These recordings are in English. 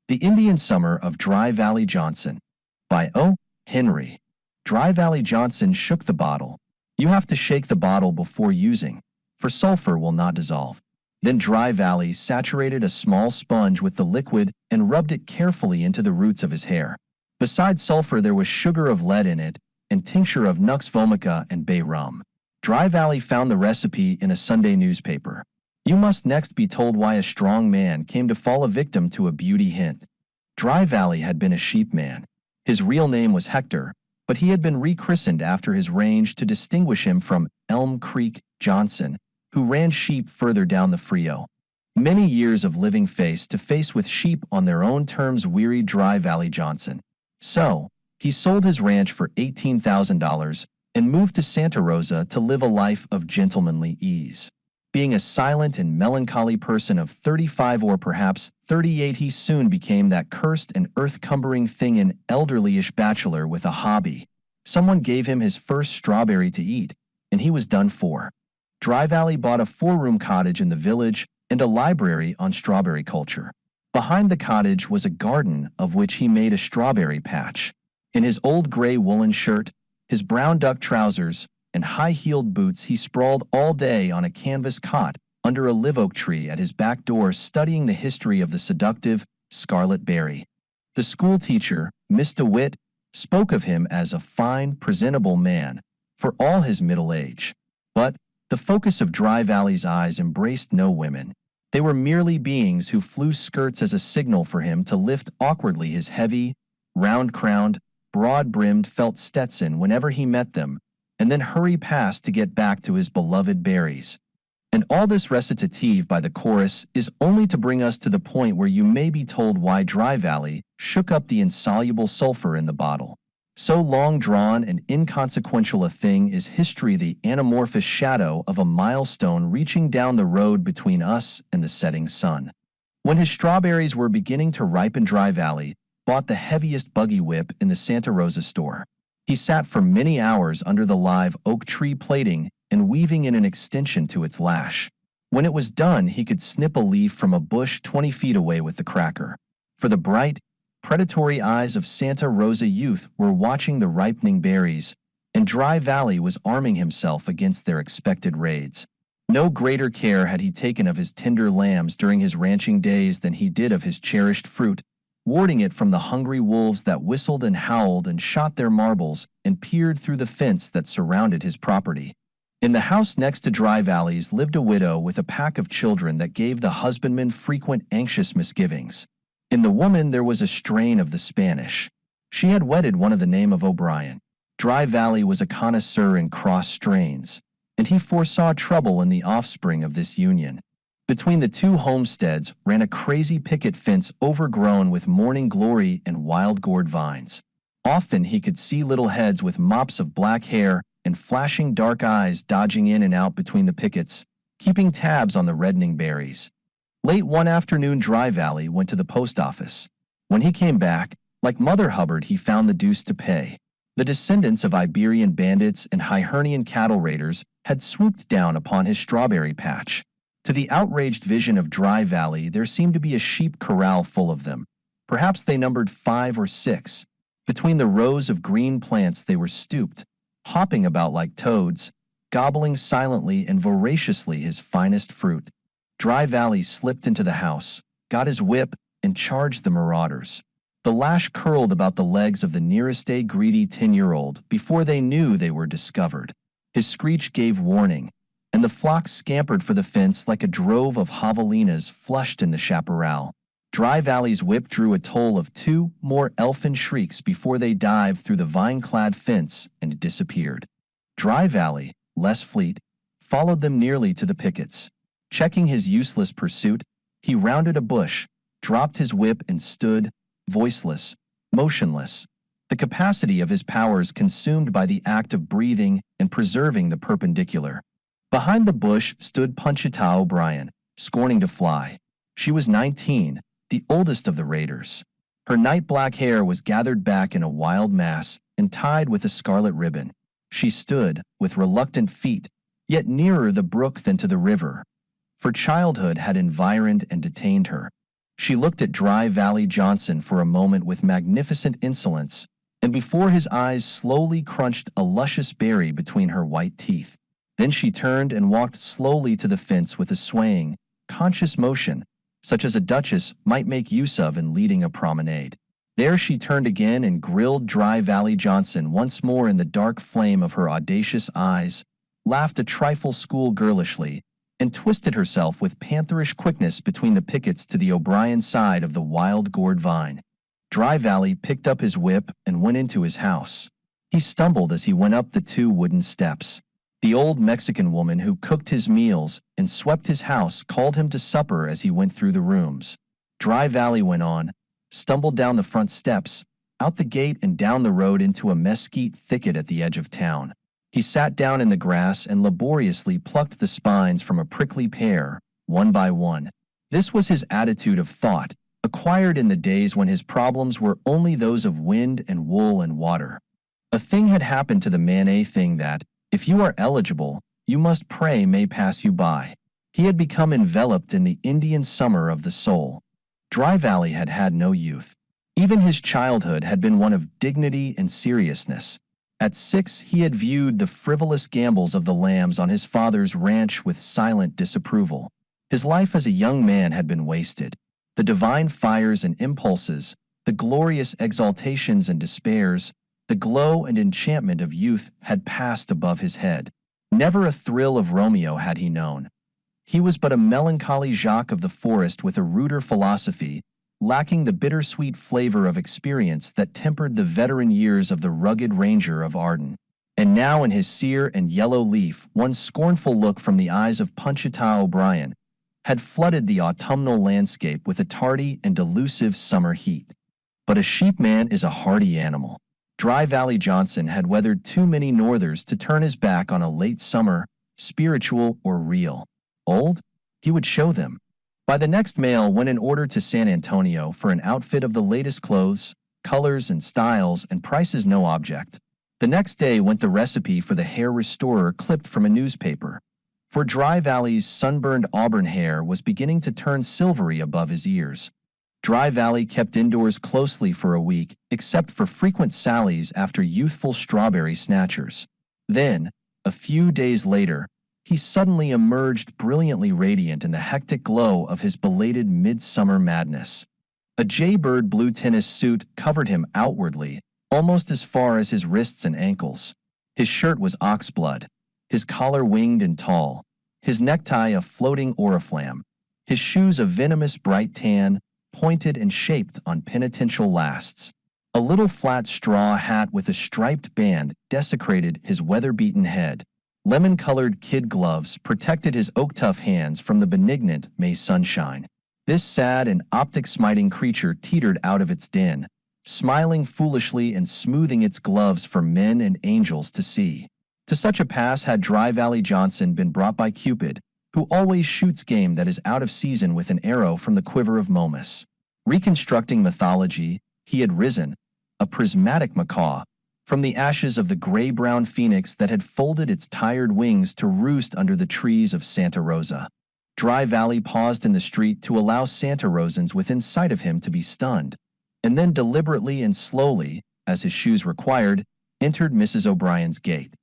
The Indian Summer of Dry Valley Johnson by O. Henry. Dry Valley Johnson shook the bottle. You have to shake the bottle before using, for sulfur will not dissolve. Then Dry Valley saturated a small sponge with the liquid and rubbed it carefully into the roots of his hair. Besides sulfur there was sugar of lead in it, and tincture of nux vomica and bay rum. Dry Valley found the recipe in a Sunday newspaper. You must next be told why a strong man came to fall a victim to a beauty hint. Dry Valley had been a sheepman. His real name was Hector, but he had been rechristened after his range to distinguish him from Elm Creek Johnson, who ran sheep further down the Frio. Many years of living face to face with sheep on their own terms wearied Dry Valley Johnson. So, he sold his ranch for $18,000 and moved to Santa Rosa to live a life of gentlemanly ease. Being a silent and melancholy person of 35 or perhaps 38, he soon became that cursed and earth-cumbering thing, an elderly-ish bachelor with a hobby. Someone gave him his first strawberry to eat, and he was done for. Dry Valley bought a 4-room cottage in the village and a library on strawberry culture. Behind the cottage was a garden of which he made a strawberry patch. In his old gray woolen shirt, his brown duck trousers, and high-heeled boots, he sprawled all day on a canvas cot under a live-oak tree at his back door, studying the history of the seductive scarlet berry. The schoolteacher, Miss DeWitt, spoke of him as a fine, presentable man, for all his middle age. But the focus of Dry Valley's eyes embraced no women. They were merely beings who flew skirts as a signal for him to lift awkwardly his heavy, round-crowned, broad-brimmed felt Stetson whenever he met them, and then hurry past to get back to his beloved berries. And all this recitative by the chorus is only to bring us to the point where you may be told why Dry Valley shook up the insoluble sulfur in the bottle. So long-drawn and inconsequential a thing is history, the anamorphous shadow of a milestone reaching down the road between us and the setting sun. When his strawberries were beginning to ripen, Dry Valley bought the heaviest buggy whip in the Santa Rosa store. He sat for many hours under the live oak tree plaiting and weaving in an extension to its lash. When it was done, he could snip a leaf from a bush 20 feet away with the cracker. For the bright, predatory eyes of Santa Rosa youth were watching the ripening berries, and Dry Valley was arming himself against their expected raids. No greater care had he taken of his tender lambs during his ranching days than he did of his cherished fruit, warding it from the hungry wolves that whistled and howled and shot their marbles and peered through the fence that surrounded his property. In the house next to Dry Valley's lived a widow with a pack of children that gave the husbandman frequent anxious misgivings. In the woman there was a strain of the Spanish. She had wedded one of the name of O'Brien. Dry Valley was a connoisseur in cross strains, and he foresaw trouble in the offspring of this union. Between the two homesteads ran a crazy picket fence overgrown with morning glory and wild gourd vines. Often he could see little heads with mops of black hair and flashing dark eyes dodging in and out between the pickets, keeping tabs on the reddening berries. Late one afternoon, Dry Valley went to the post office. When he came back, like Mother Hubbard, he found the deuce to pay. The descendants of Iberian bandits and Hibernian cattle raiders had swooped down upon his strawberry patch. To the outraged vision of Dry Valley, there seemed to be a sheep corral full of them. Perhaps they numbered 5 or 6. Between the rows of green plants they were stooped, hopping about like toads, gobbling silently and voraciously his finest fruit. Dry Valley slipped into the house, got his whip, and charged the marauders. The lash curled about the legs of the nearest a greedy 10-year-old before they knew they were discovered. His screech gave warning, and the flock scampered for the fence like a drove of javelinas flushed in the chaparral. Dry Valley's whip drew a toll of 2 more elfin shrieks before they dived through the vine-clad fence and disappeared. Dry Valley, less fleet, followed them nearly to the pickets. Checking his useless pursuit, he rounded a bush, dropped his whip, and stood, voiceless, motionless, the capacity of his powers consumed by the act of breathing and preserving the perpendicular. Behind the bush stood Panchita O'Brien, scorning to fly. She was 19, the oldest of the raiders. Her night-black hair was gathered back in a wild mass and tied with a scarlet ribbon. She stood, with reluctant feet, yet nearer the brook than to the river, for childhood had environed and detained her. She looked at Dry Valley Johnson for a moment with magnificent insolence, and before his eyes slowly crunched a luscious berry between her white teeth. Then she turned and walked slowly to the fence with a swaying, conscious motion, such as a duchess might make use of in leading a promenade. There she turned again and grilled Dry Valley Johnson once more in the dark flame of her audacious eyes, laughed a trifle schoolgirlishly, and twisted herself with pantherish quickness between the pickets to the O'Brien side of the wild gourd vine. Dry Valley picked up his whip and went into his house. He stumbled as he went up the 2 wooden steps. The old Mexican woman who cooked his meals and swept his house called him to supper as he went through the rooms. Dry Valley went on, stumbled down the front steps, out the gate and down the road into a mesquite thicket at the edge of town. He sat down in the grass and laboriously plucked the spines from a prickly pear, one by one. This was his attitude of thought, acquired in the days when his problems were only those of wind and wool and water. A thing had happened to the man, a thing that, if you are eligible, you must pray may pass you by. He had become enveloped in the Indian summer of the soul. Dry Valley had had no youth. Even his childhood had been one of dignity and seriousness. At 6, he had viewed the frivolous gambols of the lambs on his father's ranch with silent disapproval. His life as a young man had been wasted. The divine fires and impulses, the glorious exaltations and despairs, the glow and enchantment of youth had passed above his head. Never a thrill of Romeo had he known. He was but a melancholy Jacques of the forest with a ruder philosophy, lacking the bittersweet flavor of experience that tempered the veteran years of the rugged ranger of Arden. And now in his sere and yellow leaf, one scornful look from the eyes of Panchita O'Brien had flooded the autumnal landscape with a tardy and delusive summer heat. But a sheepman is a hardy animal. Dry Valley Johnson had weathered too many northers to turn his back on a late summer, spiritual or real. Old? He would show them. By the next mail went an order to San Antonio for an outfit of the latest clothes, colors and styles, and prices no object. The next day went the recipe for the hair restorer clipped from a newspaper. For Dry Valley's sunburned auburn hair was beginning to turn silvery above his ears. Dry Valley kept indoors closely for a week, except for frequent sallies after youthful strawberry snatchers. Then, a few days later, he suddenly emerged brilliantly radiant in the hectic glow of his belated midsummer madness. A jaybird blue tennis suit covered him outwardly, almost as far as his wrists and ankles. His shirt was oxblood, his collar winged and tall, his necktie a floating oriflamme, his shoes a venomous bright tan, pointed and shaped on penitential lasts. A little flat straw hat with a striped band desecrated his weather-beaten head. Lemon-colored kid gloves protected his oak-tough hands from the benignant May sunshine. This sad and optic-smiting creature teetered out of its den, smiling foolishly and smoothing its gloves for men and angels to see. To such a pass had Dry Valley Johnson been brought by Cupid, who always shoots game that is out of season with an arrow from the quiver of Momus. Reconstructing mythology, he had risen, a prismatic macaw, from the ashes of the gray-brown phoenix that had folded its tired wings to roost under the trees of Santa Rosa. Dry Valley paused in the street to allow Santa Rosans within sight of him to be stunned, and then deliberately and slowly, as his shoes required, entered Mrs. O'Brien's gate.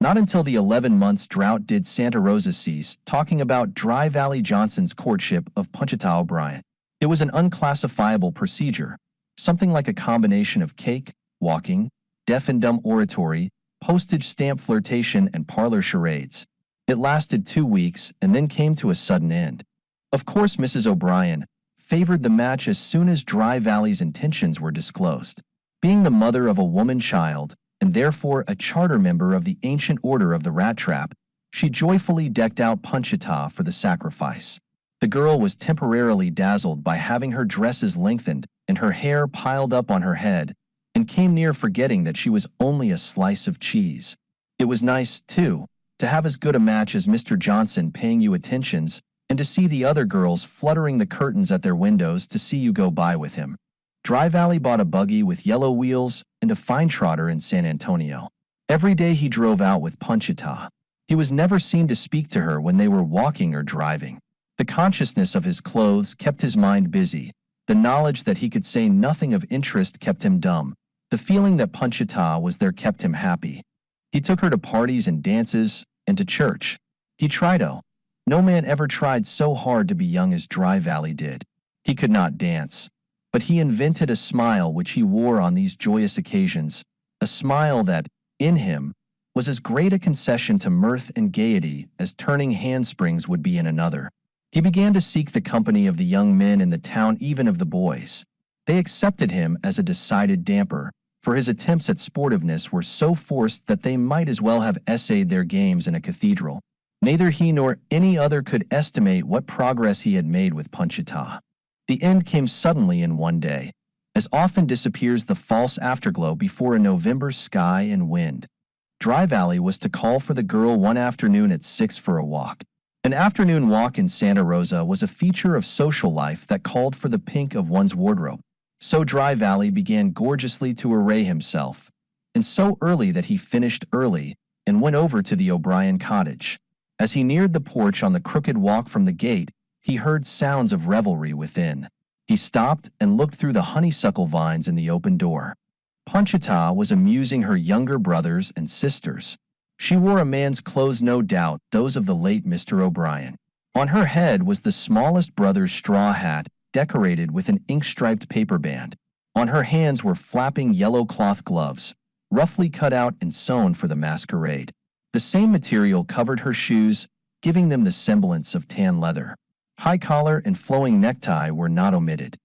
Not until the 11 months drought did Santa Rosa cease talking about Dry Valley Johnson's courtship of Panchita O'Brien. It was an unclassifiable procedure, something like a combination of cake, walking, deaf and dumb oratory, postage stamp flirtation, and parlor charades. It lasted 2 weeks and then came to a sudden end. Of course, Mrs. O'Brien favored the match as soon as Dry Valley's intentions were disclosed. Being the mother of a woman child, and therefore a charter member of the ancient order of the rat trap, she joyfully decked out Panchita for the sacrifice. The girl was temporarily dazzled by having her dresses lengthened and her hair piled up on her head, and came near forgetting that she was only a slice of cheese. It was nice, too, to have as good a match as Mr. Johnson paying you attentions, and to see the other girls fluttering the curtains at their windows to see you go by with him. Dry Valley bought a buggy with yellow wheels and a fine trotter in San Antonio. Every day he drove out with Panchita. He was never seen to speak to her when they were walking or driving. The consciousness of his clothes kept his mind busy, The knowledge that he could say nothing of interest kept him dumb. The feeling that Panchita was there kept him happy. He took her to parties and dances, and to church. He tried. No man ever tried so hard to be young as Dry Valley did. He could not dance, but he invented a smile which he wore on these joyous occasions, a smile that, in him, was as great a concession to mirth and gaiety as turning handsprings would be in another. He began to seek the company of the young men in the town, even of the boys. They accepted him as a decided damper, for his attempts at sportiveness were so forced that they might as well have essayed their games in a cathedral. Neither he nor any other could estimate what progress he had made with Panchita. The end came suddenly in one day, as often disappears the false afterglow before a November sky and wind. Dry Valley was to call for the girl one afternoon at 6 for a walk. An afternoon walk in Santa Rosa was a feature of social life that called for the pink of one's wardrobe. So Dry Valley began gorgeously to array himself, and so early that he finished early and went over to the O'Brien cottage. As he neared the porch on the crooked walk from the gate, he heard sounds of revelry within. He stopped and looked through the honeysuckle vines in the open door. Panchita was amusing her younger brothers and sisters. She wore a man's clothes, no doubt those of the late Mr. O'Brien. On her head was the smallest brother's straw hat, decorated with an ink-striped paper band. On her hands were flapping yellow cloth gloves, roughly cut out and sewn for the masquerade. The same material covered her shoes, giving them the semblance of tan leather. High collar and flowing necktie were not omitted.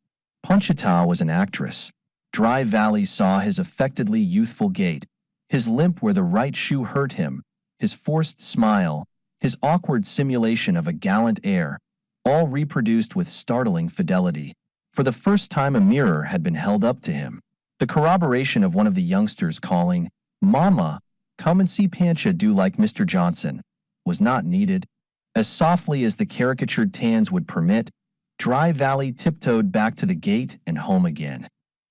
Panchita was an actress. Dry Valley saw his affectedly youthful gait, his limp where the right shoe hurt him, his forced smile, his awkward simulation of a gallant air, all reproduced with startling fidelity. For the first time a mirror had been held up to him. The corroboration of one of the youngsters calling, "Mama, come and see Pancha do like Mr. Johnson," was not needed. As softly as the caricatured tans would permit, Dry Valley tiptoed back to the gate and home again.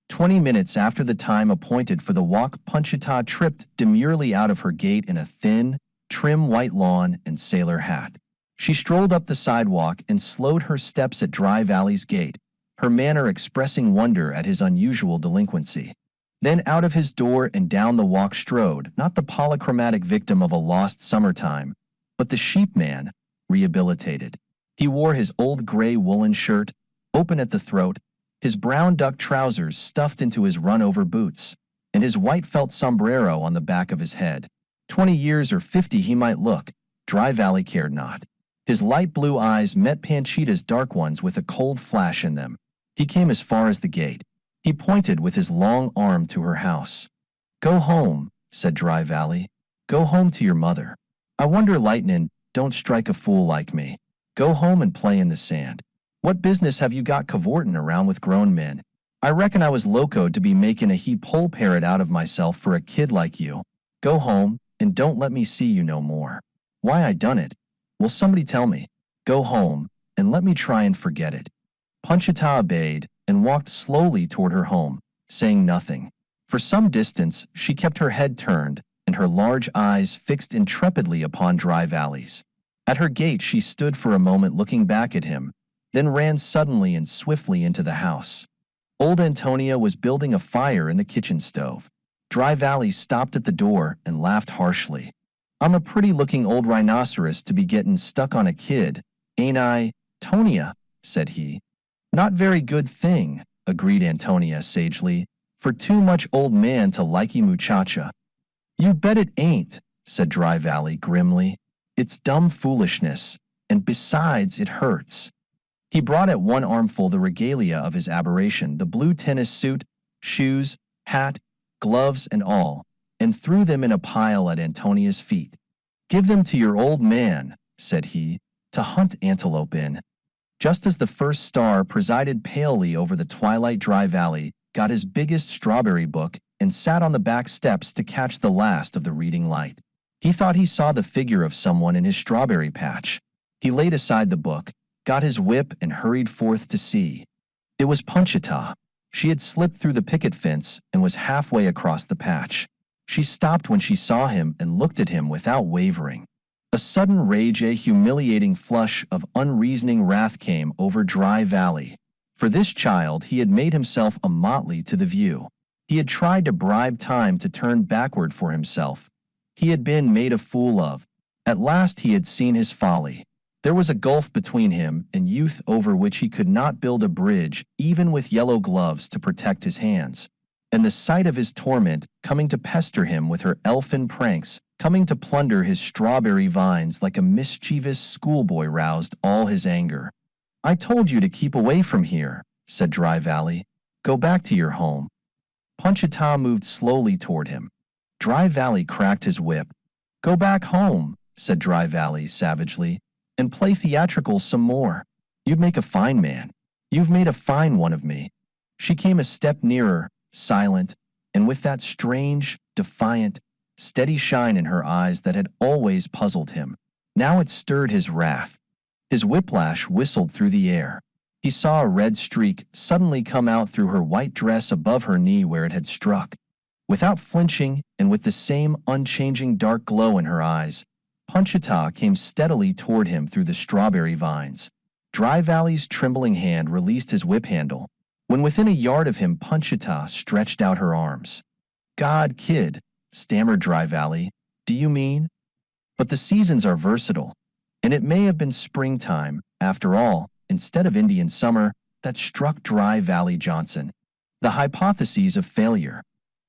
20 minutes after the time appointed for the walk, Panchita tripped demurely out of her gate in a thin, trim white lawn and sailor hat. She strolled up the sidewalk and slowed her steps at Dry Valley's gate, her manner expressing wonder at his unusual delinquency. Then out of his door and down the walk strode, not the polychromatic victim of a lost summertime, but the sheepman, rehabilitated. He wore his old gray woolen shirt, open at the throat, his brown duck trousers stuffed into his run-over boots, and his white felt sombrero on the back of his head. 20 years or 50 he might look, Dry Valley cared not. His light blue eyes met Panchita's dark ones with a cold flash in them. He came as far as the gate. He pointed with his long arm to her house. "Go home," said Dry Valley. "Go home to your mother. I wonder lightnin' don't strike a fool like me. Go home and play in the sand. What business have you got cavortin' around with grown men? I reckon I was locoed to be making a he pole parrot out of myself for a kid like you. Go home, and don't let me see you no more. Why I done it? Will somebody tell me? Go home, and let me try and forget it." Panchita obeyed and walked slowly toward her home, saying nothing. For some distance she kept her head turned and her large eyes fixed intrepidly upon Dry Valley's. At her gate she stood for a moment looking back at him, then ran suddenly and swiftly into the house. Old Antonia was building a fire in the kitchen stove. Dry Valley stopped at the door and laughed harshly. "I'm a pretty-looking old rhinoceros to be getting stuck on a kid, ain't I, Tonia?" said he. "Not very good thing," agreed Antonia sagely, "for too much old man to likey muchacha." "You bet it ain't," said Dry Valley grimly. "It's dumb foolishness, and besides it hurts." He brought at one armful the regalia of his aberration, the blue tennis suit, shoes, hat, gloves, and all, and threw them in a pile at Antonia's feet. "Give them to your old man," said he, "to hunt antelope in." Just as the first star presided palely over the twilight, Dry Valley got his biggest strawberry book and sat on the back steps to catch the last of the reading light. He thought he saw the figure of someone in his strawberry patch. He laid aside the book, got his whip, and hurried forth to see. It was Panchita. She had slipped through the picket fence and was halfway across the patch. She stopped when she saw him and looked at him without wavering. A sudden rage, a humiliating flush of unreasoning wrath came over Dry Valley. For this child, he had made himself a motley to the view. He had tried to bribe time to turn backward for himself. He had been made a fool of. At last he had seen his folly. There was a gulf between him and youth over which he could not build a bridge, even with yellow gloves to protect his hands. And the sight of his torment, coming to pester him with her elfin pranks, coming to plunder his strawberry vines like a mischievous schoolboy, roused all his anger. "I told you to keep away from here," said Dry Valley. "Go back to your home." Panchita moved slowly toward him. Dry Valley cracked his whip. "Go back home," said Dry Valley savagely, "and play theatrical some more. You'd make a fine man. You've made a fine one of me." She came a step nearer, silent, and with that strange, defiant, steady shine in her eyes that had always puzzled him. Now it stirred his wrath. His whiplash whistled through the air. He saw a red streak suddenly come out through her white dress above her knee where it had struck. Without flinching and with the same unchanging dark glow in her eyes, Panchita came steadily toward him through the strawberry vines. Dry Valley's trembling hand released his whip handle. When within a yard of him, Panchita stretched out her arms. "God, kid," stammered Dry Valley, "do you mean?" But the seasons are versatile, and it may have been springtime, after all, instead of Indian summer, that struck Dry Valley Johnson. The Hypotheses of Failure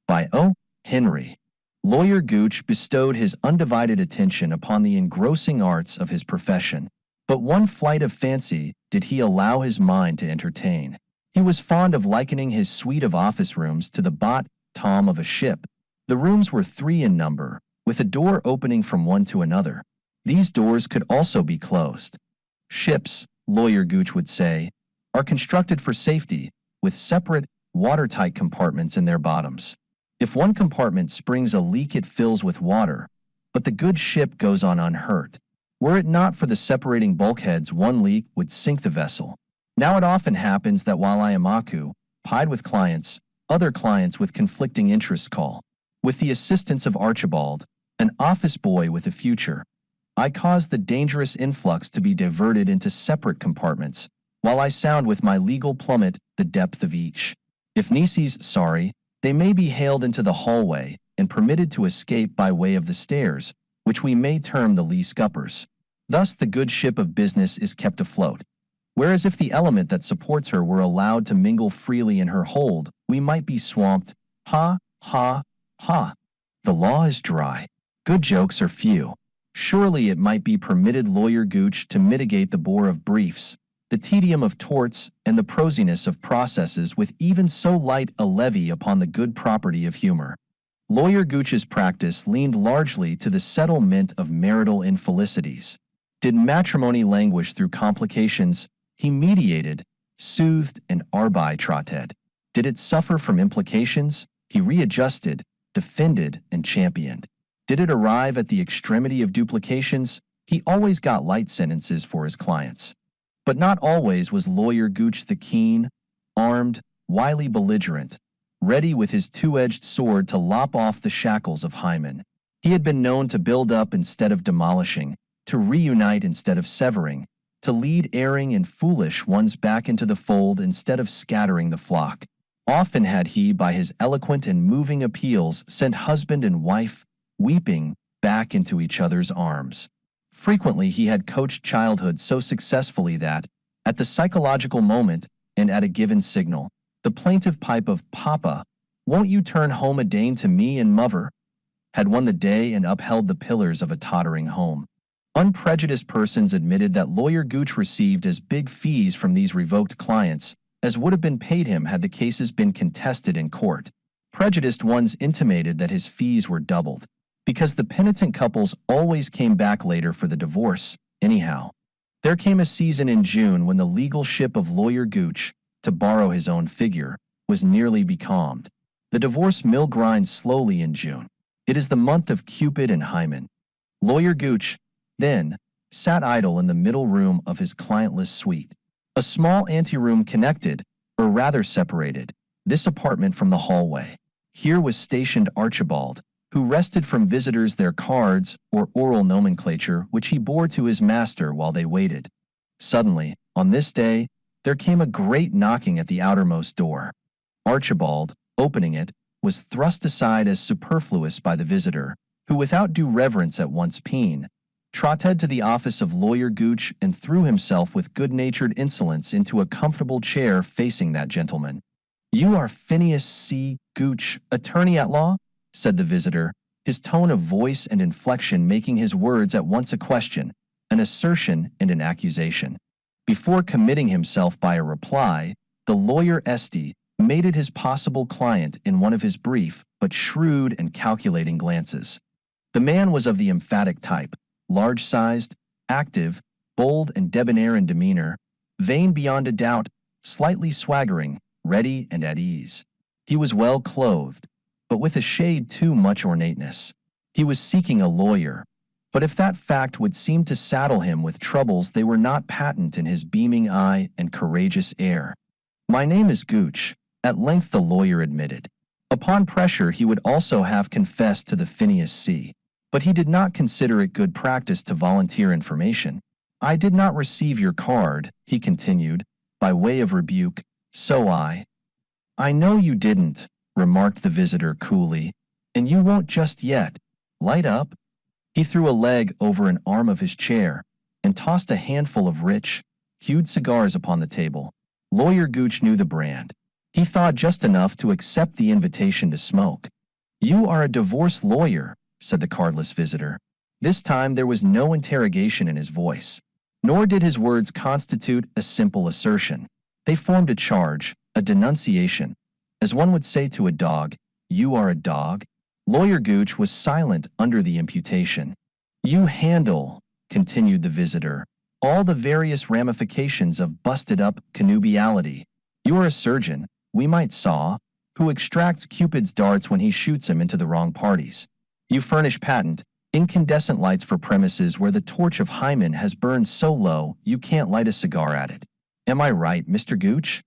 by O. Henry. Lawyer Gooch bestowed his undivided attention upon the engrossing arts of his profession, but one flight of fancy did he allow his mind to entertain. He was fond of likening his suite of office rooms to the bottom of a ship. The rooms were 3 in number, with a door opening from one to another. These doors could also be closed. Ships, Lawyer Gooch would say, are constructed for safety, with separate, watertight compartments in their bottoms. If one compartment springs a leak, it fills with water, but the good ship goes on unhurt. Were it not for the separating bulkheads, one leak would sink the vessel. Now it often happens that while I am occupied with clients, other clients with conflicting interests call. With the assistance of Archibald, an office boy with a future, I cause the dangerous influx to be diverted into separate compartments, while I sound with my legal plummet the depth of each. If nieces sorry, they may be hailed into the hallway and permitted to escape by way of the stairs, which we may term the lee scuppers. Thus the good ship of business is kept afloat. Whereas if the element that supports her were allowed to mingle freely in her hold, we might be swamped. Ha, ha, ha. The law is dry. Good jokes are few. Surely it might be permitted Lawyer Gooch to mitigate the bore of briefs, the tedium of torts, and the prosiness of processes with even so light a levy upon the good property of humor. Lawyer Gooch's practice leaned largely to the settlement of marital infelicities. Did matrimony languish through complications, he mediated, soothed, and arbitrated. Did it suffer from implications, he readjusted, defended, and championed. Did it arrive at the extremity of duplications, he always got light sentences for his clients. But not always was Lawyer Gooch the keen, armed, wily belligerent, ready with his two-edged sword to lop off the shackles of Hymen. He had been known to build up instead of demolishing, to reunite instead of severing, to lead erring and foolish ones back into the fold instead of scattering the flock. Often had he, by his eloquent and moving appeals, sent husband and wife, weeping, back into each other's arms. Frequently he had coached childhood so successfully that, at the psychological moment, and at a given signal, the plaintive pipe of "Papa, won't you turn home again to me and mother?" had won the day and upheld the pillars of a tottering home. Unprejudiced persons admitted that Lawyer Gooch received as big fees from these revoked clients as would have been paid him had the cases been contested in court. Prejudiced ones intimated that his fees were doubled, because the penitent couples always came back later for the divorce, anyhow. There came a season in June when the legal ship of Lawyer Gooch, to borrow his own figure, was nearly becalmed. The divorce mill grinds slowly in June. It is the month of Cupid and Hymen. Lawyer Gooch, then, sat idle in the middle room of his clientless suite. A small anteroom connected, or rather separated, this apartment from the hallway. Here was stationed Archibald, who wrested from visitors their cards or oral nomenclature which he bore to his master while they waited. Suddenly, on this day, there came a great knocking at the outermost door. Archibald, opening it, was thrust aside as superfluous by the visitor, who without due reverence at once trotted to the office of Lawyer Gooch and threw himself with good-natured insolence into a comfortable chair facing that gentleman. "You are Phineas C. Gooch, attorney at law?" said the visitor, his tone of voice and inflection making his words at once a question, an assertion, and an accusation. Before committing himself by a reply, the lawyer Esty mated his possible client in one of his brief but shrewd and calculating glances. The man was of the emphatic type, large-sized, active, bold and debonair in demeanor, vain beyond a doubt, slightly swaggering, ready and at ease. He was well clothed, but with a shade too much ornateness. He was seeking a lawyer, but if that fact would seem to saddle him with troubles, they were not patent in his beaming eye and courageous air. "My name is Gooch," at length the lawyer admitted. Upon pressure he would also have confessed to the Phineas C. But he did not consider it good practice to volunteer information. "I did not receive your card," he continued, by way of rebuke, "so I know you didn't," remarked the visitor coolly, "and you won't just yet. Light up." He threw a leg over an arm of his chair and tossed a handful of rich, hued cigars upon the table. Lawyer Gooch knew the brand. He thawed just enough to accept the invitation to smoke. "You are a divorce lawyer," said the cardless visitor. This time there was no interrogation in his voice, nor did his words constitute a simple assertion. They formed a charge, a denunciation. As one would say to a dog, "You are a dog." Lawyer Gooch was silent under the imputation. "You handle," continued the visitor, "all the various ramifications of busted-up connubiality. You are a surgeon, we might saw, who extracts Cupid's darts when he shoots him into the wrong parties. You furnish patent, incandescent lights for premises where the torch of Hymen has burned so low you can't light a cigar at it. Am I right, Mr. Gooch?"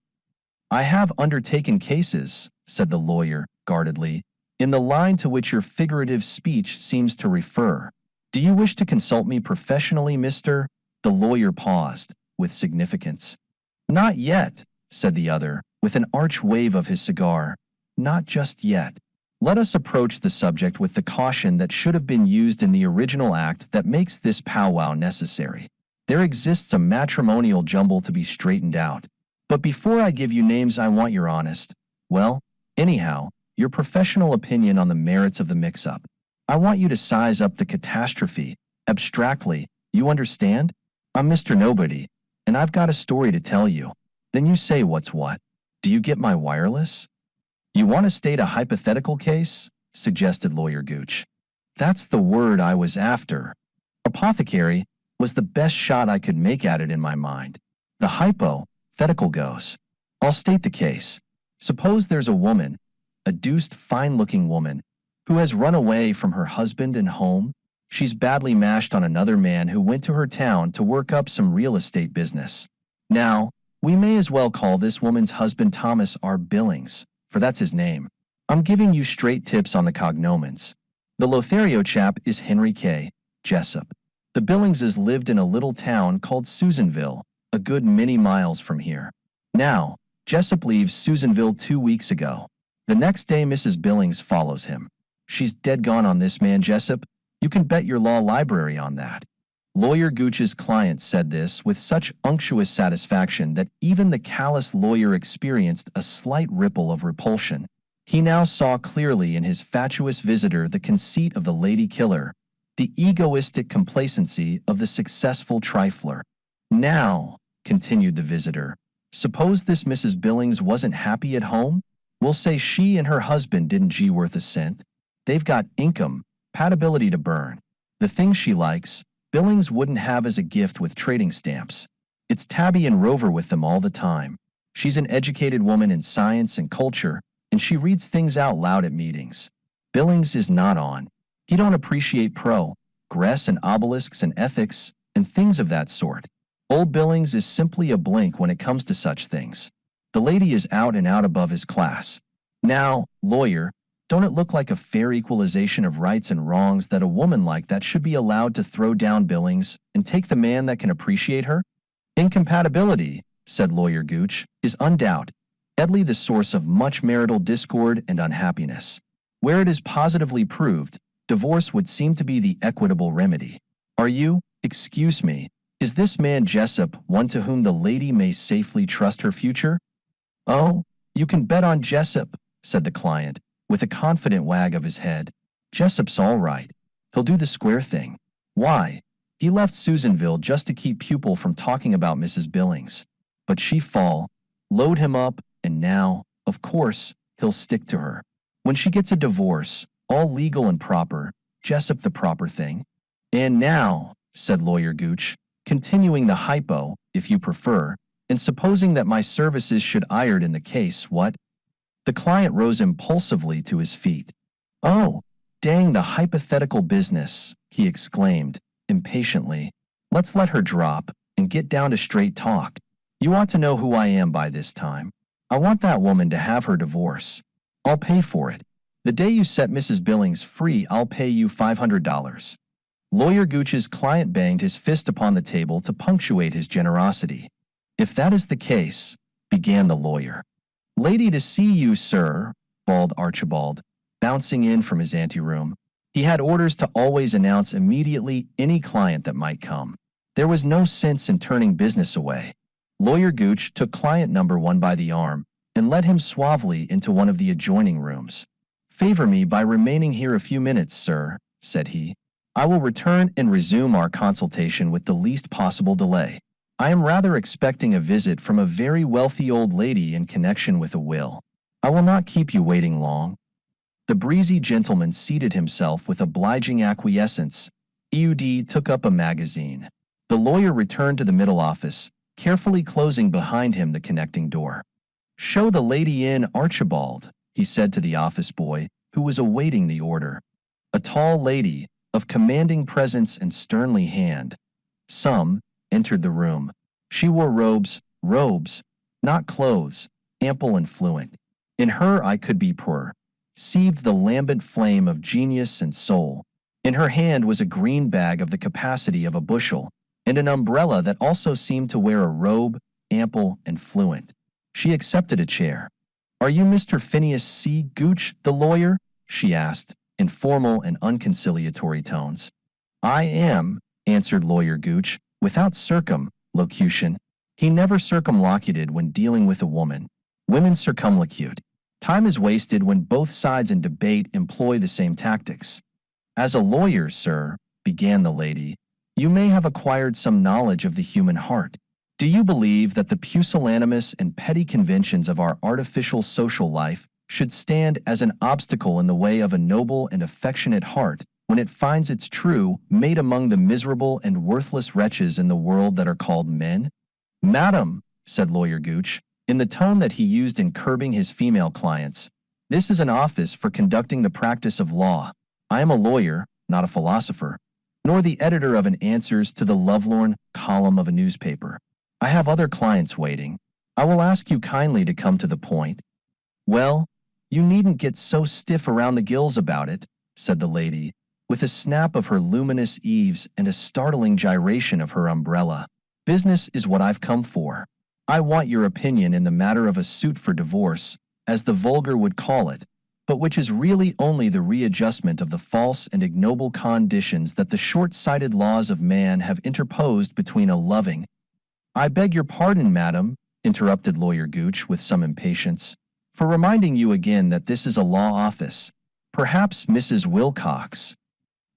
"I have undertaken cases," said the lawyer, guardedly, "in the line to which your figurative speech seems to refer. Do you wish to consult me professionally, Mr.?" The lawyer paused, with significance. "Not yet," said the other, with an arch wave of his cigar. "Not just yet. Let us approach the subject with the caution that should have been used in the original act that makes this powwow necessary. There exists a matrimonial jumble to be straightened out. But before I give you names, I want your honest, well, anyhow, your professional opinion on the merits of the mix-up. I want you to size up the catastrophe, abstractly, you understand? I'm Mr. Nobody, and I've got a story to tell you. Then you say what's what. Do you get my wireless?" "You want to state a hypothetical case?" suggested Lawyer Gooch. "That's the word I was after. Apothecary was the best shot I could make at it in my mind. The hypothetical goes. I'll state the case. Suppose there's a woman, a deuced fine-looking woman, who has run away from her husband and home. She's badly mashed on another man who went to her town to work up some real estate business. Now, we may as well call this woman's husband Thomas R. Billings, for that's his name. I'm giving you straight tips on the cognomens. The Lothario chap is Henry K. Jessup. The Billingses lived in a little town called Susanville, a good many miles from here. Now, Jessup leaves Susanville 2 weeks ago. The next day Mrs. Billings follows him. She's dead gone on this man Jessup. You can bet your law library on that." Lawyer Gooch's client said this with such unctuous satisfaction that even the callous lawyer experienced a slight ripple of repulsion. He now saw clearly in his fatuous visitor the conceit of the lady killer, the egoistic complacency of the successful trifler. "Now," continued the visitor, "suppose this Mrs. Billings wasn't happy at home? We'll say she and her husband didn't gee worth a cent. They've got income, patability to burn. The things she likes, Billings wouldn't have as a gift with trading stamps. It's Tabby and Rover with them all the time. She's an educated woman in science and culture, and she reads things out loud at meetings. Billings is not on. He don't appreciate progress and obelisks and ethics and things of that sort. Old Billings is simply a blink when it comes to such things. The lady is out and out above his class. Now, lawyer, don't it look like a fair equalization of rights and wrongs that a woman like that should be allowed to throw down Billings and take the man that can appreciate her?" "Incompatibility," said Lawyer Gooch, is undoubtedly the source of much marital discord and unhappiness. Where it is positively proved, divorce would seem to be the equitable remedy. Excuse me, is this man Jessup one to whom the lady may safely trust her future? Oh, you can bet on Jessup, said the client, with a confident wag of his head. Jessup's all right. He'll do the square thing. Why? He left Susanville just to keep pupil from talking about Mrs. Billings. But she followed him up, and now, of course, he'll stick to her. When she gets a divorce, all legal and proper, Jessup the proper thing. And now, said Lawyer Gooch, continuing the hypo, if you prefer, and supposing that my services should iron in the case, what? The client rose impulsively to his feet. Oh, dang the hypothetical business, he exclaimed, impatiently. Let's let her drop, and get down to straight talk. You ought to know who I am by this time. I want that woman to have her divorce. I'll pay for it. The day you set Mrs. Billings free, I'll pay you $500. Lawyer Gooch's client banged his fist upon the table to punctuate his generosity. If that is the case, began the lawyer. Lady to see you, sir, bawled Archibald, bouncing in from his anteroom. He had orders to always announce immediately any client that might come. There was no sense in turning business away. Lawyer Gooch took client number 1 by the arm and led him suavely into one of the adjoining rooms. Favor me by remaining here a few minutes, sir, said he. I will return and resume our consultation with the least possible delay. I am rather expecting a visit from a very wealthy old lady in connection with a will. I will not keep you waiting long. The breezy gentleman seated himself with obliging acquiescence. Eud took up a magazine. The lawyer returned to the middle office, carefully closing behind him the connecting door. Show the lady in, Archibald, he said to the office boy, who was awaiting the order. A tall lady, of commanding presence and sternly hand, entered the room. She wore robes, not clothes, ample and fluent. In her I could be perceived the lambent flame of genius and soul. In her hand was a green bag of the capacity of a bushel, and an umbrella that also seemed to wear a robe, ample and fluent. She accepted a chair. Are you Mr. Phineas C. Gooch, the lawyer? She asked, in formal and unconciliatory tones. I am, answered Lawyer Gooch, without circumlocution. He never circumlocuted when dealing with a woman. Women circumlocute. Time is wasted when both sides in debate employ the same tactics. As a lawyer, sir, began the lady, you may have acquired some knowledge of the human heart. Do you believe that the pusillanimous and petty conventions of our artificial social life should stand as an obstacle in the way of a noble and affectionate heart when it finds its true mate among the miserable and worthless wretches in the world that are called men? Madam, said Lawyer Gooch, in the tone that he used in curbing his female clients, this is an office for conducting the practice of law. I am a lawyer, not a philosopher, nor the editor of an answers to the lovelorn column of a newspaper. I have other clients waiting. I will ask you kindly to come to the point. Well, you needn't get so stiff around the gills about it, said the lady, with a snap of her luminous eaves and a startling gyration of her umbrella. Business is what I've come for. I want your opinion in the matter of a suit for divorce, as the vulgar would call it, but which is really only the readjustment of the false and ignoble conditions that the short-sighted laws of man have interposed between a loving— I beg your pardon, madam, interrupted Lawyer Gooch with some impatience, for reminding you again that this is a law office. Perhaps Mrs. Wilcox—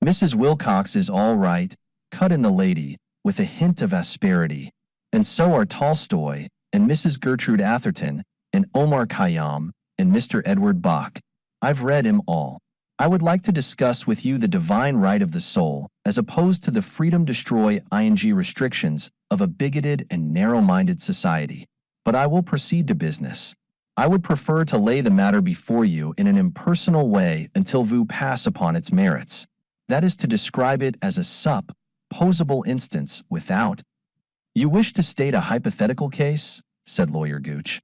Mrs. Wilcox is all right, cut in the lady, with a hint of asperity, and so are Tolstoy, and Mrs. Gertrude Atherton, and Omar Khayyam, and Mr. Edward Bach. I've read 'em all. I would like to discuss with you the divine right of the soul, as opposed to the freedom-destroy-ing restrictions of a bigoted and narrow-minded society. But I will proceed to business. I would prefer to lay the matter before you in an impersonal way until vous pass upon its merits. That is to describe it as a supposable instance without— You wish to state a hypothetical case? Said Lawyer Gooch.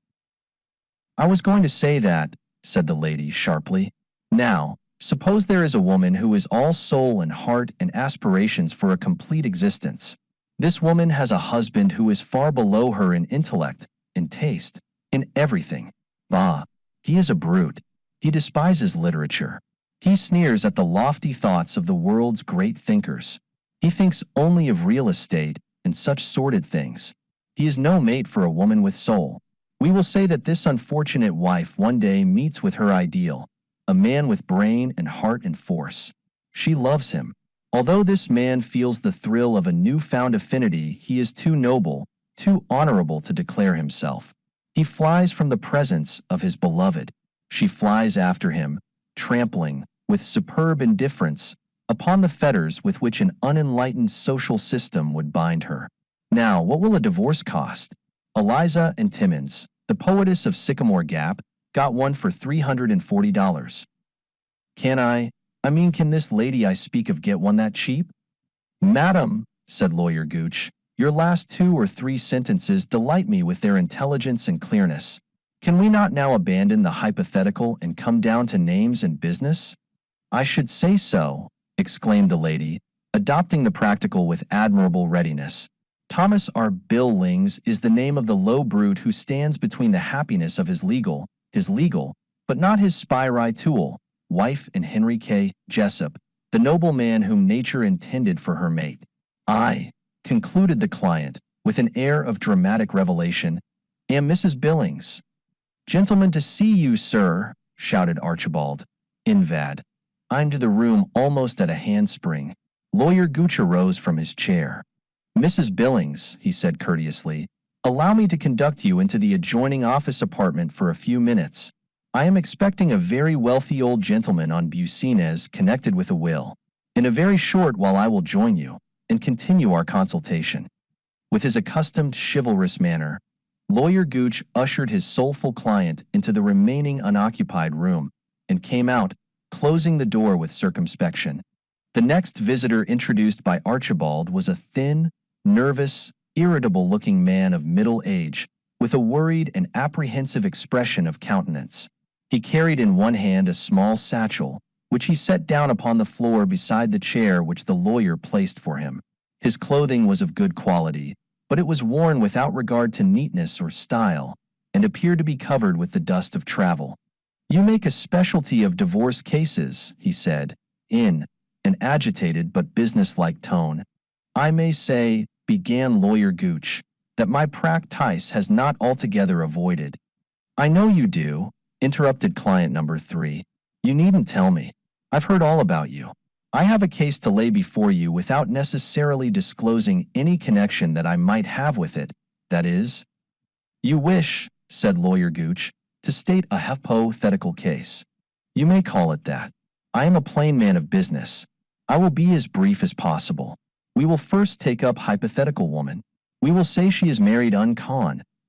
I was going to say that, said the lady sharply. Now, suppose there is a woman who is all soul and heart and aspirations for a complete existence. This woman has a husband who is far below her in intellect, in taste, in everything. Bah, he is a brute. He despises literature. He sneers at the lofty thoughts of the world's great thinkers. He thinks only of real estate and such sordid things. He is no mate for a woman with soul. We will say that this unfortunate wife one day meets with her ideal, a man with brain and heart and force. She loves him. Although this man feels the thrill of a newfound affinity, he is too noble, too honorable to declare himself. He flies from the presence of his beloved. She flies after him, trampling, with superb indifference, upon the fetters with which an unenlightened social system would bind her. Now, what will a divorce cost? Eliza and Timmons, the poetess of Sycamore Gap, got one for $340. Can this lady I speak of get one that cheap? Madam, said Lawyer Gooch, your last 2 or 3 sentences delight me with their intelligence and clearness. Can we not now abandon the hypothetical and come down to names and business? I should say so, exclaimed the lady, adopting the practical with admirable readiness. Thomas R. Billings is the name of the low brute who stands between the happiness of his legal, but not his spy tool, wife, and Henry K. Jessup, the noble man whom nature intended for her mate. I, concluded the client, with an air of dramatic revelation, am Mrs. Billings. Gentlemen to see you, sir, shouted Archibald. Invad. I'm to the room almost at a handspring. Lawyer Gooch arose from his chair. Mrs. Billings, he said courteously, allow me to conduct you into the adjoining office apartment for a few minutes. I am expecting a very wealthy old gentleman on Bucines connected with a will. In a very short while I will join you, and continue our consultation. With his accustomed chivalrous manner, Lawyer Gooch ushered his soulful client into the remaining unoccupied room, and came out, closing the door with circumspection. The next visitor introduced by Archibald was a thin, nervous, irritable-looking man of middle age, with a worried and apprehensive expression of countenance. He carried in one hand a small satchel, which he set down upon the floor beside the chair which the lawyer placed for him. His clothing was of good quality, but it was worn without regard to neatness or style, and appeared to be covered with the dust of travel. You make a specialty of divorce cases, he said, in an agitated but businesslike tone. I may say, began Lawyer Gooch, that my practice has not altogether avoided. I know you do, interrupted client number 3. You needn't tell me. I've heard all about you. I have a case to lay before you without necessarily disclosing any connection that I might have with it, that is. You wish, said Lawyer Gooch, to state a hypothetical case. You may call it that. I am a plain man of business. I will be as brief as possible. We will first take up hypothetical woman. We will say she is married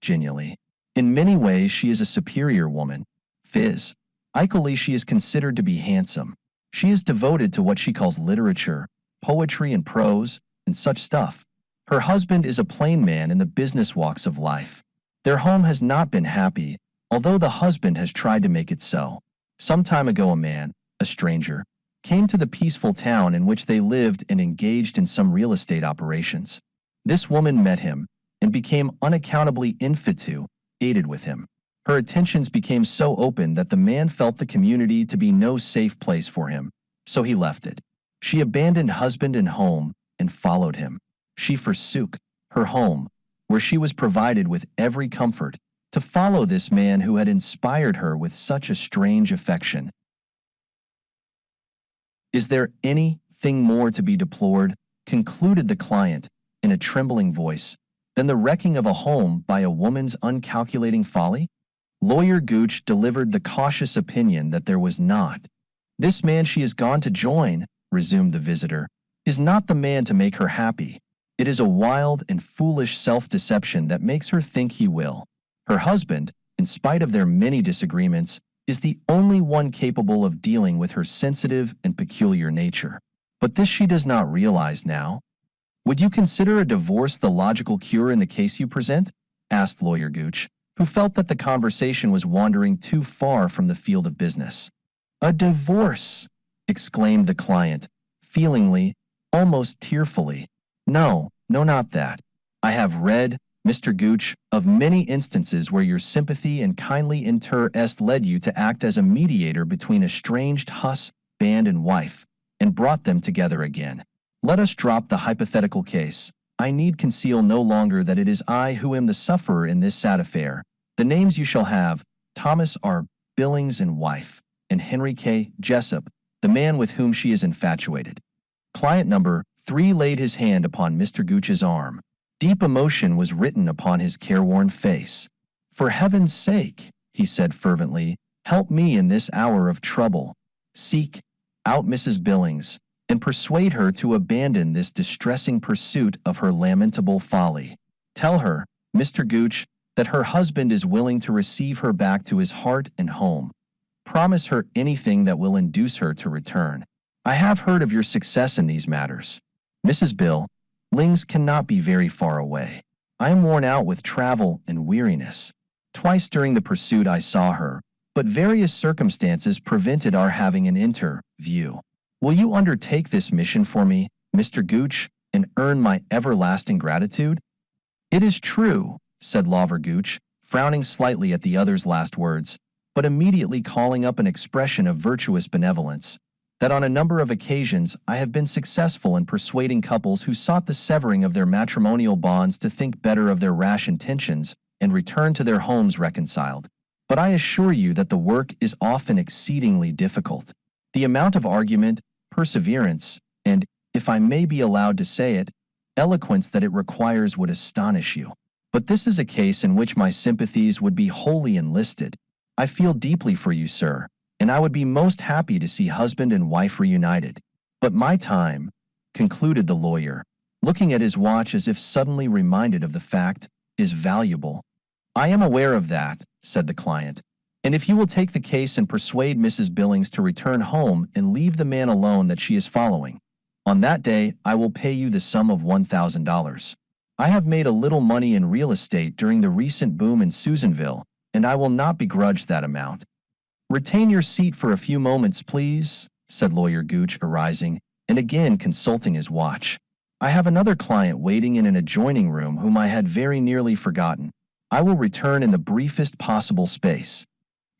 genially. In many ways she is a superior woman. Phys. Equally she is considered to be handsome. She is devoted to what she calls literature, poetry and prose, and such stuff. Her husband is a plain man in the business walks of life. Their home has not been happy, although the husband has tried to make it so. Some time ago a man, a stranger, came to the peaceful town in which they lived and engaged in some real estate operations. This woman met him and became unaccountably infatuated with him. Her attentions became so open that the man felt the community to be no safe place for him, so he left it. She abandoned husband and home and followed him. She forsook her home, where she was provided with every comfort, to follow this man who had inspired her with such a strange affection. Is there anything more to be deplored, concluded the client, in a trembling voice, than the wrecking of a home by a woman's uncalculating folly? Lawyer Gooch delivered the cautious opinion that there was not. This man she has gone to join, resumed the visitor, is not the man to make her happy. It is a wild and foolish self-deception that makes her think he will. Her husband, in spite of their many disagreements, is the only one capable of dealing with her sensitive and peculiar nature. But this she does not realize now. Would you consider a divorce the logical cure in the case you present? Asked Lawyer Gooch, who felt that the conversation was wandering too far from the field of business. A divorce! Exclaimed the client, feelingly, almost tearfully. No, No, not that. I have read, Mr. Gooch, of many instances where your sympathy and kindly interest led you to act as a mediator between estranged husband and wife, and brought them together again. Let us drop the hypothetical case. I need conceal no longer that it is I who am the sufferer in this sad affair. The names you shall have, Thomas R. Billings and wife, and Henry K. Jessup, the man with whom she is infatuated. Client number 3 laid his hand upon Mr. Gooch's arm. Deep emotion was written upon his careworn face. For heaven's sake, he said fervently, help me in this hour of trouble. Seek out Mrs. Billings, and persuade her to abandon this distressing pursuit of her lamentable folly. Tell her, Mr. Gooch, that her husband is willing to receive her back to his heart and home. Promise her anything that will induce her to return. I have heard of your success in these matters. Mrs. Billings cannot be very far away. I am worn out with travel and weariness. Twice during the pursuit I saw her, but various circumstances prevented our having an interview. Will you undertake this mission for me, Mr. Gooch, and earn my everlasting gratitude? It is true, said Lover Gooch, frowning slightly at the other's last words, but immediately calling up an expression of virtuous benevolence, that on a number of occasions I have been successful in persuading couples who sought the severing of their matrimonial bonds to think better of their rash intentions and return to their homes reconciled. But I assure you that the work is often exceedingly difficult. The amount of argument, perseverance, and, if I may be allowed to say it, eloquence that it requires would astonish you. But this is a case in which my sympathies would be wholly enlisted. I feel deeply for you, sir, and I would be most happy to see husband and wife reunited. But my time, concluded the lawyer, looking at his watch as if suddenly reminded of the fact, is valuable. I am aware of that, said the client, and if you will take the case and persuade Mrs. Billings to return home and leave the man alone that she is following, on that day I will pay you the sum of $1,000. I have made a little money in real estate during the recent boom in Susanville, and I will not begrudge that amount. Retain your seat for a few moments, please, said Lawyer Gooch, arising, and again consulting his watch. I have another client waiting in an adjoining room whom I had very nearly forgotten. I will return in the briefest possible space.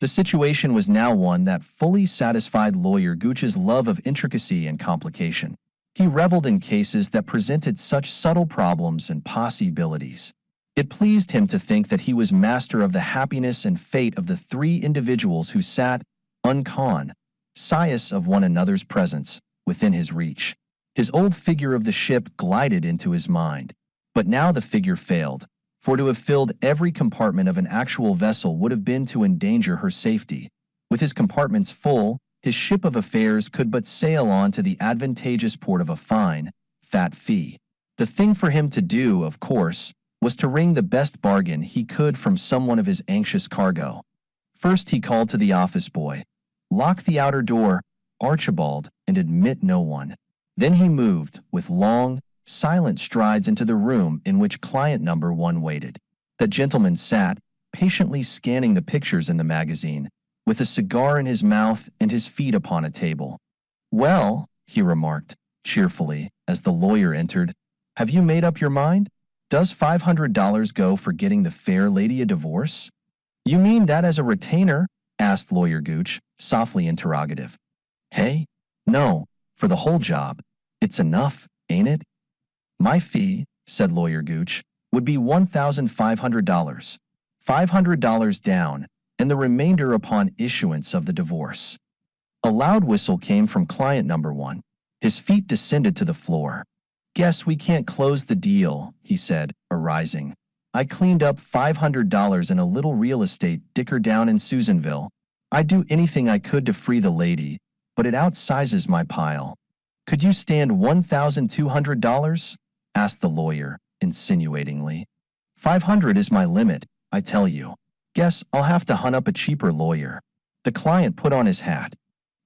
The situation was now one that fully satisfied Lawyer Gooch's love of intricacy and complication. He reveled in cases that presented such subtle problems and possibilities. It pleased him to think that he was master of the happiness and fate of the 3 individuals who sat, unconscious of one another's presence, within his reach. His old figure of the ship glided into his mind. But now the figure failed, for to have filled every compartment of an actual vessel would have been to endanger her safety. With his compartments full, his ship of affairs could but sail on to the advantageous port of a fine, fat fee. The thing for him to do, of course, was to wring the best bargain he could from someone of his anxious cargo. First he called to the office boy, "Lock the outer door, Archibald, and admit no one." Then he moved, with long, silent strides into the room in which client number 1 waited. That gentleman sat, patiently scanning the pictures in the magazine, with a cigar in his mouth and his feet upon a table. "Well," he remarked, cheerfully, as the lawyer entered, "have you made up your mind? Does $500 go for getting the fair lady a divorce?" "You mean that as a retainer?" asked Lawyer Gooch, softly interrogative. "Hey? No, for the whole job. It's enough, ain't it?" "My fee," said Lawyer Gooch, "would be $1,500. $500 down, and the remainder upon issuance of the divorce." A loud whistle came from client number 1. His feet descended to the floor. "Guess we can't close the deal," he said, arising. "I cleaned up $500 in a little real estate dicker down in Susanville. I'd do anything I could to free the lady, but it outsizes my pile." "Could you stand $1,200? asked the lawyer, insinuatingly. "500 is my limit, I tell you. Guess I'll have to hunt up a cheaper lawyer." The client put on his hat.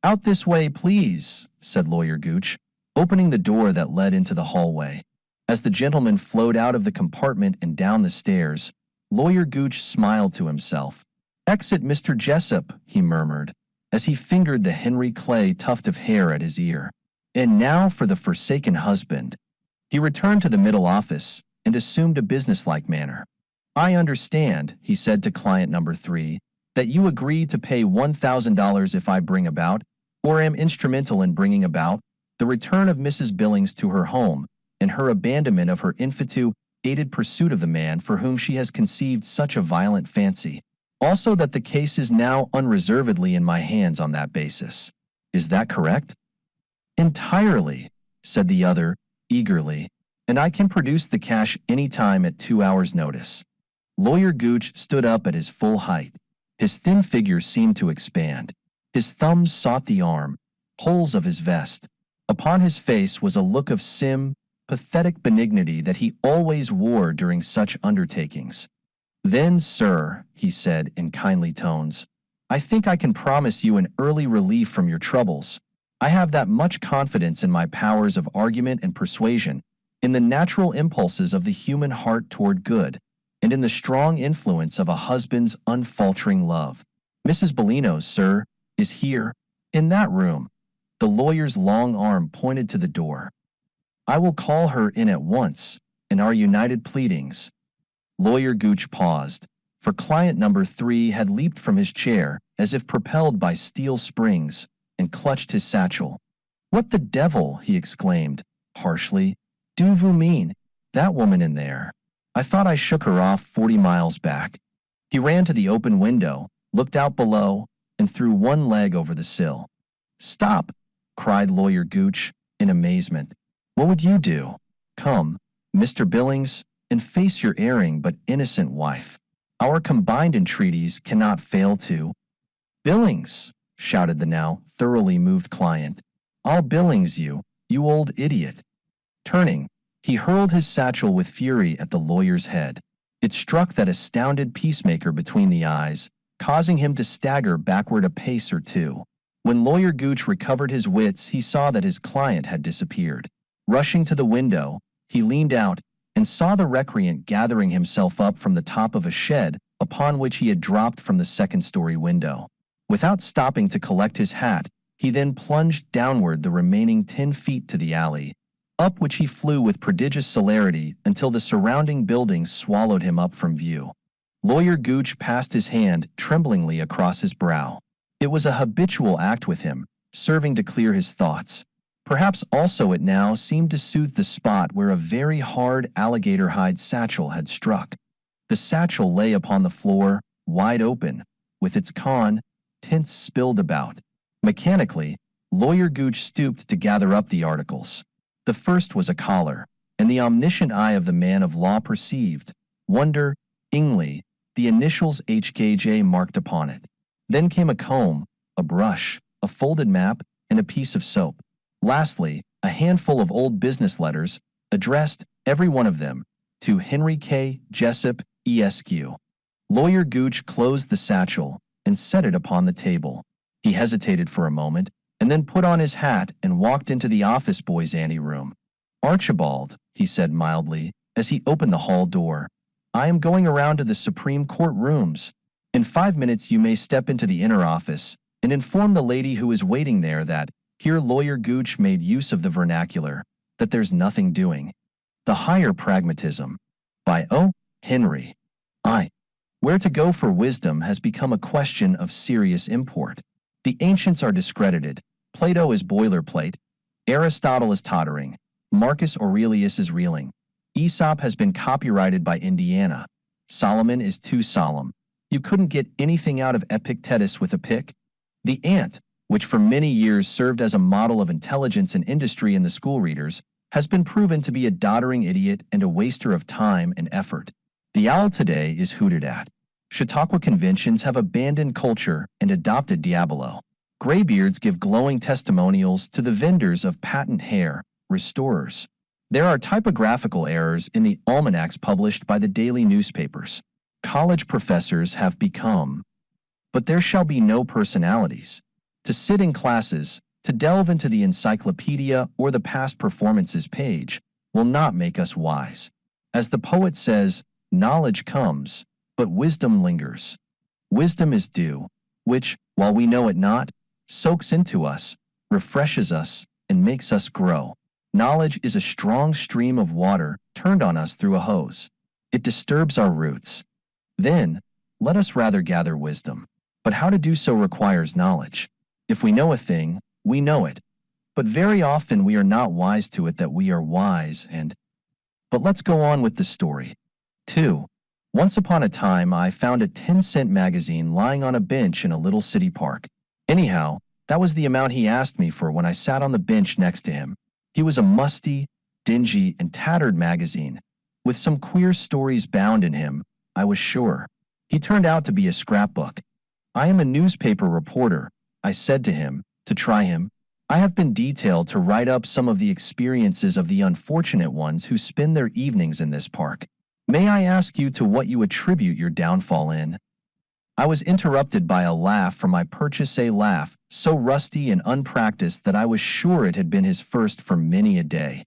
"Out this way, please," said Lawyer Gooch, opening the door that led into the hallway. As the gentleman flowed out of the compartment and down the stairs, Lawyer Gooch smiled to himself. "Exit Mr. Jessup," he murmured, as he fingered the Henry Clay tuft of hair at his ear. "And now for the forsaken husband." He returned to the middle office and assumed a businesslike manner. "I understand," he said to client number 3, "that you agree to pay $1,000 if I bring about, or am instrumental in bringing about, the return of Mrs. Billings to her home and her abandonment of her infatuated pursuit of the man for whom she has conceived such a violent fancy. Also that the case is now unreservedly in my hands on that basis. Is that correct?" "Entirely," said the other, eagerly, "and I can produce the cash any time at 2 hours' notice." Lawyer Gooch stood up at his full height. His thin figure seemed to expand. His thumbs sought the arm holes of his vest. Upon his face was a look of pathetic benignity that he always wore during such undertakings. "Then, sir," he said in kindly tones, "I think I can promise you an early relief from your troubles. I have that much confidence in my powers of argument and persuasion, in the natural impulses of the human heart toward good, and in the strong influence of a husband's unfaltering love. Mrs. Bellino's, sir, is here, in that room." The lawyer's long arm pointed to the door. "I will call her in at once, and our united pleadings." Lawyer Gooch paused, for client number 3 had leaped from his chair as if propelled by steel springs and clutched his satchel. "What the devil," he exclaimed, harshly, "do vous mean? That woman in there? I thought I shook her off 40 miles back." He ran to the open window, looked out below, and threw one leg over the sill. "Stop!" cried Lawyer Gooch, in amazement. "What would you do? Come, Mr. Billings, and face your erring but innocent wife. Our combined entreaties cannot fail to—" "Billings!" shouted the now thoroughly moved client. "I'll Billings you, you old idiot." Turning, he hurled his satchel with fury at the lawyer's head. It struck that astounded peacemaker between the eyes, causing him to stagger backward a pace or two. When Lawyer Gooch recovered his wits, he saw that his client had disappeared. Rushing to the window, he leaned out and saw the recreant gathering himself up from the top of a shed upon which he had dropped from the second-story window. Without stopping to collect his hat, he then plunged downward the remaining 10 feet to the alley, up which he flew with prodigious celerity until the surrounding buildings swallowed him up from view. Lawyer Gooch passed his hand tremblingly across his brow. It was a habitual act with him, serving to clear his thoughts. Perhaps also it now seemed to soothe the spot where a very hard alligator hide satchel had struck. The satchel lay upon the floor, wide open, with its contents spilled about. Mechanically, Lawyer Gooch stooped to gather up the articles. The first was a collar, and the omniscient eye of the man of law perceived, wonderingly, the initials HKJ marked upon it. Then came a comb, a brush, a folded map, and a piece of soap. Lastly, a handful of old business letters, addressed, every one of them, to Henry K. Jessup, Esq. Lawyer Gooch closed the satchel and set it upon the table. He hesitated for a moment, and then put on his hat and walked into the office boy's anteroom. "Archibald," he said mildly, as he opened the hall door, "I am going around to the Supreme Court rooms. In 5 minutes you may step into the inner office and inform the lady who is waiting there that," here Lawyer Gooch made use of the vernacular, "that there's nothing doing." The Higher Pragmatism, by O. Henry. I. Where to go for wisdom has become a question of serious import. The ancients are discredited, Plato is boilerplate, Aristotle is tottering, Marcus Aurelius is reeling, Aesop has been copyrighted by Indiana, Solomon is too solemn. You couldn't get anything out of Epictetus with a pick. The ant, which for many years served as a model of intelligence and industry in the school readers, has been proven to be a doddering idiot and a waster of time and effort. The owl today is hooted at. Chautauqua conventions have abandoned culture and adopted Diabolo. Graybeards give glowing testimonials to the vendors of patent hair restorers. There are typographical errors in the almanacs published by the daily newspapers. College professors have become, but there shall be no personalities. To sit in classes, to delve into the encyclopedia or the past performances page, will not make us wise. As the poet says, knowledge comes, but wisdom lingers. Wisdom is dew, which, while we know it not, soaks into us, refreshes us, and makes us grow. Knowledge is a strong stream of water turned on us through a hose. It disturbs our roots. Then, let us rather gather wisdom. But how to do so requires knowledge. If we know a thing, we know it. But very often we are not wise to it that we are wise and... But let's go on with the story. 2. Once upon a time, I found a 10-cent magazine lying on a bench in a little city park. Anyhow, that was the amount he asked me for when I sat on the bench next to him. He was a musty, dingy, and tattered magazine, with some queer stories bound in him, I was sure. He turned out to be a scrapbook. I am a newspaper reporter, I said to him, to try him. I have been detailed to write up some of the experiences of the unfortunate ones who spend their evenings in this park. May I ask you to what you attribute your downfall in? I was interrupted by a laugh from my purchase, a laugh so rusty and unpracticed that I was sure it had been his first for many a day.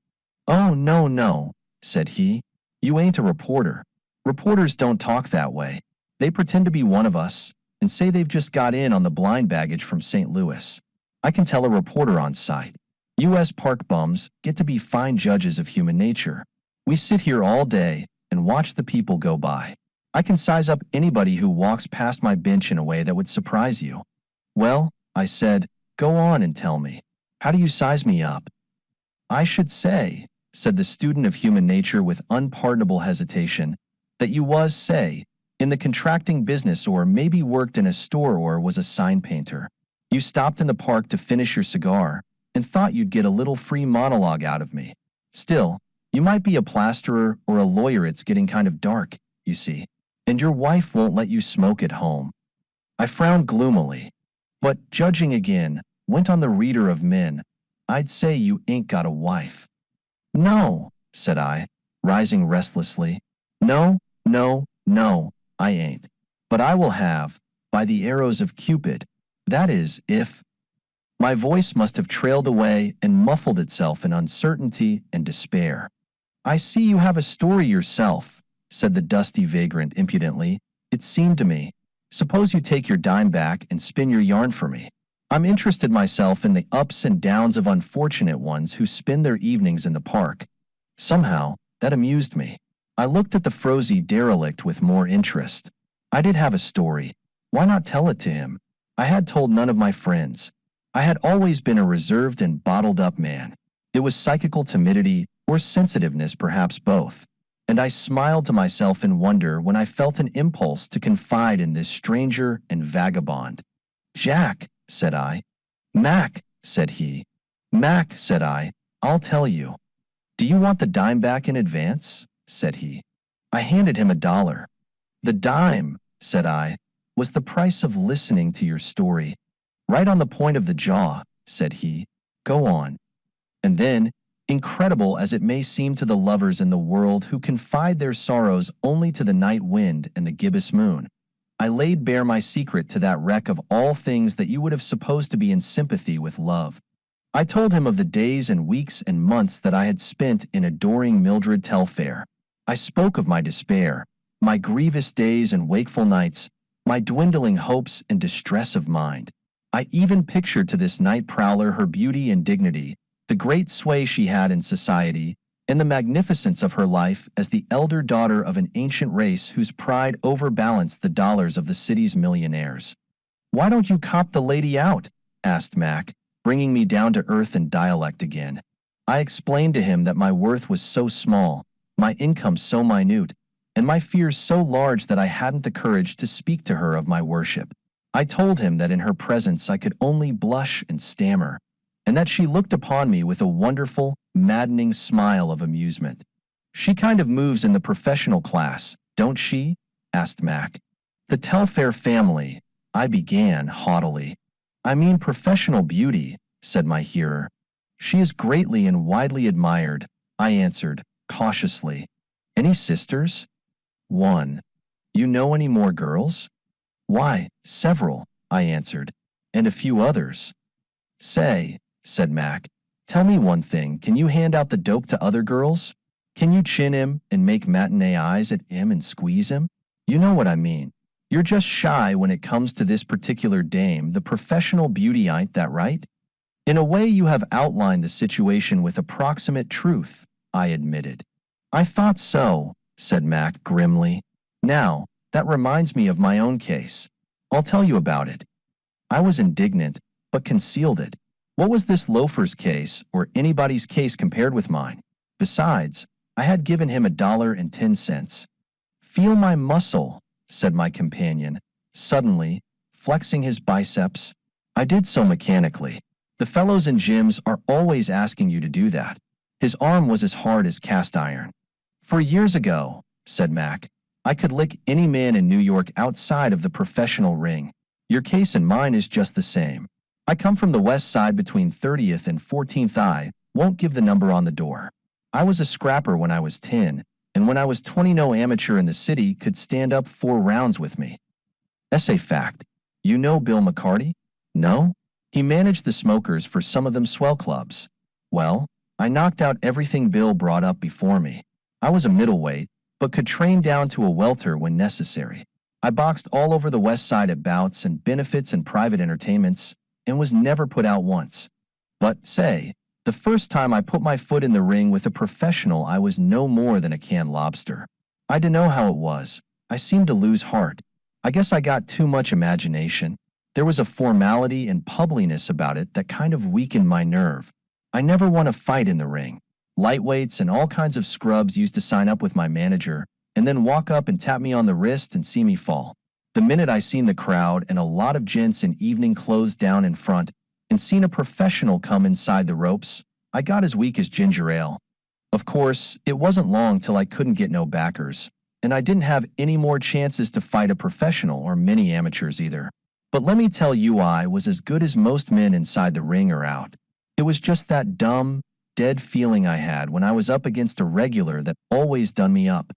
Oh, no, no, said he. You ain't a reporter. Reporters don't talk that way. They pretend to be one of us and say they've just got in on the blind baggage from St. Louis. I can tell a reporter on sight. U.S. park bums get to be fine judges of human nature. We sit here all day and watch the people go by. I can size up anybody who walks past my bench in a way that would surprise you. Well, I said, go on and tell me. How do you size me up? I should say, said the student of human nature with unpardonable hesitation, that you was, say, in the contracting business or maybe worked in a store or was a sign painter. You stopped in the park to finish your cigar and thought you'd get a little free monologue out of me. Still, you might be a plasterer or a lawyer. It's getting kind of dark, you see. And your wife won't let you smoke at home. I frowned gloomily. But, judging again, went on the reader of men, I'd say you ain't got a wife. No, said I, rising restlessly. No, no, no, I ain't. But I will have, by the arrows of Cupid, that is, if... My voice must have trailed away and muffled itself in uncertainty and despair. I see you have a story yourself, said the dusty vagrant impudently. It seemed to me. Suppose you take your dime back and spin your yarn for me. I'm interested myself in the ups and downs of unfortunate ones who spend their evenings in the park. Somehow, that amused me. I looked at the frowsy derelict with more interest. I did have a story. Why not tell it to him? I had told none of my friends. I had always been a reserved and bottled-up man. It was psychical timidity or sensitiveness, perhaps both. And I smiled to myself in wonder when I felt an impulse to confide in this stranger and vagabond. Jack, said I. Mac, said he. Mac, said I, I'll tell you. Do you want the dime back in advance? Said he. I handed him $1. The dime, said I, was the price of listening to your story. Right on the point of the jaw, said he. Go on. And then, incredible as it may seem to the lovers in the world who confide their sorrows only to the night wind and the gibbous moon, I laid bare my secret to that wreck of all things that you would have supposed to be in sympathy with love. I told him of the days and weeks and months that I had spent in adoring Mildred Telfair. I spoke of my despair, my grievous days and wakeful nights, my dwindling hopes and distress of mind. I even pictured to this night prowler her beauty and dignity, the great sway she had in society, and the magnificence of her life as the elder daughter of an ancient race whose pride overbalanced the dollars of the city's millionaires. Why don't you cop the lady out? Asked Mac, bringing me down to earth and dialect again. I explained to him that my worth was so small, my income so minute, and my fears so large that I hadn't the courage to speak to her of my worship. I told him that in her presence I could only blush and stammer, and that she looked upon me with a wonderful, maddening smile of amusement. She kind of moves in the professional class, don't she? Asked Mac. The Telfair family, I began haughtily. I mean professional beauty, said my hearer. She is greatly and widely admired, I answered, cautiously. Any sisters? One. You know any more girls? Why, several, I answered, and a few others. Say, said Mac, tell me one thing, can you hand out the dope to other girls? Can you chin him and make matinee eyes at him and squeeze him? You know what I mean. You're just shy when it comes to this particular dame, the professional beauty, ain't that right? In a way, you have outlined the situation with approximate truth, I admitted. I thought so, said Mac grimly. Now, that reminds me of my own case. I'll tell you about it. I was indignant, but concealed it. What was this loafer's case or anybody's case compared with mine? Besides, I had given him $1.10. Feel my muscle, said my companion, suddenly, flexing his biceps. I did so mechanically. The fellows in gyms are always asking you to do that. His arm was as hard as cast iron. 4 years ago, said Mac, I could lick any man in New York outside of the professional ring. Your case and mine is just the same. I come from the west side between 30th and 14th. I won't give the number on the door. I was a scrapper when I was 10, and when I was 20 no amateur in the city could stand up 4 rounds with me. Essay fact. You know Bill McCarty? No? He managed the smokers for some of them swell clubs. Well, I knocked out everything Bill brought up before me. I was a middleweight, but could train down to a welter when necessary. I boxed all over the west side at bouts and benefits and private entertainments, and was never put out once. But, say, the first time I put my foot in the ring with a professional, I was no more than a canned lobster. I dunno how it was. I seemed to lose heart. I guess I got too much imagination. There was a formality and pubbliness about it that kind of weakened my nerve. I never won a fight in the ring. Lightweights and all kinds of scrubs used to sign up with my manager and then walk up and tap me on the wrist and see me fall. The minute I seen the crowd and a lot of gents in evening clothes down in front and seen a professional come inside the ropes, I got as weak as ginger ale. Of course, it wasn't long till I couldn't get no backers, and I didn't have any more chances to fight a professional or many amateurs either. But let me tell you, I was as good as most men inside the ring or out. It was just that dumb, dead feeling I had when I was up against a regular that always done me up.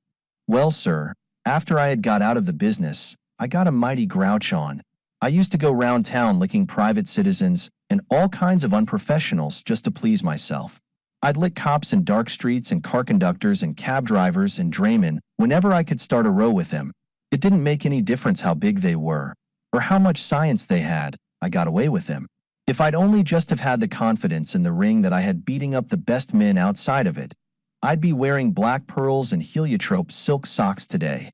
Well, sir, after I had got out of the business, I got a mighty grouch on. I used to go round town licking private citizens and all kinds of unprofessionals just to please myself. I'd lick cops in dark streets and car conductors and cab drivers and draymen whenever I could start a row with them. It didn't make any difference how big they were or how much science they had. I got away with them. If I'd only just have had the confidence in the ring that I had beating up the best men outside of it, I'd be wearing black pearls and heliotrope silk socks today.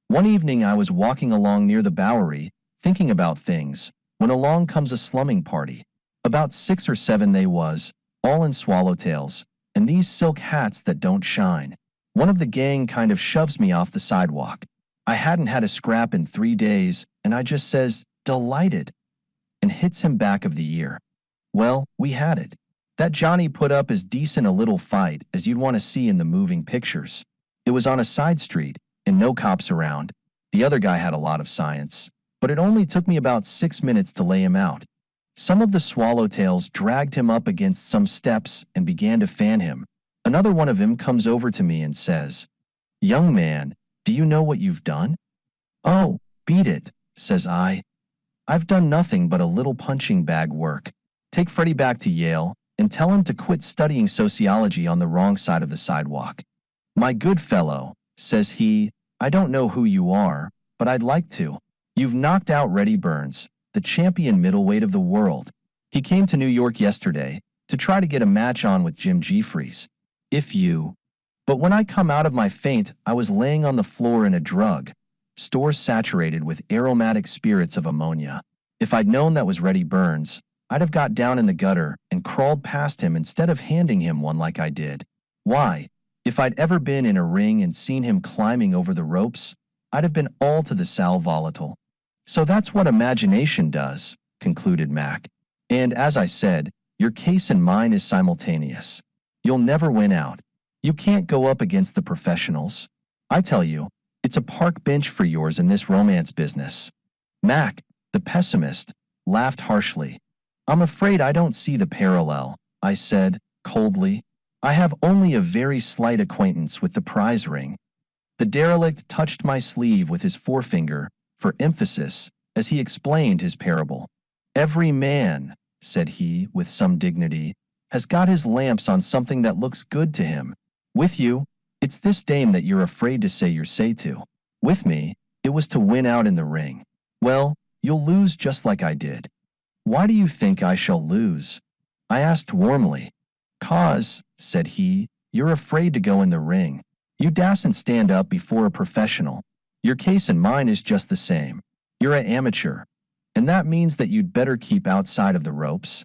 One evening I was walking along near the Bowery, thinking about things, when along comes a slumming party. About 6 or 7 they was, all in swallowtails, and these silk hats that don't shine. One of the gang kind of shoves me off the sidewalk. I hadn't had a scrap in 3 days, and I just says, "Delighted," and hits him back of the ear. Well, we had it. That Johnny put up as decent a little fight as you'd want to see in the moving pictures. It was on a side street, and no cops around. The other guy had a lot of science, but it only took me about 6 minutes to lay him out. Some of the swallowtails dragged him up against some steps and began to fan him. Another one of them comes over to me and says, "Young man, do you know what you've done?" "Oh, beat it," says I. "I've done nothing but a little punching bag work. Take Freddie back to Yale and tell him to quit studying sociology on the wrong side of the sidewalk." "My good fellow," says he, "I don't know who you are, but I'd like to. You've knocked out Reddy Burns, the champion middleweight of the world. He came to New York yesterday to try to get a match on with Jim Jeffries. If you... But when I come out of my faint, I was laying on the floor in a drug store saturated with aromatic spirits of ammonia. If I'd known that was Reddy Burns, I'd have got down in the gutter and crawled past him instead of handing him one like I did. Why, if I'd ever been in a ring and seen him climbing over the ropes, I'd have been all to the sal volatile. So that's what imagination does," concluded Mac. "And as I said, your case and mine is simultaneous. You'll never win out. You can't go up against the professionals. I tell you, it's a park bench for yours in this romance business." Mac, the pessimist, laughed harshly. "I'm afraid I don't see the parallel," I said, coldly. "I have only a very slight acquaintance with the prize ring." The derelict touched my sleeve with his forefinger for emphasis as he explained his parable. "Every man," said he with some dignity, "has got his lamps on something that looks good to him. With you, it's this dame that you're afraid to say your say to. With me, it was to win out in the ring. Well, you'll lose just like I did." "Why do you think I shall lose?" I asked warmly. "'Cause," said he, "you're afraid to go in the ring. You dasn't stand up before a professional. Your case and mine is just the same. You're an amateur, and that means that you'd better keep outside of the ropes."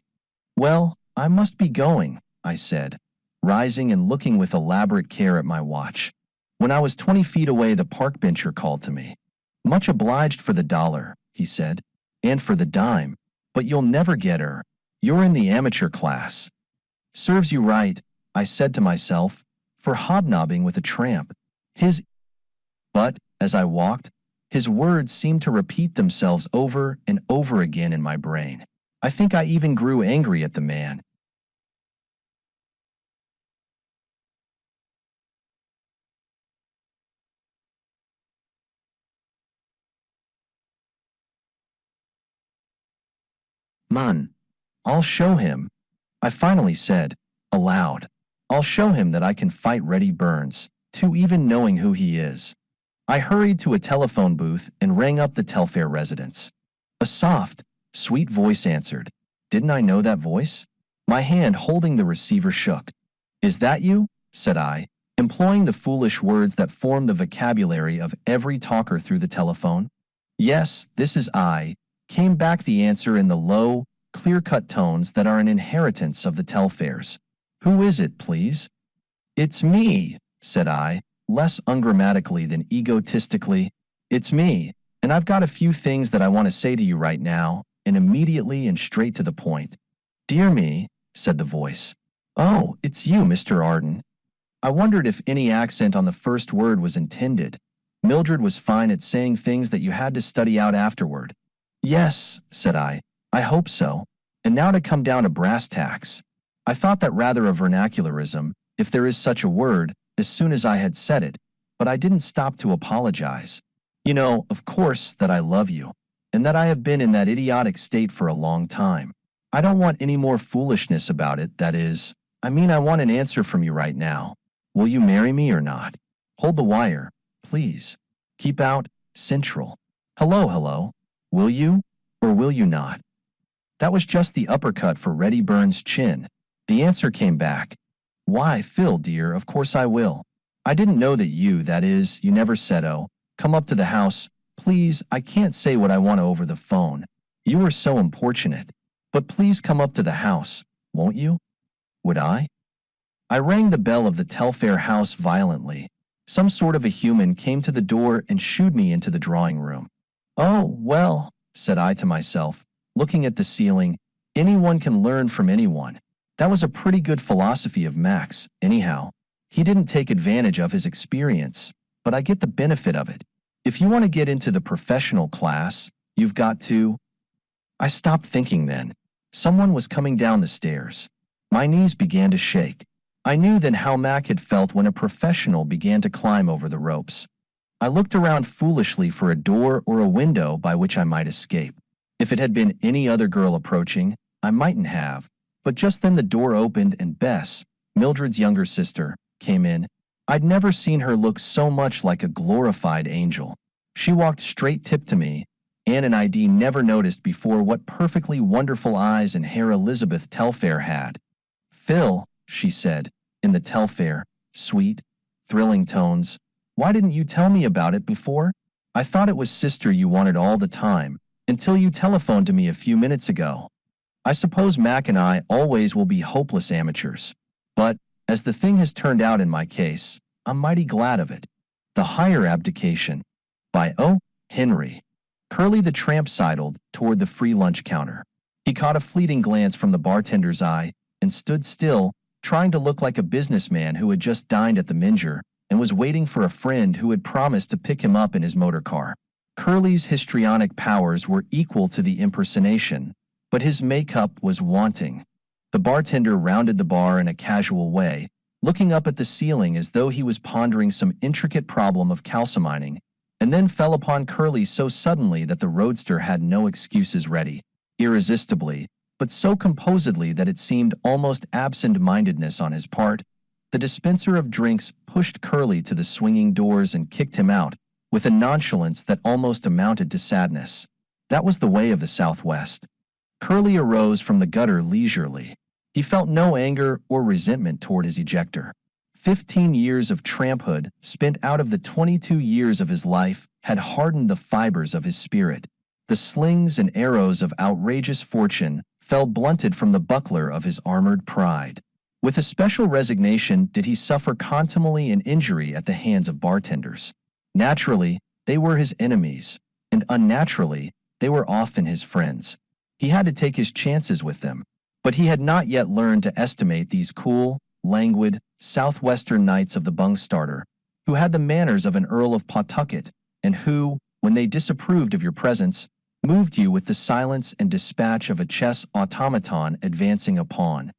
"Well, I must be going," I said, rising and looking with elaborate care at my watch. When I was 20 feet away, the park bencher called to me. "Much obliged for the $1, he said, "and for the dime, but you'll never get her. You're in the amateur class." "Serves you right," I said to myself, for hobnobbing with a tramp. But, as I walked, his words seemed to repeat themselves over and over again in my brain. I think I even grew angry at the man. "Man, I'll show him," I finally said, aloud. "I'll show him that I can fight Reddy Burns, to even knowing who he is." I hurried to a telephone booth and rang up the Telfair residence. A soft, sweet voice answered. Didn't I know that voice? My hand holding the receiver shook. "Is that you?" said I, employing the foolish words that form the vocabulary of every talker through the telephone. "Yes, this is I," came back the answer in the low, clear-cut tones that are an inheritance of the Telfairs. "Who is it, please?" "It's me," said I, less ungrammatically than egotistically. "It's me, and I've got a few things that I want to say to you right now, and immediately and straight to the point." "Dear me," said the voice. "Oh, it's you, Mr. Arden." I wondered if any accent on the first word was intended. Mildred was fine at saying things that you had to study out afterward. "Yes," said I hope so. And now to come down to brass tacks. I thought that rather a vernacularism, if there is such a word, as soon as I had said it, but I didn't stop to apologize. "You know, of course, that I love you, and that I have been in that idiotic state for a long time. I don't want any more foolishness about it, that is, I want an answer from you right now. Will you marry me or not? Hold the wire, please. Keep out, Central. Hello, hello. Will you, or will you not?" That was just the uppercut for Reddy Burns' chin. The answer came back. "Why, Phil, dear, of course I will. I didn't know that that is, you never said, oh, come up to the house. Please, I can't say what I want over the phone. You were so importunate. But please come up to the house, won't you?" Would I? I rang the bell of the Telfair house violently. Some sort of a human came to the door and shooed me into the drawing room. "Oh, well," said I to myself, looking at the ceiling, "anyone can learn from anyone." That was a pretty good philosophy of Max, anyhow. He didn't take advantage of his experience, but I get the benefit of it. If you want to get into the professional class, you've got to. I stopped thinking then. Someone was coming down the stairs. My knees began to shake. I knew then how Mac had felt when a professional began to climb over the ropes. I looked around foolishly for a door or a window by which I might escape. If it had been any other girl approaching, I mightn't have. But just then the door opened and Bess, Mildred's younger sister, came in. I'd never seen her look so much like a glorified angel. She walked straight tip to me. Anne and I never noticed before what perfectly wonderful eyes and hair Elizabeth Telfair had. "Phil," she said, in the Telfair, sweet, thrilling tones, "why didn't you tell me about it before? I thought it was sister you wanted all the time, until you telephoned to me a few minutes ago. I suppose Mac and I always will be hopeless amateurs. But, as the thing has turned out in my case, I'm mighty glad of it." The Higher Abdication, by O. Henry. Curly the tramp sidled toward the free lunch counter. He caught a fleeting glance from the bartender's eye and stood still, trying to look like a businessman who had just dined at the Minger and was waiting for a friend who had promised to pick him up in his motor car. Curly's histrionic powers were equal to the impersonation, but his makeup was wanting. The bartender rounded the bar in a casual way, looking up at the ceiling as though he was pondering some intricate problem of calcimining, and then fell upon Curly so suddenly that the roadster had no excuses ready, irresistibly, but so composedly that it seemed almost absent-mindedness on his part. The dispenser of drinks pushed Curly to the swinging doors and kicked him out, with a nonchalance that almost amounted to sadness. That was the way of the Southwest. Curly arose from the gutter leisurely. He felt no anger or resentment toward his ejector. 15 years of tramphood, spent out of the 22 years of his life, had hardened the fibers of his spirit. The slings and arrows of outrageous fortune fell blunted from the buckler of his armored pride. With a special resignation did he suffer contumely and injury at the hands of bartenders. Naturally, they were his enemies, and unnaturally, they were often his friends. He had to take his chances with them, but he had not yet learned to estimate these cool, languid, southwestern knights of the Bungstarter, who had the manners of an Earl of Pawtucket, and who, when they disapproved of your presence, moved you with the silence and dispatch of a chess automaton advancing a pawn.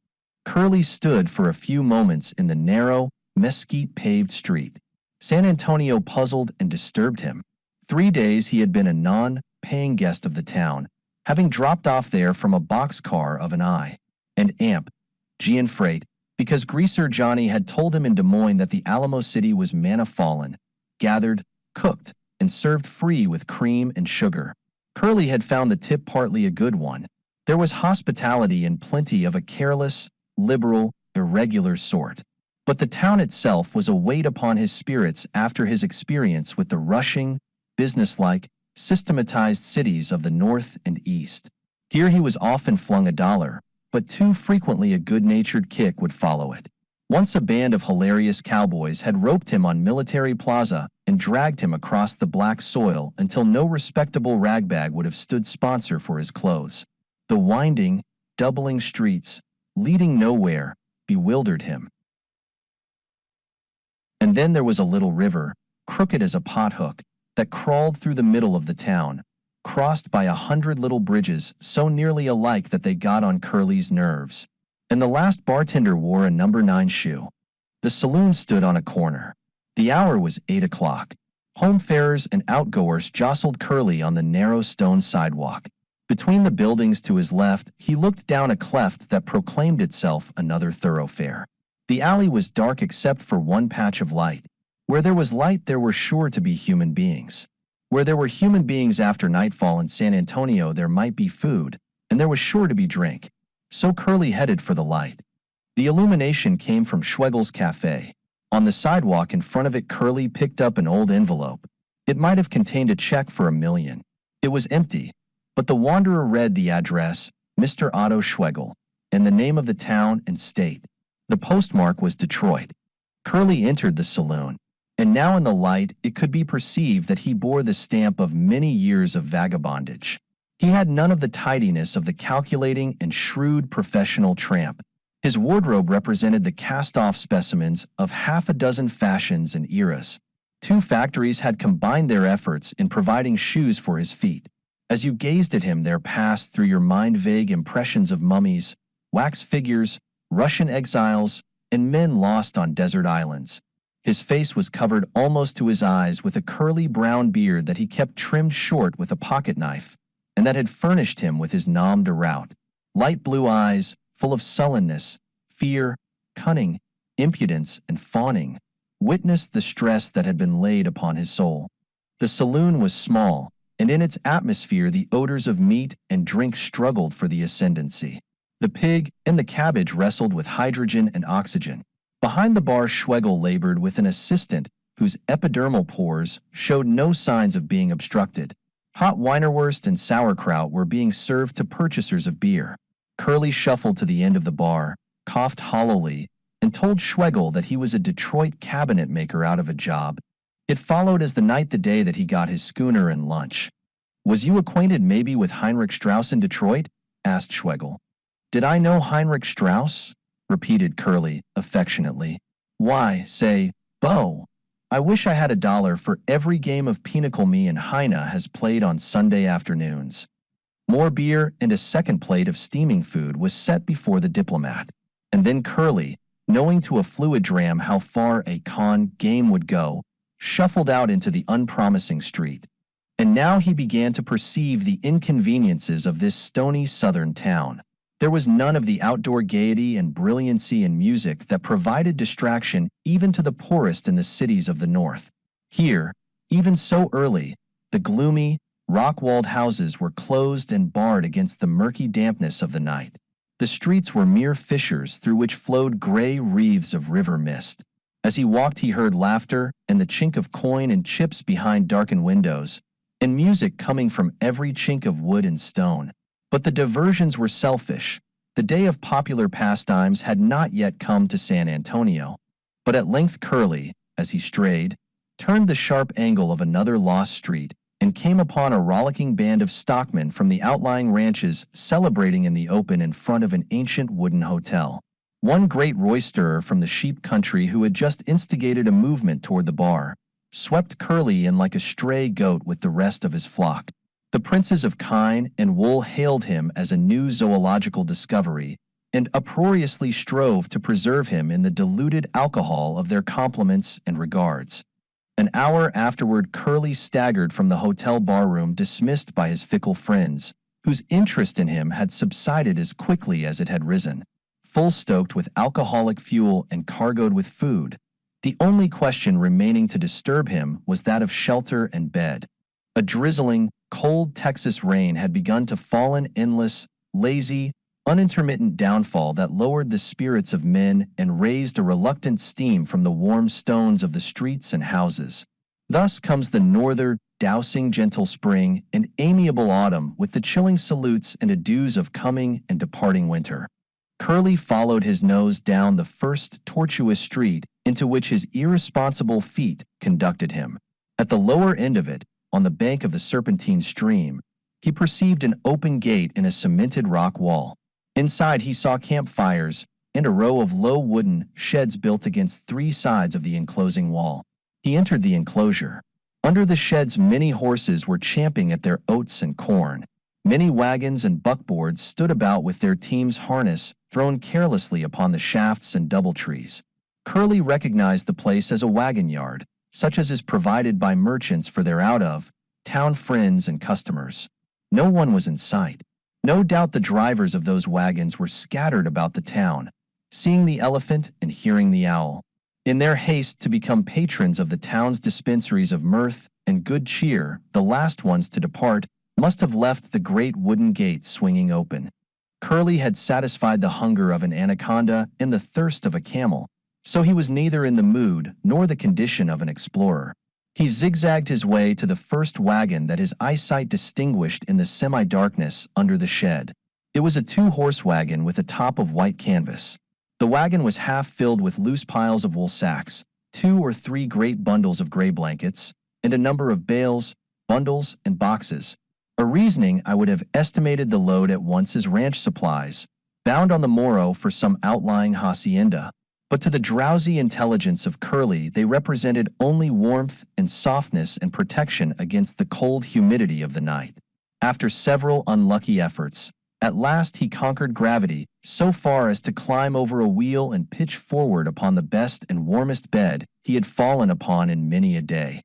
Curly stood for a few moments in the narrow, mesquite-paved street. San Antonio puzzled and disturbed him. 3 days he had been a non-paying guest of the town, having dropped off there from a boxcar of an I and Amp G freight, because Greaser Johnny had told him in Des Moines that the Alamo City was manna fallen, gathered, cooked, and served free with cream and sugar. Curly had found the tip partly a good one. There was hospitality and plenty of a careless, liberal, irregular sort. But the town itself was a weight upon his spirits after his experience with the rushing, businesslike, systematized cities of the North and East. Here he was often flung $1, but too frequently a good-natured kick would follow it. Once a band of hilarious cowboys had roped him on Military Plaza and dragged him across the black soil until no respectable ragbag would have stood sponsor for his clothes. The winding, doubling streets, leading nowhere, bewildered him. And then there was a little river, crooked as a pothook, that crawled through the middle of the town, crossed by 100 little bridges so nearly alike that they got on Curly's nerves. And the last bartender wore a number 9 shoe. The saloon stood on a corner. The hour was 8 o'clock. Homefarers and outgoers jostled Curly on the narrow stone sidewalk. Between the buildings to his left, he looked down a cleft that proclaimed itself another thoroughfare. The alley was dark except for one patch of light. Where there was light, there were sure to be human beings. Where there were human beings after nightfall in San Antonio, there might be food, and there was sure to be drink. So Curly headed for the light. The illumination came from Schwegel's Cafe. On the sidewalk in front of it, Curly picked up an old envelope. It might have contained a check for $1 million. It was empty, but the wanderer read the address, Mr. Otto Schwegel, and the name of the town and state. The postmark was Detroit. Curly entered the saloon, and now in the light it could be perceived that he bore the stamp of many years of vagabondage. He had none of the tidiness of the calculating and shrewd professional tramp. His wardrobe represented the cast-off specimens of half a dozen fashions and eras. 2 factories had combined their efforts in providing shoes for his feet. As you gazed at him, there passed through your mind vague impressions of mummies, wax figures, Russian exiles, and men lost on desert islands. His face was covered almost to his eyes with a curly brown beard that he kept trimmed short with a pocket knife, and that had furnished him with his nom de route. Light blue eyes, full of sullenness, fear, cunning, impudence, and fawning, witnessed the stress that had been laid upon his soul. The saloon was small, and in its atmosphere the odors of meat and drink struggled for the ascendancy. The pig and the cabbage wrestled with hydrogen and oxygen. Behind the bar, Schwegel labored with an assistant whose epidermal pores showed no signs of being obstructed. Hot Wienerwurst and sauerkraut were being served to purchasers of beer. Curly shuffled to the end of the bar, coughed hollowly, and told Schwegel that he was a Detroit cabinet maker out of a job. It followed as the night the day that he got his schooner and lunch. "Was you acquainted maybe with Heinrich Strauss in Detroit?" asked Schwegel. "Did I know Heinrich Strauss?" repeated Curly affectionately. "Why, say, Bo, I wish I had $1 for every game of pinochle me and Heine has played on Sunday afternoons." More beer and a second plate of steaming food was set before the diplomat. And then Curly, knowing to a fluid dram how far a game would go, shuffled out into the unpromising street. And now he began to perceive the inconveniences of this stony southern town. There was none of the outdoor gaiety and brilliancy in music that provided distraction even to the poorest in the cities of the North. Here, even so early, the gloomy, rock-walled houses were closed and barred against the murky dampness of the night. The streets were mere fissures through which flowed gray wreaths of river mist. As he walked, he heard laughter and the chink of coin and chips behind darkened windows, and music coming from every chink of wood and stone. But the diversions were selfish. The day of popular pastimes had not yet come to San Antonio. But at length Curly, as he strayed, turned the sharp angle of another lost street and came upon a rollicking band of stockmen from the outlying ranches celebrating in the open in front of an ancient wooden hotel. One great roisterer from the sheep country who had just instigated a movement toward the bar swept Curly in like a stray goat with the rest of his flock. The princes of kine and wool hailed him as a new zoological discovery and uproariously strove to preserve him in the diluted alcohol of their compliments and regards. An hour afterward Curly staggered from the hotel barroom dismissed by his fickle friends, whose interest in him had subsided as quickly as it had risen. Full stoked with alcoholic fuel and cargoed with food, the only question remaining to disturb him was that of shelter and bed. A drizzling, cold Texas rain had begun to fall in endless, lazy, unintermittent downfall that lowered the spirits of men and raised a reluctant steam from the warm stones of the streets and houses. Thus comes the northern, dousing gentle spring and amiable autumn with the chilling salutes and adieus of coming and departing winter. Curly followed his nose down the first tortuous street into which his irresponsible feet conducted him. At the lower end of it, on the bank of the serpentine stream, he perceived an open gate in a cemented rock wall. Inside he saw campfires and a row of low wooden sheds built against three sides of the enclosing wall. He entered the enclosure. Under the sheds many horses were champing at their oats and corn. Many wagons and buckboards stood about with their teams' harness thrown carelessly upon the shafts and doubletrees. Curly recognized the place as a wagon yard, such as is provided by merchants for their out-of-town friends and customers. No one was in sight. No doubt the drivers of those wagons were scattered about the town, seeing the elephant and hearing the owl. In their haste to become patrons of the town's dispensaries of mirth and good cheer, the last ones to depart must have left the great wooden gate swinging open. Curly had satisfied the hunger of an anaconda and the thirst of a camel, so he was neither in the mood nor the condition of an explorer. He zigzagged his way to the first wagon that his eyesight distinguished in the semi-darkness under the shed. It was a two-horse wagon with a top of white canvas. The wagon was half filled with loose piles of wool sacks, 2 or 3 great bundles of gray blankets, and a number of bales, bundles, and boxes. A reasoning I would have estimated the load at once as ranch supplies, bound on the morrow for some outlying hacienda. But to the drowsy intelligence of Curly they represented only warmth and softness and protection against the cold humidity of the night. After several unlucky efforts, at last he conquered gravity so far as to climb over a wheel and pitch forward upon the best and warmest bed he had fallen upon in many a day.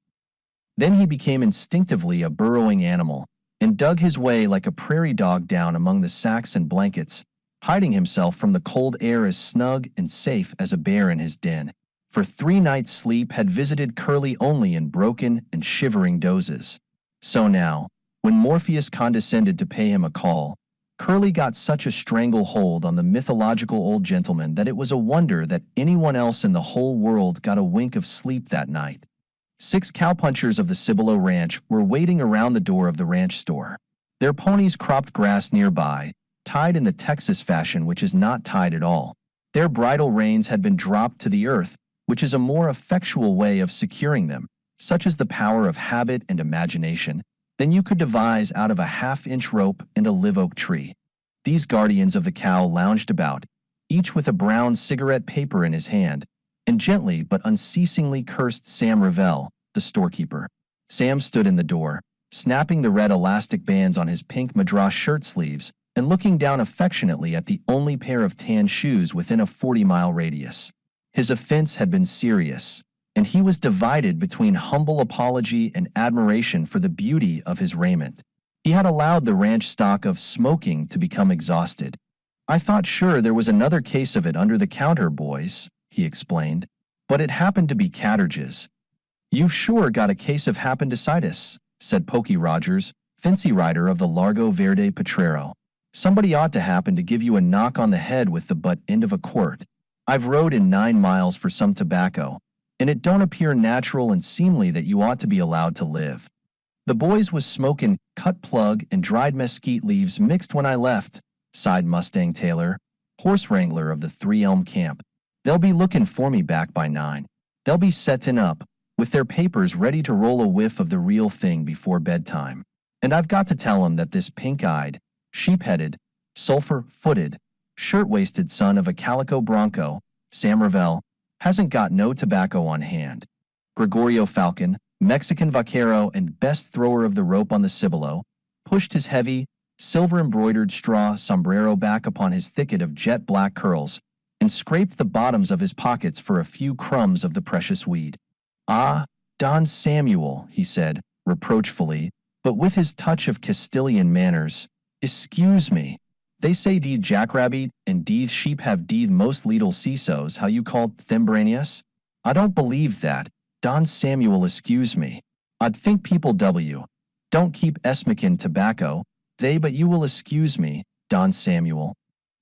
Then he became instinctively a burrowing animal, and dug his way like a prairie dog down among the sacks and blankets, hiding himself from the cold air as snug and safe as a bear in his den. For 3 nights sleep had visited Curly only in broken and shivering dozes. So now, when Morpheus condescended to pay him a call, Curly got such a stranglehold on the mythological old gentleman that it was a wonder that anyone else in the whole world got a wink of sleep that night. 6 cowpunchers of the Cibolo Ranch were waiting around the door of the ranch store. Their ponies cropped grass nearby, tied in the Texas fashion which is not tied at all. Their bridle reins had been dropped to the earth, which is a more effectual way of securing them, such is the power of habit and imagination, than you could devise out of a half-inch rope and a live-oak tree. These guardians of the cow lounged about, each with a brown cigarette paper in his hand, and gently but unceasingly cursed Sam Revell, the storekeeper. Sam stood in the door, snapping the red elastic bands on his pink madras shirt sleeves and looking down affectionately at the only pair of tan shoes within a 40-mile radius. His offense had been serious, and he was divided between humble apology and admiration for the beauty of his raiment. He had allowed the ranch stock of smoking to become exhausted. "I thought sure there was another case of it under the counter, boys," he explained, "but it happened to be Catterdge's." "You've sure got a case of appendicitis," said Pokey Rogers, fancy rider of the Largo Verde Potrero. Somebody ought to happen to give you a knock on the head with the butt end of a quirt. I've rode in 9 miles for some tobacco, and it don't appear natural and seemly that you ought to be allowed to live. The boys was smoking cut plug and dried mesquite leaves mixed when I left, sighed Mustang Taylor, horse wrangler of the Three Elm camp. They'll be looking for me back by 9. They'll be setting up, with their papers ready to roll a whiff of the real thing before bedtime. And I've got to tell 'em that this pink-eyed, sheep-headed, sulphur-footed, shirt-waisted son of a calico bronco, Sam Ravel, hasn't got no tobacco on hand. Gregorio Falcon, Mexican vaquero and best thrower of the rope on the Cibolo, pushed his heavy, silver-embroidered straw sombrero back upon his thicket of jet-black curls, and scraped the bottoms of his pockets for a few crumbs of the precious weed. "Ah, Don Samuel," he said, reproachfully, but with his touch of Castilian manners, "excuse me. They say deed jackrabbit and deed sheep have deed most leetle seesaws how you called thembranius? I don't believe that, Don Samuel, excuse me. I'd think people don't keep esmakin tobacco, but you will excuse me, Don Samuel.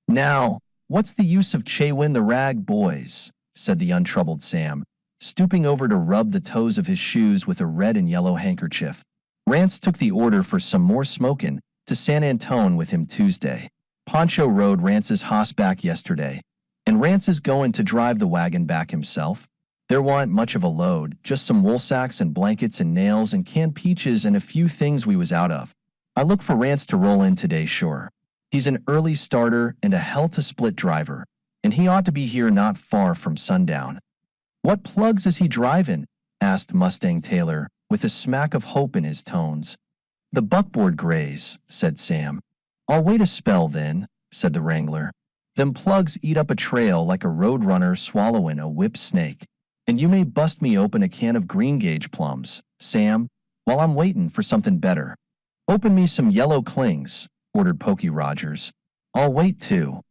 Now, what's the use of chewin' the rag, boys?" said the untroubled Sam, stooping over to rub the toes of his shoes with a red and yellow handkerchief. "Rance took the order for some more smokin' to San Antone with him Tuesday. Pancho rode Rance's hoss back yesterday, and Rance is goin' to drive the wagon back himself. There wa'n't much of a load, just some woolsacks and blankets and nails and canned peaches and a few things we was out of. I look for Rance to roll in today, sure. He's an early starter and a hell-to-split driver, and he ought to be here not far from sundown." "What plugs is he drivin'?" asked Mustang Taylor, with a smack of hope in his tones. "The buckboard grays," said Sam. "I'll wait a spell then," said the wrangler. "Them plugs eat up a trail like a road-runner swallowin' a whip snake. And you may bust me open a can of green-gage plums, Sam, while I'm waitin' for something better." "Open me some yellow clings," ordered Pokey Rogers. "I'll wait too."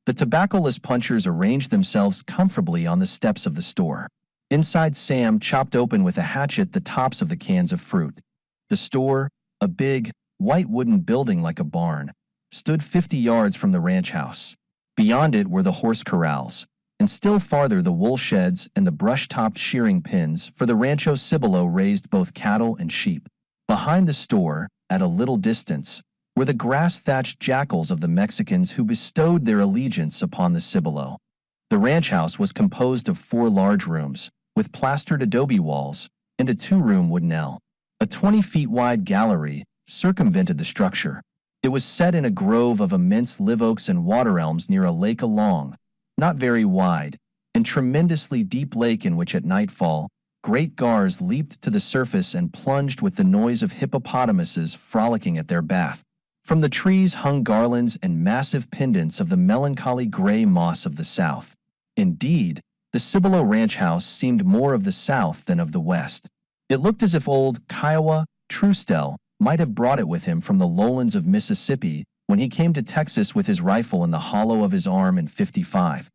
The tobaccoless punchers arranged themselves comfortably on the steps of the store. Inside, Sam chopped open with a hatchet the tops of the cans of fruit. The store, a big, white wooden building like a barn, stood 50 yards from the ranch house. Beyond it were the horse corrals, and still farther the wool sheds and the brush-topped shearing pens, for the Rancho Cibolo raised both cattle and sheep. Behind the store, at a little distance, were the grass-thatched jackals of the Mexicans who bestowed their allegiance upon the Cibolo. The ranch house was composed of 4 large rooms, with plastered adobe walls, and a 2-room wooden ell. A 20-feet-wide gallery circumvented the structure. It was set in a grove of immense live oaks and water elms near a lake, a long, not very wide, and tremendously deep lake in which at nightfall, great gars leaped to the surface and plunged with the noise of hippopotamuses frolicking at their bath. From the trees hung garlands and massive pendants of the melancholy gray moss of the south. Indeed, the Cibolo ranch house seemed more of the south than of the west. It looked as if old Kiowa Truesdell might have brought it with him from the lowlands of Mississippi when he came to Texas with his rifle in the hollow of his arm in '55.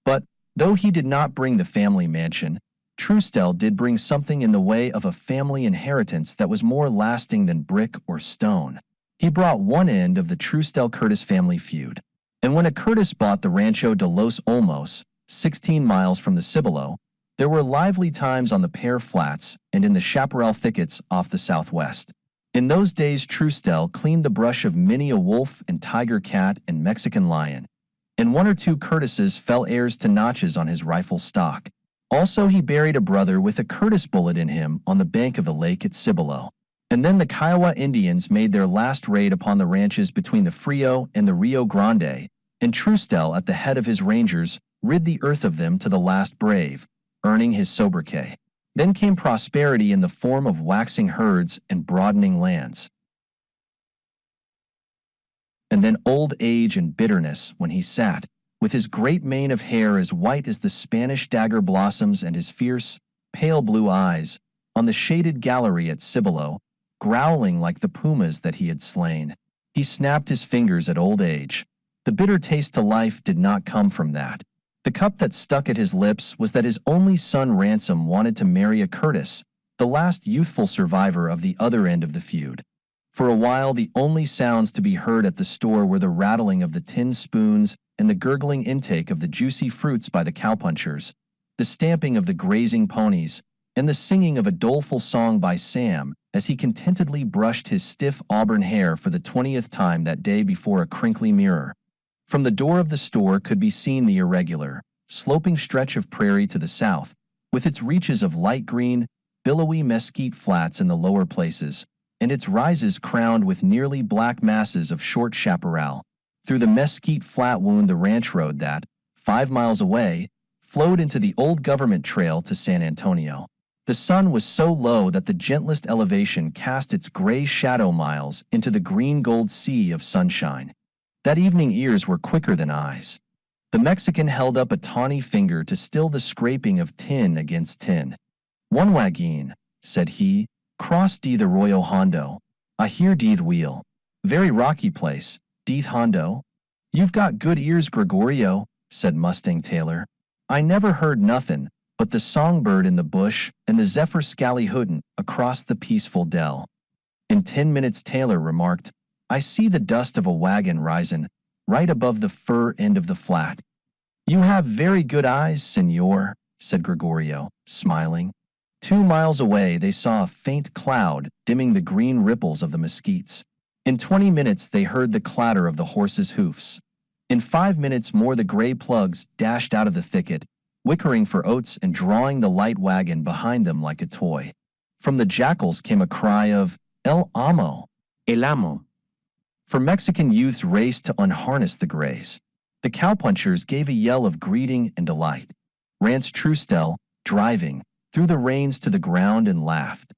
But, though he did not bring the family mansion, Truesdell did bring something in the way of a family inheritance that was more lasting than brick or stone. He brought one end of the Truesdell-Curtis family feud. And when a Curtis bought the Rancho de los Olmos, 16 miles from the Cibolo, there were lively times on the Pear Flats and in the chaparral thickets off the southwest. In those days, Truesdell cleaned the brush of many a wolf and tiger cat and Mexican lion, and 1 or 2 Curtises fell heirs to notches on his rifle stock. Also, he buried a brother with a Curtis bullet in him on the bank of the lake at Cibolo. And then the Kiowa Indians made their last raid upon the ranches between the Frio and the Rio Grande, and Truesdell, at the head of his rangers, rid the earth of them to the last brave, earning his sobriquet. Then came prosperity in the form of waxing herds and broadening lands. And then old age and bitterness when he sat, with his great mane of hair as white as the Spanish dagger blossoms and his fierce, pale blue eyes, on the shaded gallery at Cibolo, growling like the pumas that he had slain. He snapped his fingers at old age. The bitter taste to life did not come from that. The cup that stuck at his lips was that his only son Ransom wanted to marry a Curtis, the last youthful survivor of the other end of the feud. For a while, the only sounds to be heard at the store were the rattling of the tin spoons and the gurgling intake of the juicy fruits by the cowpunchers, the stamping of the grazing ponies, and the singing of a doleful song by Sam as he contentedly brushed his stiff auburn hair for the 20th time that day before a crinkly mirror. From the door of the store could be seen the irregular, sloping stretch of prairie to the south, with its reaches of light green, billowy mesquite flats in the lower places, and its rises crowned with nearly black masses of short chaparral. Through the mesquite flat wound the ranch road that, 5 miles away, flowed into the old government trail to San Antonio. The sun was so low that the gentlest elevation cast its gray shadow miles into the green-gold sea of sunshine. That evening ears were quicker than eyes. The Mexican held up a tawny finger to still the scraping of tin against tin. "One wagon," said he, "cross the Royal Hondo. I hear deeth wheel. Very rocky place, deeth Hondo." "You've got good ears, Gregorio," said Mustang Taylor. "I never heard nothin' but the songbird in the bush and the zephyr scally-hootin' across the peaceful dell." In 10 minutes Taylor remarked, "I see the dust of a wagon risin' right above the fur end of the flat." "You have very good eyes, senor," said Gregorio, smiling. 2 miles away they saw a faint cloud dimming the green ripples of the mesquites. In 20 minutes they heard the clatter of the horses' hoofs. In 5 minutes more the gray plugs dashed out of the thicket, wickering for oats and drawing the light wagon behind them like a toy. From the jackals came a cry of "El amo!" El amo. For Mexican youths raced to unharness the grays. The cowpunchers gave a yell of greeting and delight. Rance Trustel, driving, threw the reins to the ground and laughed.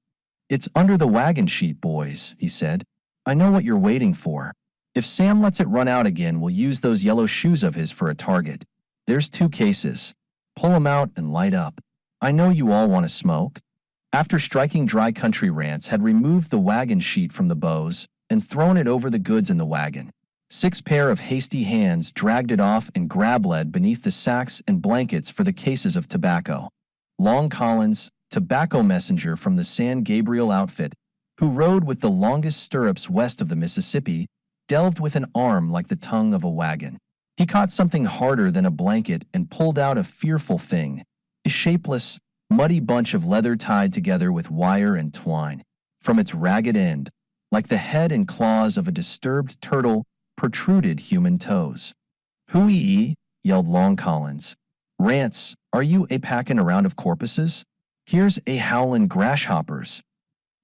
"It's under the wagon sheet, boys," he said. "I know what you're waiting for. If Sam lets it run out again, we'll use those yellow shoes of his for a target. There's 2 cases. Pull 'em out and light up. I know you all want to smoke." After striking dry country, Rance had removed the wagon sheet from the bows and thrown it over the goods in the wagon. 6 pair of hasty hands dragged it off and grab-led beneath the sacks and blankets for the cases of tobacco. Long Collins, tobacco messenger from the San Gabriel outfit, who rode with the longest stirrups west of the Mississippi, delved with an arm like the tongue of a wagon. He caught something harder than a blanket and pulled out a fearful thing, a shapeless, muddy bunch of leather tied together with wire and twine. From its ragged end, like the head and claws of a disturbed turtle, protruded human toes. "Hoo-ee!" yelled Long Collins. "Rance, are you a-packin' a round of corpuses? Here's a howlin' grashhoppers."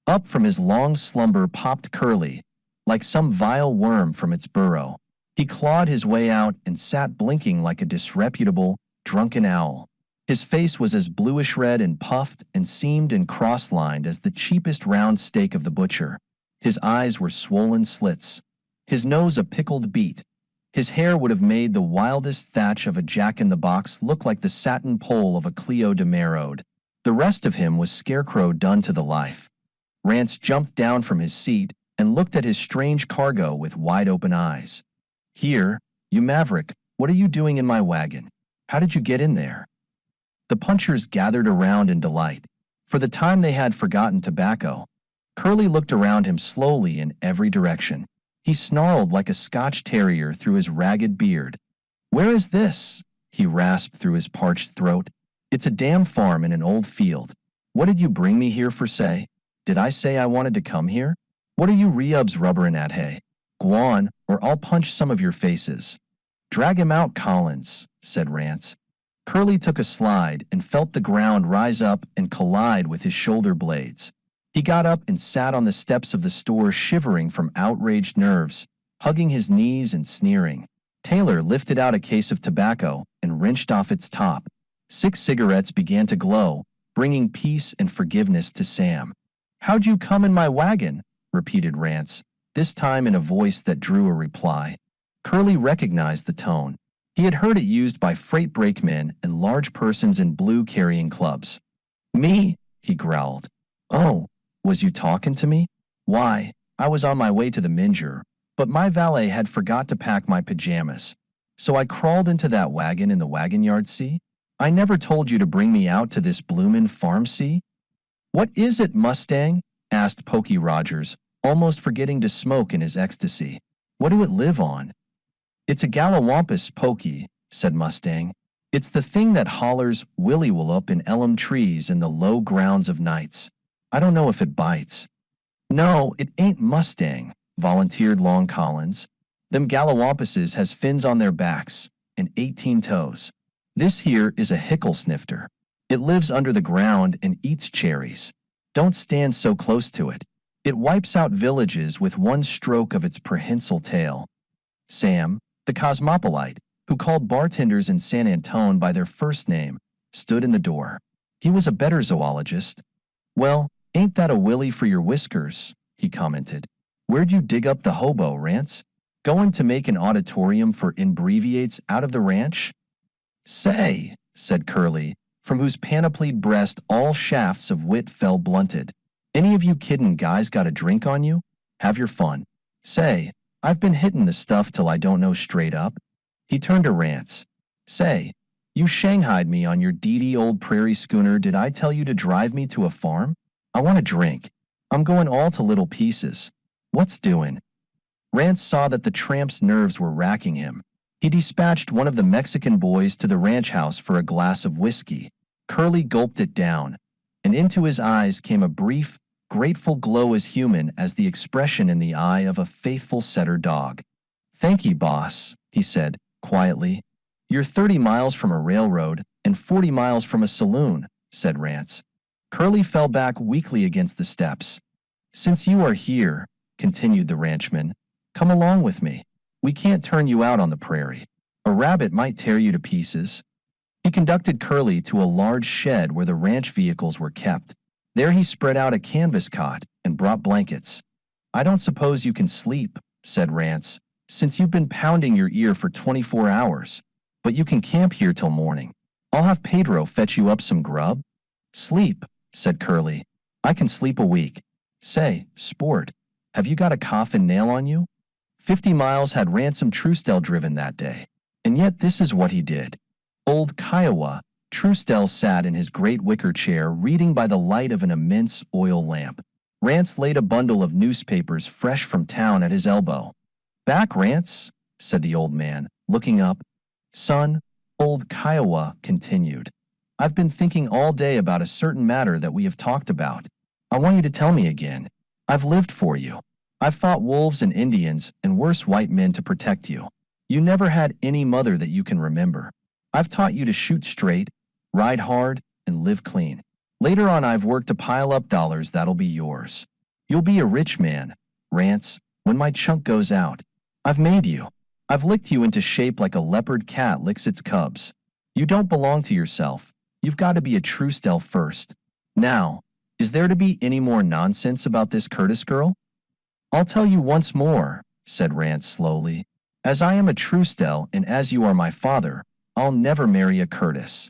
Up from his long slumber popped Curly, like some vile worm from its burrow. He clawed his way out and sat blinking like a disreputable, drunken owl. His face was as bluish-red and puffed and seamed and cross-lined as the cheapest round steak of the butcher. His eyes were swollen slits, his nose a pickled beet. His hair would have made the wildest thatch of a jack-in-the-box look like the satin pole of a Cleo de Merode. The rest of him was scarecrow done to the life. Rance jumped down from his seat and looked at his strange cargo with wide-open eyes. "Here, you maverick, what are you doing in my wagon? How did you get in there?" The punchers gathered around in delight. For the time they had forgotten tobacco. Curly looked around him slowly in every direction. He snarled like a Scotch terrier through his ragged beard. "Where is this?" he rasped through his parched throat. "It's a damn farm in an old field. What did you bring me here for, say? Did I say I wanted to come here? What are you re-ubs rubberin' at, hey? G'wan, or I'll punch some of your faces." "Drag him out, Collins," said Rance. Curly took a slide and felt the ground rise up and collide with his shoulder blades. He got up and sat on the steps of the store shivering from outraged nerves, hugging his knees and sneering. Taylor lifted out a case of tobacco and wrenched off its top. 6 cigarettes began to glow, bringing peace and forgiveness to Sam. "How'd you come in my wagon?" repeated Rance, this time in a voice that drew a reply. Curly recognized the tone. He had heard it used by freight brakemen and large persons in blue carrying clubs. "Me?" he growled. "Oh, was you talking to me? Why, I was on my way to the Minger, but my valet had forgot to pack my pajamas. So I crawled into that wagon in the wagon yard, see? I never told you to bring me out to this bloomin' farm, see?" "What is it, Mustang?" asked Pokey Rogers, almost forgetting to smoke in his ecstasy. What do it live on? It's a galliwampus pokey, said Mustang. It's the thing that hollers willy wallop in elm trees in the low grounds of nights. I don't know if it bites. No, it ain't Mustang, volunteered Long Collins. Them gallawampuses has fins on their backs and 18 toes. This here is a hickle snifter. It lives under the ground and eats cherries. Don't stand so close to it. It wipes out villages with one stroke of its prehensile tail. Sam, the cosmopolite, who called bartenders in San Antone by their first name, stood in the door. He was a better zoologist. Well, ain't that a willy for your whiskers, he commented. Where'd you dig up the hobo, Rance? Going to make an auditorium for imbreviates out of the ranch? Say, said Curly, from whose panoplied breast all shafts of wit fell blunted. Any of you kiddin' guys got a drink on you? Have your fun. Say, I've been hittin' the stuff till I don't know straight up. He turned to Rance. Say, you shanghaied me on your deedy old prairie schooner. Did I tell you to drive me to a farm? I want a drink. I'm going all to little pieces. What's doing? Rance saw that the tramp's nerves were racking him. He dispatched one of the Mexican boys to the ranch house for a glass of whiskey. Curly gulped it down, and into his eyes came a brief, grateful glow as human as the expression in the eye of a faithful setter dog. Thank ye, boss, he said, quietly. You're 30 miles from a railroad and 40 miles from a saloon, said Rance. Curly fell back weakly against the steps. Since you are here, continued the ranchman, come along with me. We can't turn you out on the prairie. A rabbit might tear you to pieces. He conducted Curly to a large shed where the ranch vehicles were kept. There he spread out a canvas cot and brought blankets. I don't suppose you can sleep, said Rance, since you've been pounding your ear for 24 hours. But you can camp here till morning. I'll have Pedro fetch you up some grub. Sleep, said Curly. I can sleep a week. Say, sport, have you got a coffin nail on you? 50 miles had Ransom Truesdell driven that day. And yet this is what he did. Old Kiowa, Truesdell sat in his great wicker chair reading by the light of an immense oil lamp. Rance laid a bundle of newspapers fresh from town at his elbow. Back, Rance, said the old man, looking up. Son, old Kiowa continued. I've been thinking all day about a certain matter that we have talked about. I want you to tell me again. I've lived for you. I've fought wolves and Indians and worse white men to protect you. You never had any mother that you can remember. I've taught you to shoot straight, ride hard, and live clean. Later on I've worked to pile up dollars that'll be yours. You'll be a rich man, Rance, when my chunk goes out. I've made you. I've licked you into shape like a leopard cat licks its cubs. You don't belong to yourself. You've got to be a Truesdell first. Now, is there to be any more nonsense about this Curtis girl? I'll tell you once more, said Rance slowly. As I am a Truesdell and as you are my father, I'll never marry a Curtis.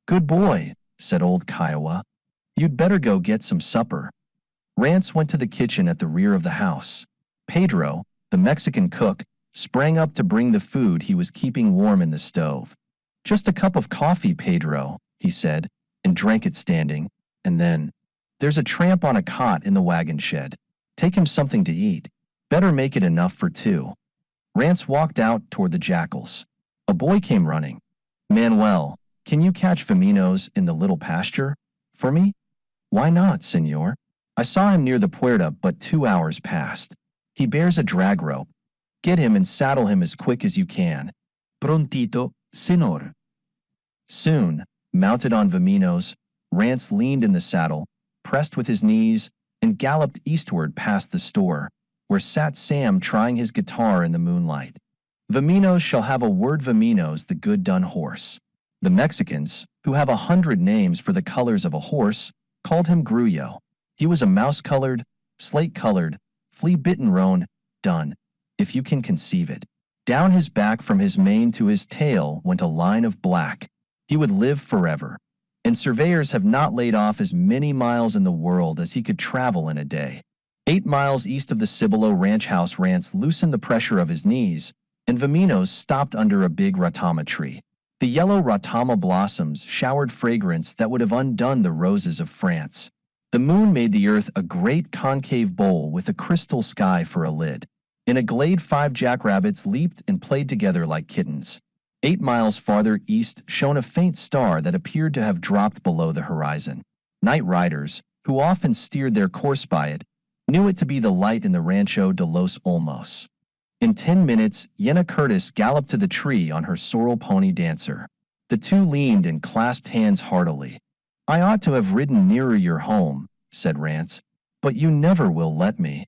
Good boy, said old Kiowa. You'd better go get some supper. Rance went to the kitchen at the rear of the house. Pedro, the Mexican cook, sprang up to bring the food he was keeping warm in the stove. Just a cup of coffee, Pedro, he said, and drank it standing, and then, there's a tramp on a cot in the wagon shed. Take him something to eat. Better make it enough for two. Rance walked out toward the jackals. A boy came running. Manuel, can you catch Vaminos in the little pasture? For me? Why not, senor? I saw him near the puerta but 2 hours past. He bears a drag rope. Get him and saddle him as quick as you can. Prontito, senor. Soon, mounted on Vaminos, Rance leaned in the saddle, pressed with his knees, and galloped eastward past the store, where sat Sam trying his guitar in the moonlight. Vaminos shall have a word Vaminos, the good done horse. The Mexicans, who have 100 names for the colors of a horse, called him Grullo. He was a mouse-colored, slate-colored, flea-bitten roan, done, if you can conceive it. Down his back from his mane to his tail went a line of black. He would live forever. And surveyors have not laid off as many miles in the world as he could travel in a day. 8 miles east of the Cibolo ranch house, Rance loosened the pressure of his knees, and Vaminos stopped under a big ratama tree. The yellow ratama blossoms showered fragrance that would have undone the roses of France. The moon made the earth a great concave bowl with a crystal sky for a lid. In a glade 5 jackrabbits leaped and played together like kittens. 8 miles farther east shone a faint star that appeared to have dropped below the horizon. Night riders, who often steered their course by it, knew it to be the light in the Rancho de los Olmos. In 10 minutes, Yenna Curtis galloped to the tree on her sorrel pony Dancer. The two leaned and clasped hands heartily. "I ought to have ridden nearer your home," said Rance, "but you never will let me."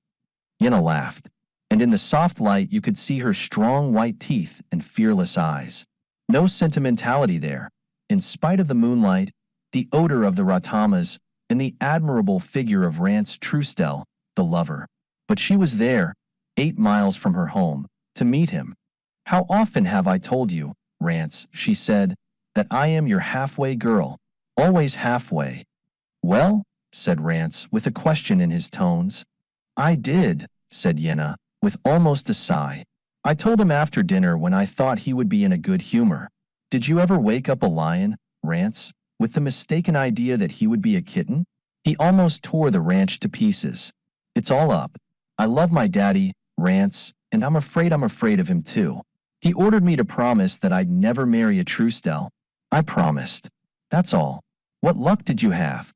Yenna laughed, and in the soft light you could see her strong white teeth and fearless eyes. No sentimentality there, in spite of the moonlight, the odor of the ratamas, and the admirable figure of Rance Trustel, the lover. But she was there, 8 miles from her home, to meet him. "How often have I told you, Rance," she said, "that I am your halfway girl, always halfway?" "Well?" said Rance, with a question in his tones. "I did," said Yenna, with almost a sigh. "I told him after dinner when I thought he would be in a good humor. Did you ever wake up a lion, Rance, with the mistaken idea that he would be a kitten? He almost tore the ranch to pieces. It's all up. I love my daddy, Rance, and I'm afraid of him too. He ordered me to promise that I'd never marry a Trustel. I promised. That's all. What luck did you have?"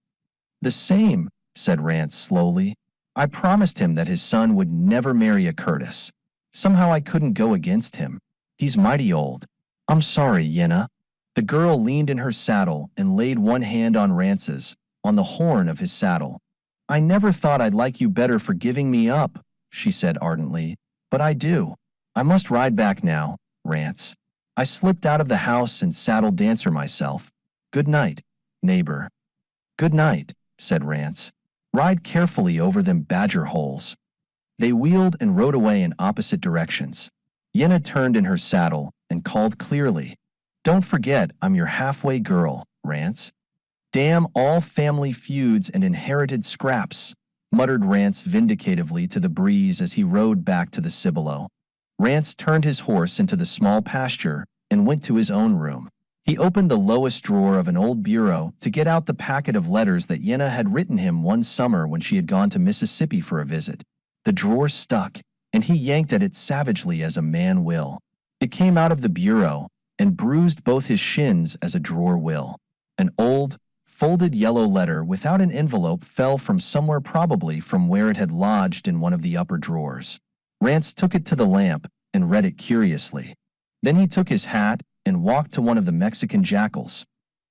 "The same," said Rance slowly. "I promised him that his son would never marry a Curtis. Somehow I couldn't go against him. He's mighty old." "I'm sorry, Yenna." The girl leaned in her saddle and laid one hand on Rance's, on the horn of his saddle. "I never thought I'd like you better for giving me up," she said ardently, "but I do. I must ride back now, Rance." I slipped out of the house and saddled Dancer myself. "Good night, neighbor." "Good night," said Rance. "Ride carefully over them badger holes." They wheeled and rode away in opposite directions. Yenna turned in her saddle and called clearly, "Don't forget I'm your halfway girl, Rance." "Damn all family feuds and inherited scraps," muttered Rance vindicatively to the breeze as he rode back to the Cibolo. Rance turned his horse into the small pasture and went to his own room. He opened the lowest drawer of an old bureau to get out the packet of letters that Yenna had written him one summer when she had gone to Mississippi for a visit. The drawer stuck, and he yanked at it savagely as a man will. It came out of the bureau and bruised both his shins as a drawer will. An old, folded yellow letter without an envelope fell from somewhere, probably from where it had lodged in one of the upper drawers. Rance took it to the lamp and read it curiously. Then he took his hat and walked to one of the Mexican jackals.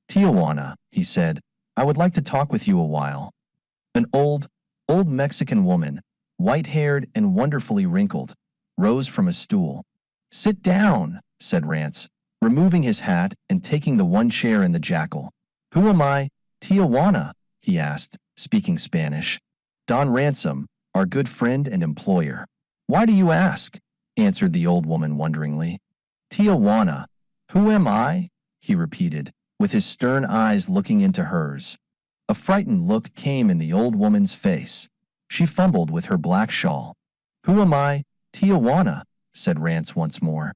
"Tijuana," he said, "I would like to talk with you a while." An old Mexican woman, white-haired and wonderfully wrinkled, rose from a stool. "Sit down," said Rance, removing his hat and taking the one chair in the jackal. "Who am I, Tijuana?" he asked, speaking Spanish. "Don Ransom, our good friend and employer." "Why do you ask?" answered the old woman wonderingly. "Tijuana, who am I?" he repeated, with his stern eyes looking into hers. A frightened look came in the old woman's face. She fumbled with her black shawl. "Who am I, Tijuana?" said Rance once more.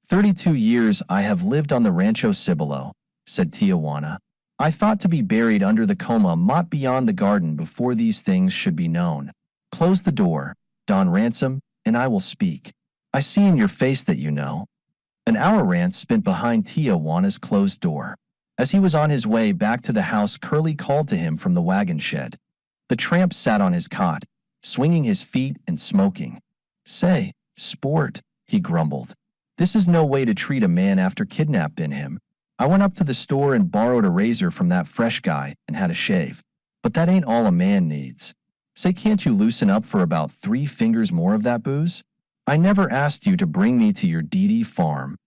32 years I have lived on the Rancho Cibolo," said Tijuana. "I thought to be buried under the coma mott beyond the garden before these things should be known. Close the door, Don Ransom, and I will speak. I see in your face that you know." An hour Rance spent behind Tijuana's closed door. As he was on his way back to the house, Curly called to him from the wagon shed. The tramp sat on his cot, swinging his feet and smoking. "Say, sport," he grumbled. "This is no way to treat a man after kidnapping him. I went up to the store and borrowed a razor from that fresh guy and had a shave. But that ain't all a man needs. Say, can't you loosen up for about 3 fingers more of that booze? I never asked you to bring me to your DD farm."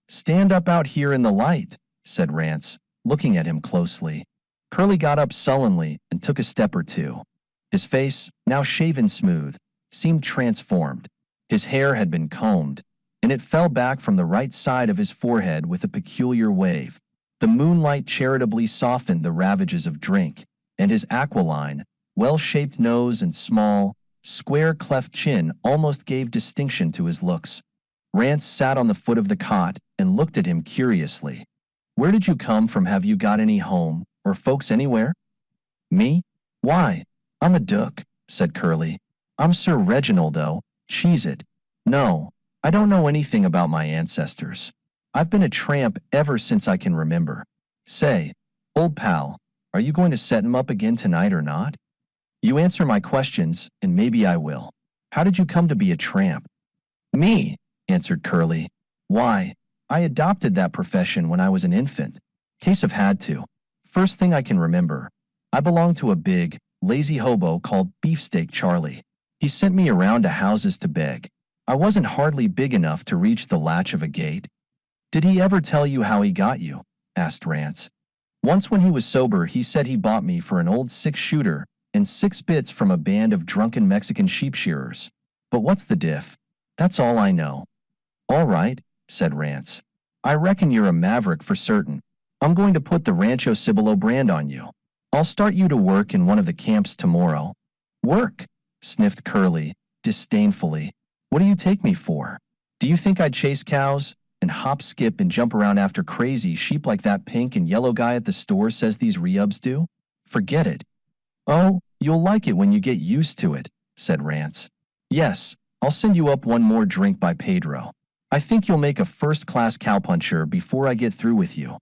"Stand up out here in the light," said Rance, looking at him closely. Curly got up sullenly and took a step or two. His face, now shaven smooth, seemed transformed. His hair had been combed, and it fell back from the right side of his forehead with a peculiar wave. The moonlight charitably softened the ravages of drink, and his aquiline, well-shaped nose and small, square cleft chin almost gave distinction to his looks. Rance sat on the foot of the cot and looked at him curiously. "Where did you come from? Have you got any home, or folks anywhere?" "Me? Why, I'm a Duke, said Curly. I'm Sir Reginaldo, cheese it. No, I don't know anything about my ancestors. I've been a tramp ever since I can remember. Say, old pal, are you going to set him up again tonight or not? You answer my questions, and maybe I will. How did you come to be a tramp? Me, answered Curly. Why, I adopted that profession when I was an infant. Case of had to. First thing I can remember, I belonged to a big, lazy hobo called Beefsteak Charlie. He sent me around to houses to beg. I wasn't hardly big enough to reach the latch of a gate. Did he ever tell you how he got you? Asked Rance. Once when he was sober, he said he bought me for an old 6-shooter and 6 bits from a band of drunken Mexican sheep shearers. But what's the diff? That's all I know. All right, said Rance. I reckon you're a maverick for certain. I'm going to put the Rancho Cibolo brand on you. I'll start you to work in one of the camps tomorrow. Work? Sniffed Curly, disdainfully. What do you take me for? Do you think I'd chase cows and hop, skip, and jump around after crazy sheep like that pink and yellow guy at the store says these reubs do? Forget it. Oh, you'll like it when you get used to it, said Rance. Yes, I'll send you up one more drink by Pedro. I think you'll make a first-class cowpuncher before I get through with you.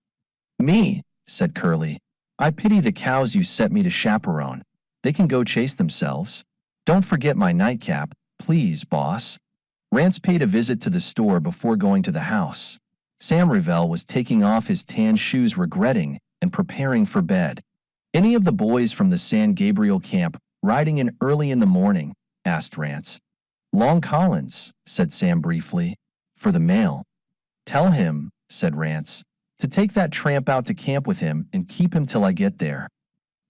Me, said Curly. I pity the cows you set me to chaperone. They can go chase themselves. Don't forget my nightcap, please, boss. Rance paid a visit to the store before going to the house. Sam Revell was taking off his tan shoes, regretting and preparing for bed. Any of the boys from the San Gabriel camp riding in early in the morning? Asked Rance. Long Collins, said Sam briefly. For the mail. Tell him, said Rance, to take that tramp out to camp with him and keep him till I get there.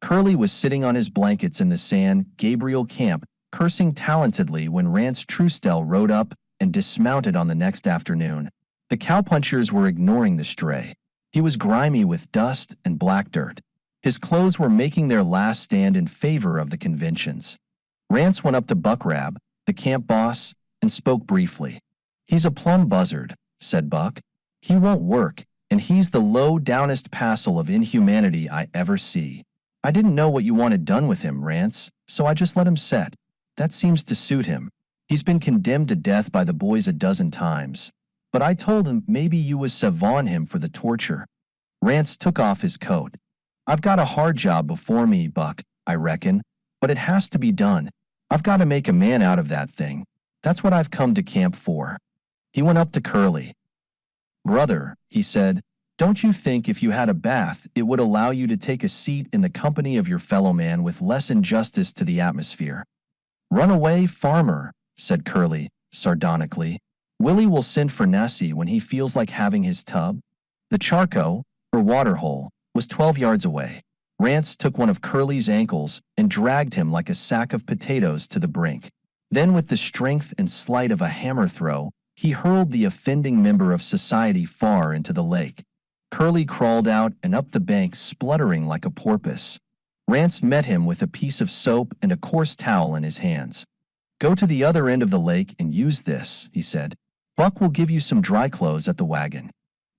Curly was sitting on his blankets in the San Gabriel camp, cursing talentedly when Rance Trustel rode up and dismounted on the next afternoon. The cowpunchers were ignoring the stray. He was grimy with dust and black dirt. His clothes were making their last stand in favor of the conventions. Rance went up to Buck Rab, the camp boss, and spoke briefly. He's a plumb buzzard, said Buck. He won't work, and he's the low-downest passel of inhumanity I ever see. I didn't know what you wanted done with him, Rance, so I just let him set. That seems to suit him. He's been condemned to death by the boys a dozen times. But I told him maybe you was savon him for the torture. Rance took off his coat. I've got a hard job before me, Buck, I reckon, but it has to be done. I've got to make a man out of that thing. That's what I've come to camp for. He went up to Curly. Brother, he said, don't you think if you had a bath it would allow you to take a seat in the company of your fellow man with less injustice to the atmosphere? Runaway farmer, said Curly, sardonically. Willie will send for Nessie when he feels like having his tub. The charco, or waterhole, was 12 yards away. Rance took one of Curly's ankles and dragged him like a sack of potatoes to the brink. Then with the strength and sleight of a hammer throw, he hurled the offending member of society far into the lake. Curly crawled out and up the bank spluttering like a porpoise. Rance met him with a piece of soap and a coarse towel in his hands. Go to the other end of the lake and use this, he said. Buck will give you some dry clothes at the wagon.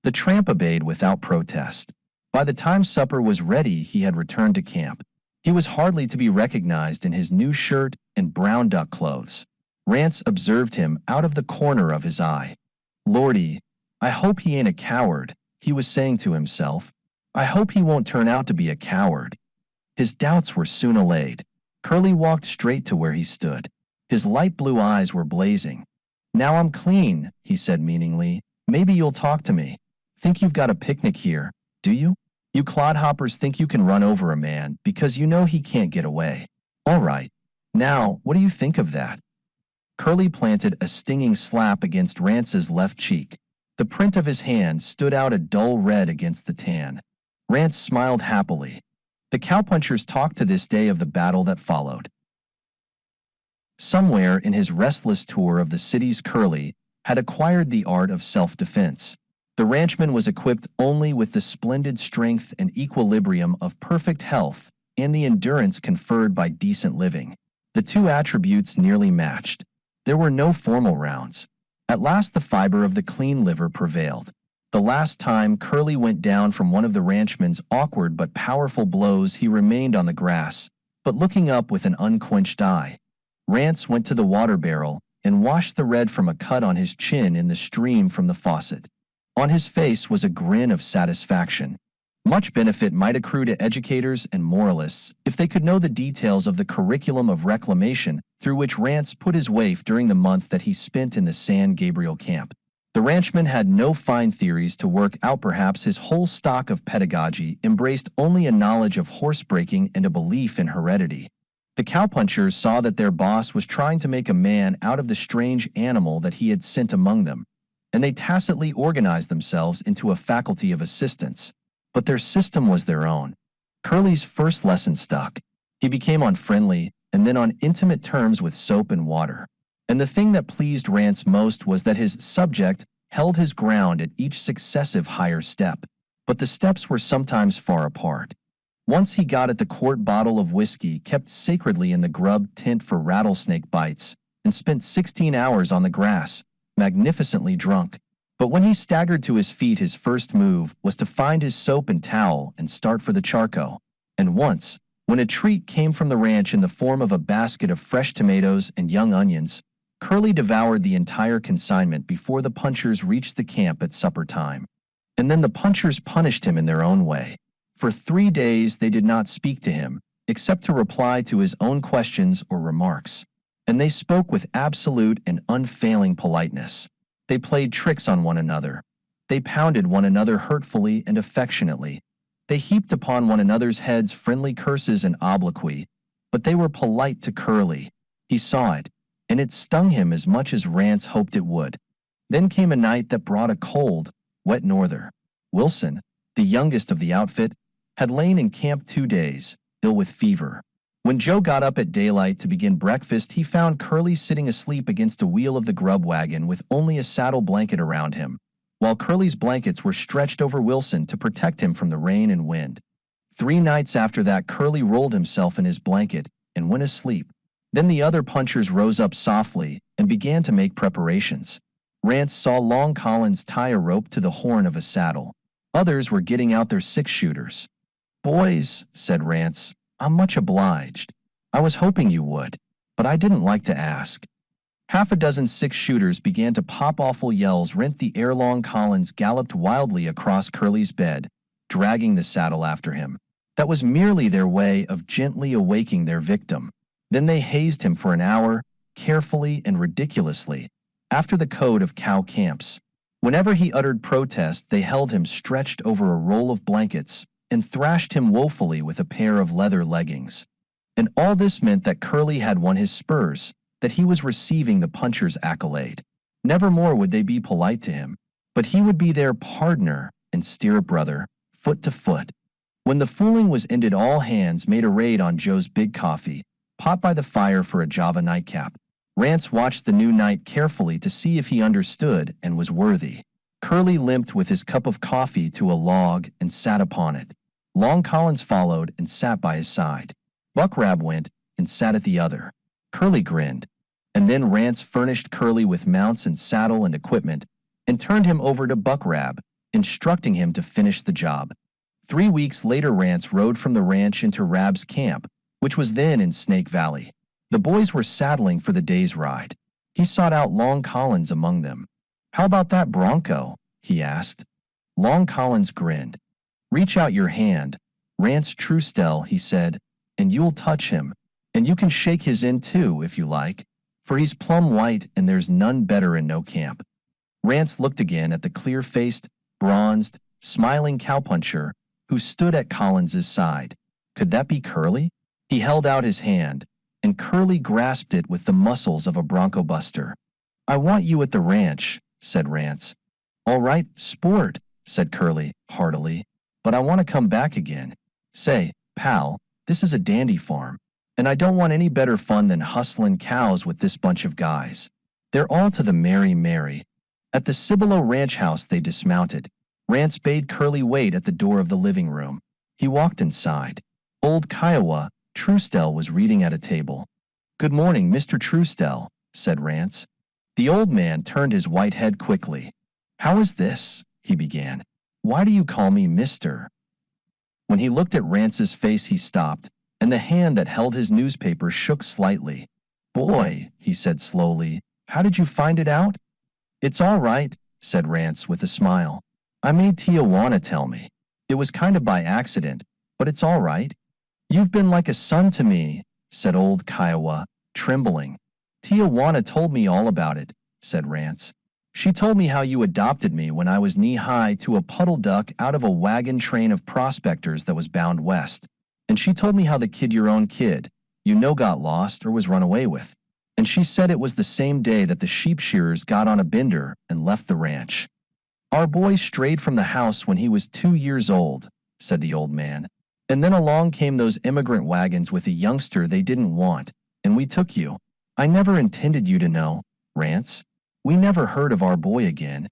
The tramp obeyed without protest. By the time supper was ready, he had returned to camp. He was hardly to be recognized in his new shirt and brown duck clothes. Rance observed him out of the corner of his eye. Lordy, I hope he ain't a coward, he was saying to himself. I hope he won't turn out to be a coward. His doubts were soon allayed. Curly walked straight to where he stood. His light blue eyes were blazing. Now I'm clean, he said meaningly. Maybe you'll talk to me. Think you've got a picnic here, do you? You clodhoppers think you can run over a man because you know he can't get away. All right. Now, what do you think of that? Curly planted a stinging slap against Rance's left cheek. The print of his hand stood out a dull red against the tan. Rance smiled happily. The cowpunchers talked to this day of the battle that followed. Somewhere in his restless tour of the cities, Curly had acquired the art of self-defense. The ranchman was equipped only with the splendid strength and equilibrium of perfect health and the endurance conferred by decent living. The two attributes nearly matched. There were no formal rounds. At last the fiber of the clean liver prevailed. The last time Curly went down from one of the ranchman's awkward but powerful blows, he remained on the grass, but looking up with an unquenched eye. Rance went to the water barrel and washed the red from a cut on his chin in the stream from the faucet. On his face was a grin of satisfaction. Much benefit might accrue to educators and moralists if they could know the details of the curriculum of reclamation through which Rance put his waif during the month that he spent in the San Gabriel camp. The ranchman had no fine theories to work out. Perhaps his whole stock of pedagogy embraced only a knowledge of horsebreaking and a belief in heredity. The cowpunchers saw that their boss was trying to make a man out of the strange animal that he had sent among them, and they tacitly organized themselves into a faculty of assistants. But their system was their own. Curly's first lesson stuck. He became on friendly and then on intimate terms with soap and water. And the thing that pleased Rance most was that his subject held his ground at each successive higher step. But the steps were sometimes far apart. Once he got at the quart bottle of whiskey kept sacredly in the grub tent for rattlesnake bites, and spent 16 hours on the grass, magnificently drunk. But when he staggered to his feet, his first move was to find his soap and towel and start for the charco. And once, when a treat came from the ranch in the form of a basket of fresh tomatoes and young onions, Curly devoured the entire consignment before the punchers reached the camp at supper time. And then the punchers punished him in their own way. For 3 days they did not speak to him, except to reply to his own questions or remarks. And they spoke with absolute and unfailing politeness. They played tricks on one another. They pounded one another hurtfully and affectionately. They heaped upon one another's heads friendly curses and obloquy, but they were polite to Curly. He saw it, and it stung him as much as Rance hoped it would. Then came a night that brought a cold, wet norther. Wilson, the youngest of the outfit, had lain in camp 2 days, ill with fever. When Joe got up at daylight to begin breakfast, he found Curly sitting asleep against a wheel of the grub wagon with only a saddle blanket around him, while Curly's blankets were stretched over Wilson to protect him from the rain and wind. 3 nights after that, Curly rolled himself in his blanket and went asleep. Then the other punchers rose up softly and began to make preparations. Rance saw Long Collins tie a rope to the horn of a saddle. Others were getting out their 6-shooters. "Boys," said Rance, "I'm much obliged. I was hoping you would, but I didn't like to ask." Half a dozen 6-shooters began to pop. Awful yells rent the air. Long Collins galloped wildly across Curly's bed, dragging the saddle after him. That was merely their way of gently awaking their victim. Then they hazed him for an hour, carefully and ridiculously, after the code of cow camps. Whenever he uttered protest, they held him stretched over a roll of blankets and thrashed him woefully with a pair of leather leggings. And all this meant that Curly had won his spurs, that he was receiving the puncher's accolade. Never more would they be polite to him, but he would be their pardner and stirrup brother, foot to foot. When the fooling was ended, all hands made a raid on Joe's big coffee pot by the fire for a Java nightcap. Rance watched the new knight carefully to see if he understood and was worthy. Curly limped with his cup of coffee to a log and sat upon it. Long Collins followed and sat by his side. Buck Rab went and sat at the other. Curly grinned. And then Rance furnished Curly with mounts and saddle and equipment and turned him over to Buck Rab, instructing him to finish the job. 3 weeks later, Rance rode from the ranch into Rab's camp, which was then in Snake Valley. The boys were saddling for the day's ride. He sought out Long Collins among them. "How about that bronco?" he asked. Long Collins grinned. "Reach out your hand, Rance Truesdell," he said, "and you'll touch him. And you can shake his end too, if you like, for he's plumb white and there's none better in no camp." Rance looked again at the clear-faced, bronzed, smiling cowpuncher who stood at Collins's side. Could that be Curly? He held out his hand, and Curly grasped it with the muscles of a bronco buster. "I want you at the ranch," said Rance. "All right, sport," said Curly, heartily, "but I want to come back again. Say, pal, this is a dandy farm, and I don't want any better fun than hustling cows with this bunch of guys. They're all to the merry. At the Cibolo Ranch house they dismounted. Rance bade Curly wait at the door of the living room. He walked inside. Old Kiowa Truesdell was reading at a table. "Good morning, Mr. Truesdell," said Rance. The old man turned his white head quickly. "How is this?" he began. "Why do you call me Mr.?" When he looked at Rance's face he stopped, and the hand that held his newspaper shook slightly. "Boy," he said slowly, "how did you find it out?" "It's all right," said Rance with a smile. "I made Tijuana tell me. It was kind of by accident, but it's all right." "You've been like a son to me," said old Kiowa, trembling. "Tijuana told me all about it," said Rance. "She told me how you adopted me when I was knee-high to a puddle duck out of a wagon train of prospectors that was bound west. And she told me how the kid your own kid, got lost or was run away with. And she said it was the same day that the sheep shearers got on a bender and left the ranch. Our boy strayed from the house when he was 2 years old," said the old man. "And then along came those immigrant wagons with a youngster they didn't want, and we took you. I never intended you to know, Rance. We never heard of our boy again."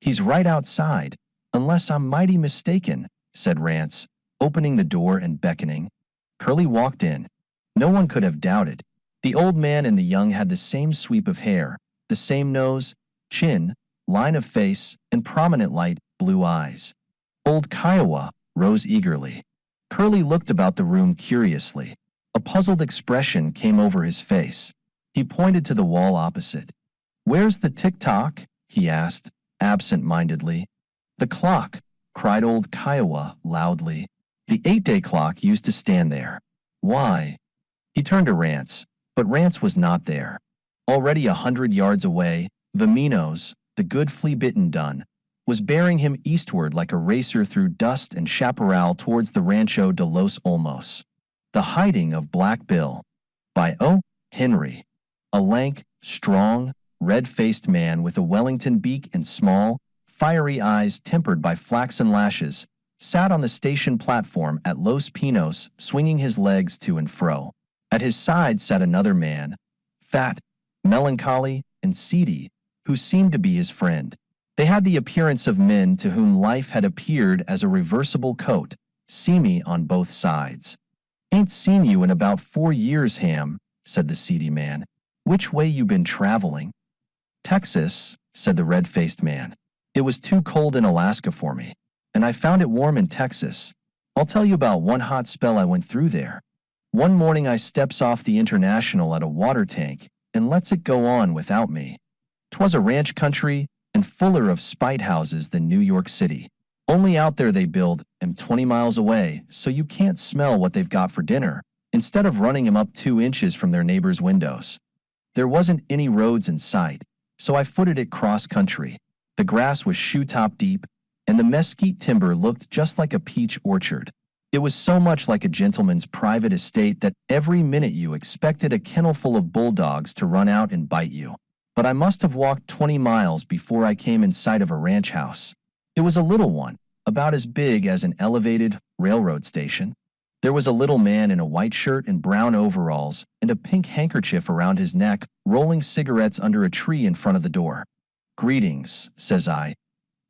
"He's right outside, unless I'm mighty mistaken," said Rance, opening the door and beckoning. Curly walked in. No one could have doubted. The old man and the young had the same sweep of hair, the same nose, chin, line of face, and prominent light blue eyes. Old Kiowa rose eagerly. Curly looked about the room curiously. A puzzled expression came over his face. He pointed to the wall opposite. "Where's the tick-tock?" he asked, absent-mindedly. "The clock," cried old Kiowa loudly. "The 8-day clock used to stand there." "Why?" He turned to Rance, but Rance was not there. Already 100 yards away, Vaminos, the good flea-bitten dun, was bearing him eastward like a racer through dust and chaparral towards the Rancho de los Olmos. The Hiding of Black Bill, by O. Henry. A lank, strong, red-faced man with a Wellington beak and small, fiery eyes tempered by flaxen lashes, sat on the station platform at Los Pinos, swinging his legs to and fro. At his side sat another man, fat, melancholy, and seedy, who seemed to be his friend. They had the appearance of men to whom life had appeared as a reversible coat, seamy on both sides. "Ain't seen you in about 4 years, Ham," said the seedy man. "Which way you been traveling?" "Texas," said the red-faced man. "It was too cold in Alaska for me, and I found it warm in Texas. I'll tell you about one hot spell I went through there. One morning I steps off the International at a water tank and lets it go on without me. 'Twas a ranch country and fuller of spite houses than New York City. Only out there they build 'em 20 miles away, so you can't smell what they've got for dinner, instead of running 'em up 2 inches from their neighbors' windows. There wasn't any roads in sight, so I footed it cross-country. The grass was shoe-top deep, and the mesquite timber looked just like a peach orchard. It was so much like a gentleman's private estate that every minute you expected a kennel full of bulldogs to run out and bite you. But I must have walked 20 miles before I came in sight of a ranch house. It was a little one, about as big as an elevated railroad station. There was a little man in a white shirt and brown overalls and a pink handkerchief around his neck, rolling cigarettes under a tree in front of the door. "Greetings," says I.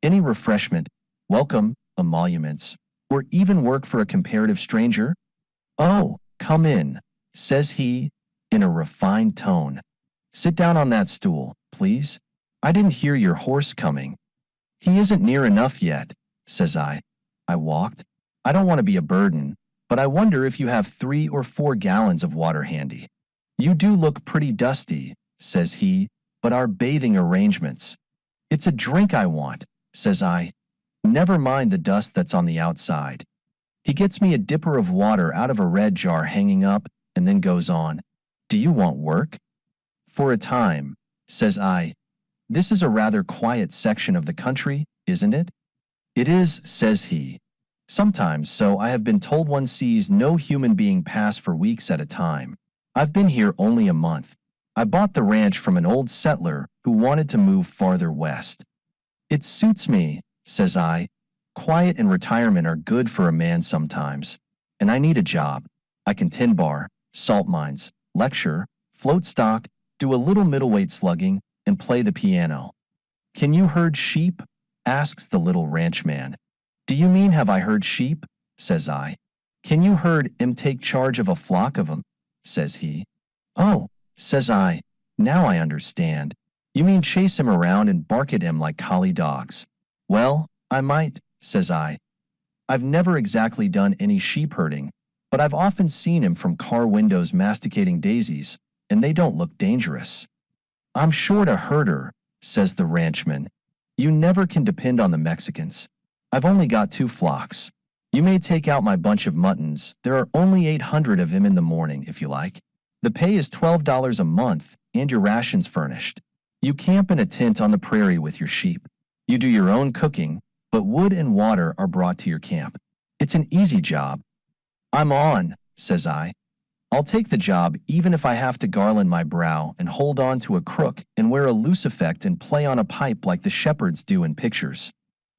"Any refreshment, welcome, emoluments, or even work for a comparative stranger?" "Oh, come in," says he, in a refined tone. "Sit down on that stool, please. I didn't hear your horse coming." "He isn't near enough yet," says I. I walked. "I don't want to be a burden, but I wonder if you have 3 or 4 gallons of water handy." "You do look pretty dusty," says he, "but our bathing arrangements." "It's a drink I want," says I. "Never mind the dust that's on the outside." He gets me a dipper of water out of a red jar hanging up and then goes on. "Do you want work?" "For a time," says I. "This is a rather quiet section of the country, isn't it?" "It is," says he. "Sometimes, so I have been told one sees no human being pass for weeks at a time. I've been here only a month. I bought the ranch from an old settler who wanted to move farther west." "It suits me," says I. "Quiet and retirement are good for a man sometimes, and I need a job. I can tin bar, salt mines, lecture, float stock, do a little middleweight slugging, and play the piano." "Can you herd sheep?" asks the little ranchman. "Do you mean have I herd sheep?" says I. "Can you herd 'em take charge of a flock of 'em?" says he. "Oh," says I, "now I understand. You mean chase him around and bark at him like collie dogs." "Well, I might," says I. "I've never exactly done any sheep herding, but I've often seen him from car windows masticating daisies, and they don't look dangerous. I'm short a herder, says the ranchman. You never can depend on the Mexicans. I've only got 2 flocks. You may take out my bunch of muttons. There are only 800 of them in the morning, if you like. The pay is $12 a month, and your rations furnished. You camp in a tent on the prairie with your sheep. You do your own cooking, but wood and water are brought to your camp. It's an easy job. I'm on, says I. I'll take the job even if I have to garland my brow and hold on to a crook and wear a loose effect and play on a pipe like the shepherds do in pictures.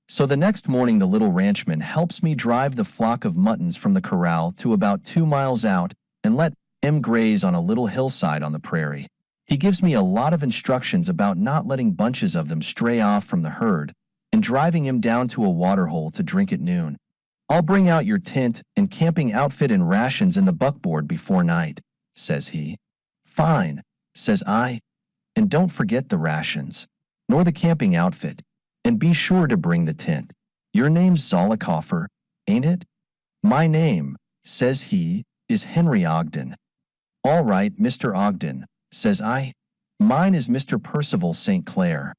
So the next morning the little ranchman helps me drive the flock of muttons from the corral to about 2 miles out and let them graze on a little hillside on the prairie. He gives me a lot of instructions about not letting bunches of them stray off from the herd and driving him down to a waterhole to drink at noon. I'll bring out your tent and camping outfit and rations in the buckboard before night, says he. Fine, says I. And don't forget the rations, nor the camping outfit, and be sure to bring the tent. Your name's Zollicoffer, ain't it? My name, says he, is Henry Ogden. All right, Mr. Ogden, says I. Mine is Mr. Percival St. Clair.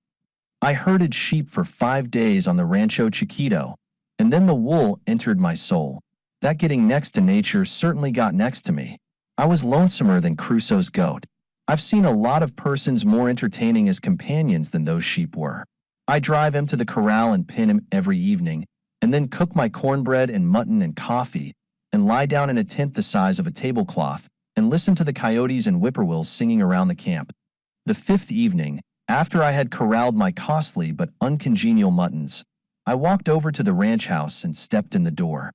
I herded sheep for 5 days on the Rancho Chiquito, and then the wool entered my soul. That getting next to nature certainly got next to me. I was lonesomer than Crusoe's goat. I've seen a lot of persons more entertaining as companions than those sheep were. I drive him to the corral and pin him every evening, and then cook my cornbread and mutton and coffee, and lie down in a tent the size of a tablecloth, and listen to the coyotes and whippoorwills singing around the camp. The 5th evening, after I had corralled my costly but uncongenial muttons, I walked over to the ranch house and stepped in the door.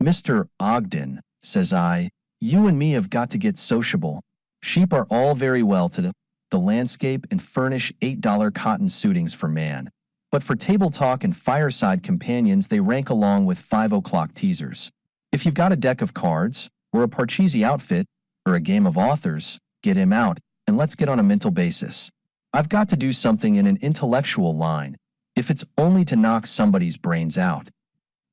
Mr. Ogden, says I, you and me have got to get sociable. Sheep are all very well to the landscape and furnish $8 cotton suitings for man, but for table talk and fireside companions they rank along with 5 o'clock teasers. If you've got a deck of cards, or a Parcheesi outfit, or a game of authors, get him out, and let's get on a mental basis. I've got to do something in an intellectual line, if it's only to knock somebody's brains out.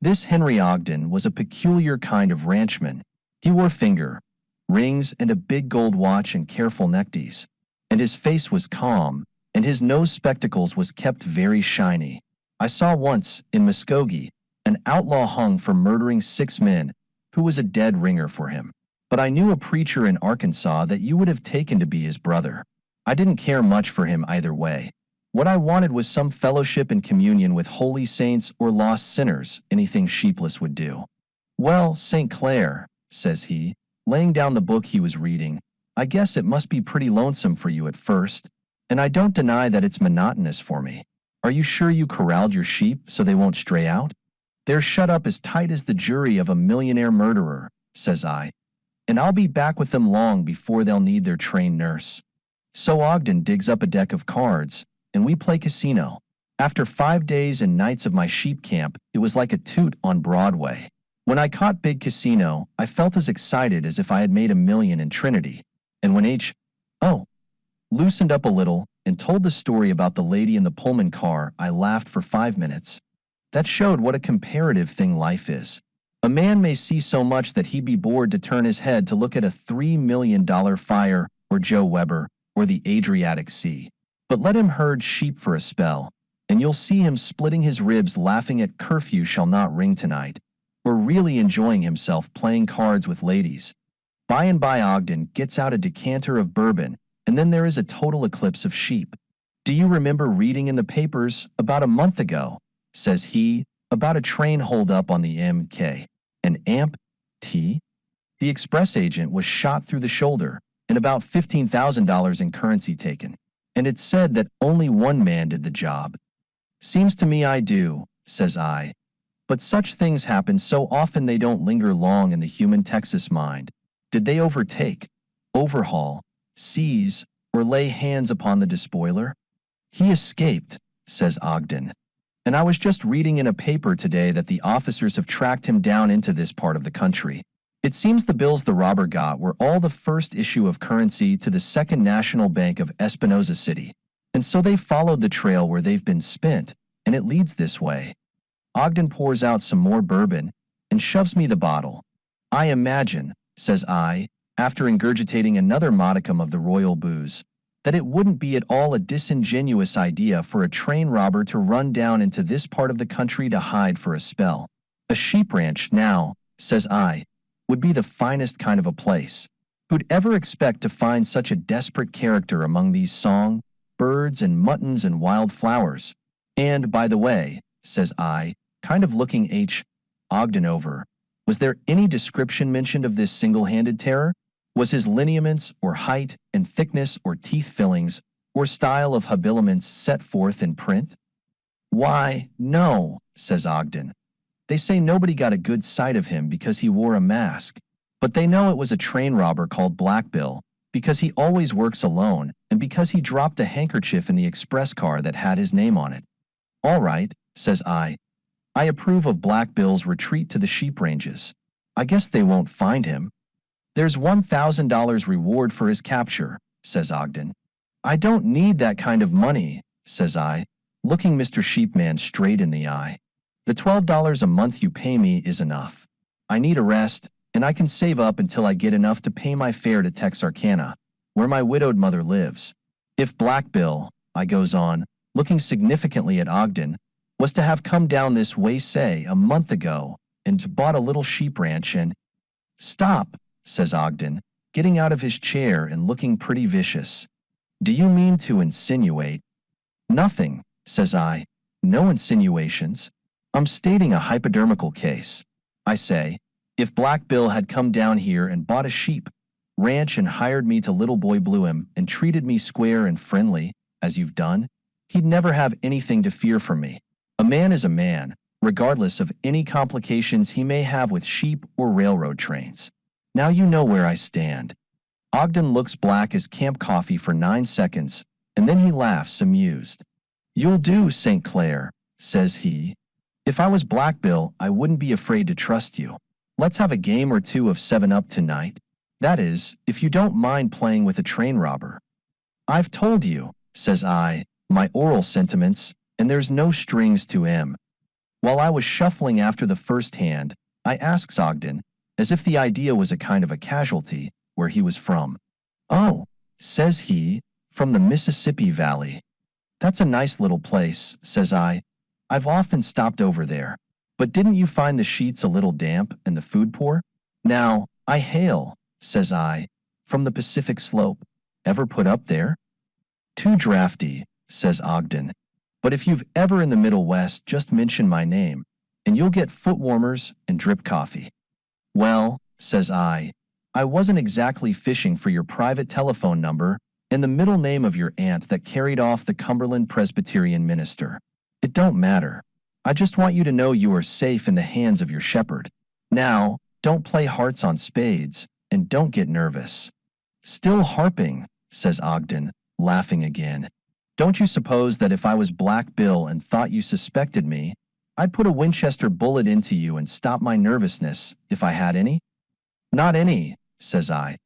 This Henry Ogden was a peculiar kind of ranchman. He wore finger rings and a big gold watch and careful neckties, and his face was calm, and his nose spectacles was kept very shiny. I saw once, in Muskogee, an outlaw hung for murdering 6 men, who was a dead ringer for him. But I knew a preacher in Arkansas that you would have taken to be his brother. I didn't care much for him either way. What I wanted was some fellowship and communion with holy saints or lost sinners, anything sheepless would do. Well, St. Clair, says he, laying down the book he was reading, I guess it must be pretty lonesome for you at first, and I don't deny that it's monotonous for me. Are you sure you corralled your sheep so they won't stray out? They're shut up as tight as the jury of a millionaire murderer, says I, and I'll be back with them long before they'll need their trained nurse. So Ogden digs up a deck of cards, and we play casino. After 5 days and nights of my sheep camp, it was like a toot on Broadway. When I caught Big Casino, I felt as excited as if I had made $1 million in Trinity. And when H.O. loosened up a little and told the story about the lady in the Pullman car, I laughed for 5 minutes. That showed what a comparative thing life is. A man may see so much that he'd be bored to turn his head to look at a $3 million fire, or Joe Weber, or the Adriatic Sea. But let him herd sheep for a spell, and you'll see him splitting his ribs laughing at curfew shall not ring tonight, or really enjoying himself playing cards with ladies. By and by Ogden gets out a decanter of bourbon, and then there is a total eclipse of sheep. Do you remember reading in the papers about a month ago, says he, about a train holed up on the M.K. and Amp.T.? The express agent was shot through the shoulder, and about $15,000 in currency taken. And it's said that only one man did the job. Seems to me I do, says I. But such things happen so often they don't linger long in the human Texas mind. Did they overtake, overhaul, seize, or lay hands upon the despoiler? He escaped, says Ogden. And I was just reading in a paper today that the officers have tracked him down into this part of the country. It seems the bills the robber got were all the first issue of currency to the Second National Bank of Espinosa City, and so they followed the trail where they've been spent, and it leads this way. Ogden pours out some more bourbon and shoves me the bottle. I imagine, says I, after ingurgitating another modicum of the royal booze, that it wouldn't be at all a disingenuous idea for a train robber to run down into this part of the country to hide for a spell. A sheep ranch, now, says I, would be the finest kind of a place. Who'd ever expect to find such a desperate character among these song, birds and muttons and wild flowers? And, by the way, says I, kind of looking Ogden over, was there any description mentioned of this single-handed terror? Was his lineaments, or height, and thickness, or teeth fillings, or style of habiliments set forth in print? Why, no, says Ogden. They say nobody got a good sight of him because he wore a mask, but they know it was a train robber called Black Bill, because he always works alone, and because he dropped a handkerchief in the express car that had his name on it. All right, says I. I approve of Black Bill's retreat to the sheep ranges. I guess they won't find him. There's $1,000 reward for his capture, says Ogden. I don't need that kind of money, says I, looking Mr. Sheepman straight in the eye. The $12 a month you pay me is enough. I need a rest, and I can save up until I get enough to pay my fare to Texarkana, where my widowed mother lives. If Black Bill, I goes on, looking significantly at Ogden, was to have come down this way, say, a month ago, and bought a little sheep ranch and— Stop, says Ogden, getting out of his chair and looking pretty vicious. Do you mean to insinuate? Nothing, says I. No insinuations. I'm stating a hypodermical case. I say, if Black Bill had come down here and bought a sheep ranch and hired me to Little Boy Blue him and treated me square and friendly, as you've done, he'd never have anything to fear from me. A man is a man, regardless of any complications he may have with sheep or railroad trains. Now you know where I stand. Ogden looks black as camp coffee for 9 seconds, and then he laughs amused. You'll do, St. Clair, says he. If I was Black Bill, I wouldn't be afraid to trust you. Let's have a game or two of 7-Up tonight. That is, if you don't mind playing with a train robber. I've told you, says I, my oral sentiments, and there's no strings to 'em. While I was shuffling after the first hand, I asks Ogden, as if the idea was a kind of a casualty, where he was from. Oh, says he, from the Mississippi Valley. That's a nice little place, says I. I've often stopped over there. But didn't you find the sheets a little damp and the food poor? Now, I hail, says I, from the Pacific Slope. Ever put up there? Too drafty, says Ogden. But if you've ever in the Middle West, just mention my name, and you'll get foot warmers and drip coffee. Well, says I wasn't exactly fishing for your private telephone number and the middle name of your aunt that carried off the Cumberland Presbyterian minister. It don't matter. I just want you to know you are safe in the hands of your shepherd. Now, don't play hearts on spades, and don't get nervous. Still harping, says Ogden, laughing again. Don't you suppose that if I was Black Bill and thought you suspected me, I'd put a Winchester bullet into you and stop my nervousness, if I had any? Not any, says I.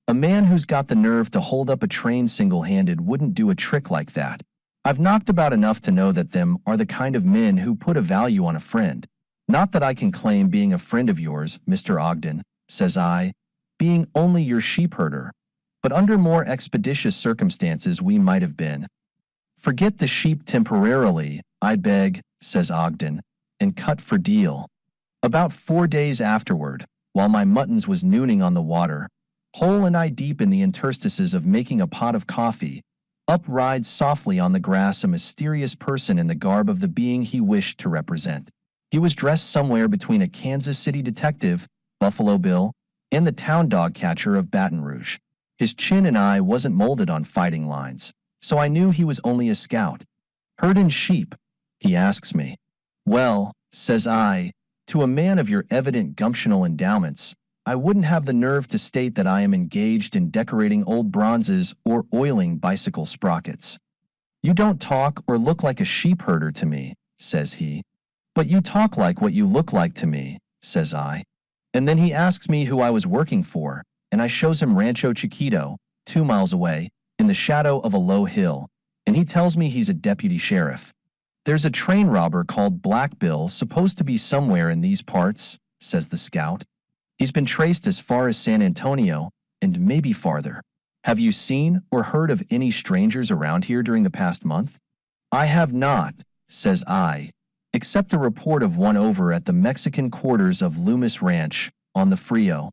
A man who's got the nerve to hold up a train single-handed wouldn't do a trick like that. I've knocked about enough to know that them are the kind of men who put a value on a friend. Not that I can claim being a friend of yours, Mr. Ogden, says I, being only your sheep herder, but under more expeditious circumstances we might have been. Forget the sheep temporarily, I beg, says Ogden, and cut for deal. About 4 days afterward, while my muttons was nooning on the water, whole and eye deep in the interstices of making a pot of coffee, up rides softly on the grass a mysterious person in the garb of the being he wished to represent. He was dressed somewhere between a Kansas City detective, Buffalo Bill, and the town dog catcher of Baton Rouge. His chin and eye wasn't molded on fighting lines, so I knew he was only a scout. Herdin' sheep, he asks me. Well, says I, to a man of your evident gumptional endowments, I wouldn't have the nerve to state that I am engaged in decorating old bronzes or oiling bicycle sprockets. You don't talk or look like a sheep herder to me, says he. But you talk like what you look like to me, says I. And then he asks me who I was working for, and I shows him Rancho Chiquito, 2 miles away, in the shadow of a low hill, and he tells me he's a deputy sheriff. There's a train robber called Black Bill supposed to be somewhere in these parts, says the scout. He's been traced as far as San Antonio and maybe farther. Have you seen or heard of any strangers around here during the past month? I have not, says I, except a report of one over at the Mexican quarters of Loomis Ranch on the Frio.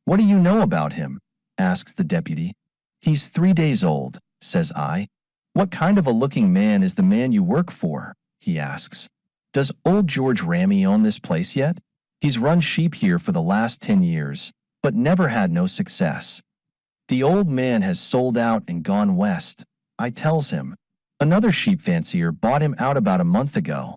What do you know about him? Asks the deputy. He's 3 days old, says I. What kind of a looking man is the man you work for? He asks. Does old George Ramey own this place yet? He's run sheep here for the last 10 years, but never had no success. The old man has sold out and gone west, I tells him. Another sheep fancier bought him out about a month ago.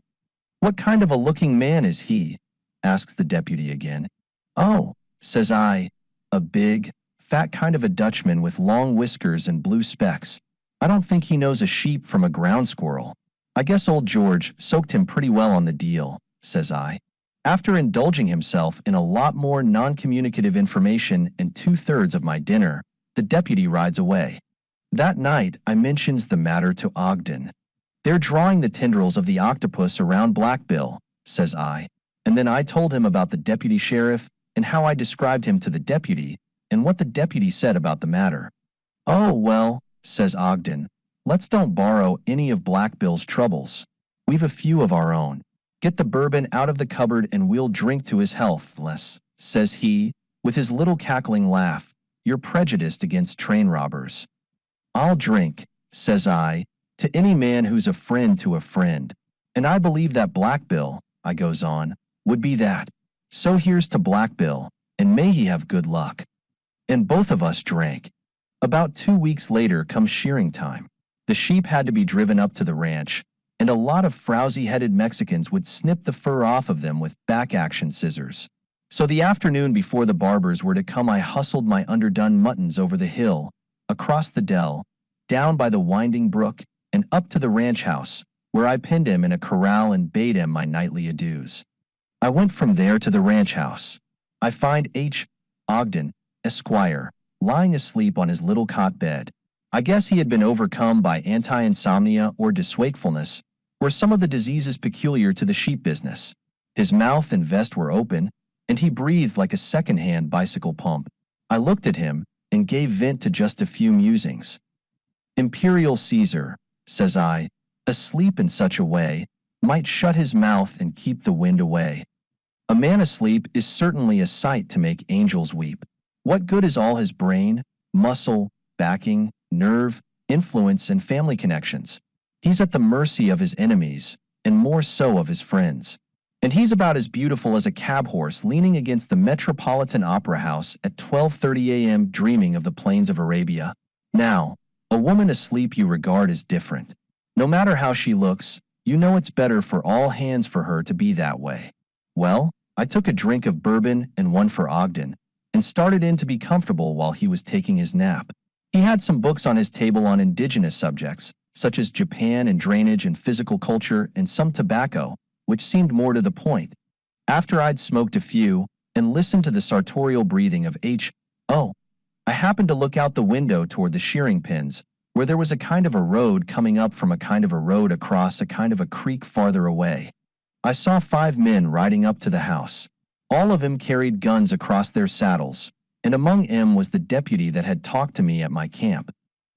What kind of a looking man is he? Asks the deputy again. Oh, says I, a big, fat kind of a Dutchman with long whiskers and blue specs. I don't think he knows a sheep from a ground squirrel. I guess old George soaked him pretty well on the deal, says I. After indulging himself in a lot more non-communicative information and 2/3 of my dinner, the deputy rides away. That night, I mentions the matter to Ogden. They're drawing the tendrils of the octopus around Black Bill, says I, and then I told him about the deputy sheriff and how I described him to the deputy and what the deputy said about the matter. Oh, well, says Ogden, let's don't borrow any of Black Bill's troubles. We've a few of our own. Get the bourbon out of the cupboard and we'll drink to his health, Les, says he, with his little cackling laugh. You're prejudiced against train robbers. I'll drink, says I, to any man who's a friend to a friend. And I believe that Black Bill, I goes on, would be that. So here's to Black Bill, and may he have good luck. And both of us drank. About 2 weeks later comes shearing time. The sheep had to be driven up to the ranch, and a lot of frowsy-headed Mexicans would snip the fur off of them with back-action scissors. So the afternoon before the barbers were to come, I hustled my underdone muttons over the hill, across the dell, down by the winding brook, and up to the ranch house, where I pinned him in a corral and bade him my nightly adieus. I went from there to the ranch house. I find H. Ogden, Esquire, lying asleep on his little cot bed. I guess he had been overcome by anti-insomnia or diswakefulness, or some of the diseases peculiar to the sheep business. His mouth and vest were open, and he breathed like a second-hand bicycle pump. I looked at him and gave vent to just a few musings. Imperial Caesar, says I, asleep in such a way, might shut his mouth and keep the wind away. A man asleep is certainly a sight to make angels weep. What good is all his brain, muscle, backing, nerve, influence, and family connections? He's at the mercy of his enemies, and more so of his friends. And he's about as beautiful as a cab horse leaning against the Metropolitan Opera House at 12:30 a.m. dreaming of the plains of Arabia. Now, a woman asleep you regard as different. No matter how she looks, you know it's better for all hands for her to be that way. Well, I took a drink of bourbon and one for Ogden, and started in to be comfortable while he was taking his nap. He had some books on his table on indigenous subjects, such as Japan and drainage and physical culture, and some tobacco, which seemed more to the point. After I'd smoked a few and listened to the sartorial breathing of H.O., I happened to look out the window toward the shearing pens, where there was a kind of a road coming up from a kind of a road across a kind of a creek farther away. I saw 5 men riding up to the house. All of them carried guns across their saddles, and among them was the deputy that had talked to me at my camp.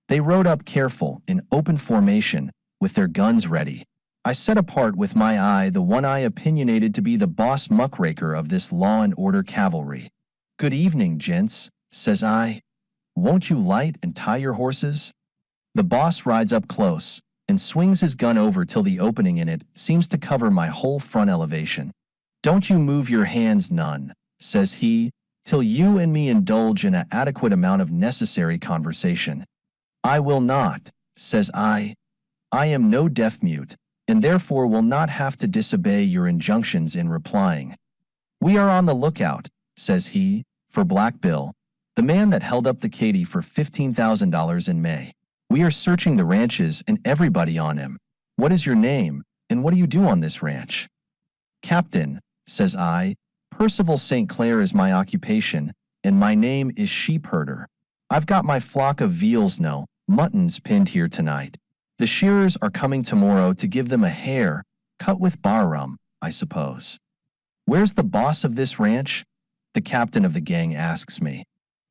They rode up careful, in open formation, with their guns ready. I set apart with my eye the one I opinionated to be the boss muckraker of this law and order cavalry. Good evening, gents, says I. Won't you light and tie your horses? The boss rides up close and swings his gun over till the opening in it seems to cover my whole front elevation. Don't you move your hands none, says he, till you and me indulge in an adequate amount of necessary conversation. I will not, says I. I am no deaf-mute, and therefore will not have to disobey your injunctions in replying. We are on the lookout, says he, for Black Bill, the man that held up the Katy for $15,000 in May. We are searching the ranches and everybody on him. What is your name, and what do you do on this ranch? Captain, says I, Percival St. Clair is my occupation, and my name is sheepherder. I've got my flock of veals, no, muttons pinned here tonight. The shearers are coming tomorrow to give them a hare, cut with bar rum, I suppose. Where's the boss of this ranch? The captain of the gang asks me.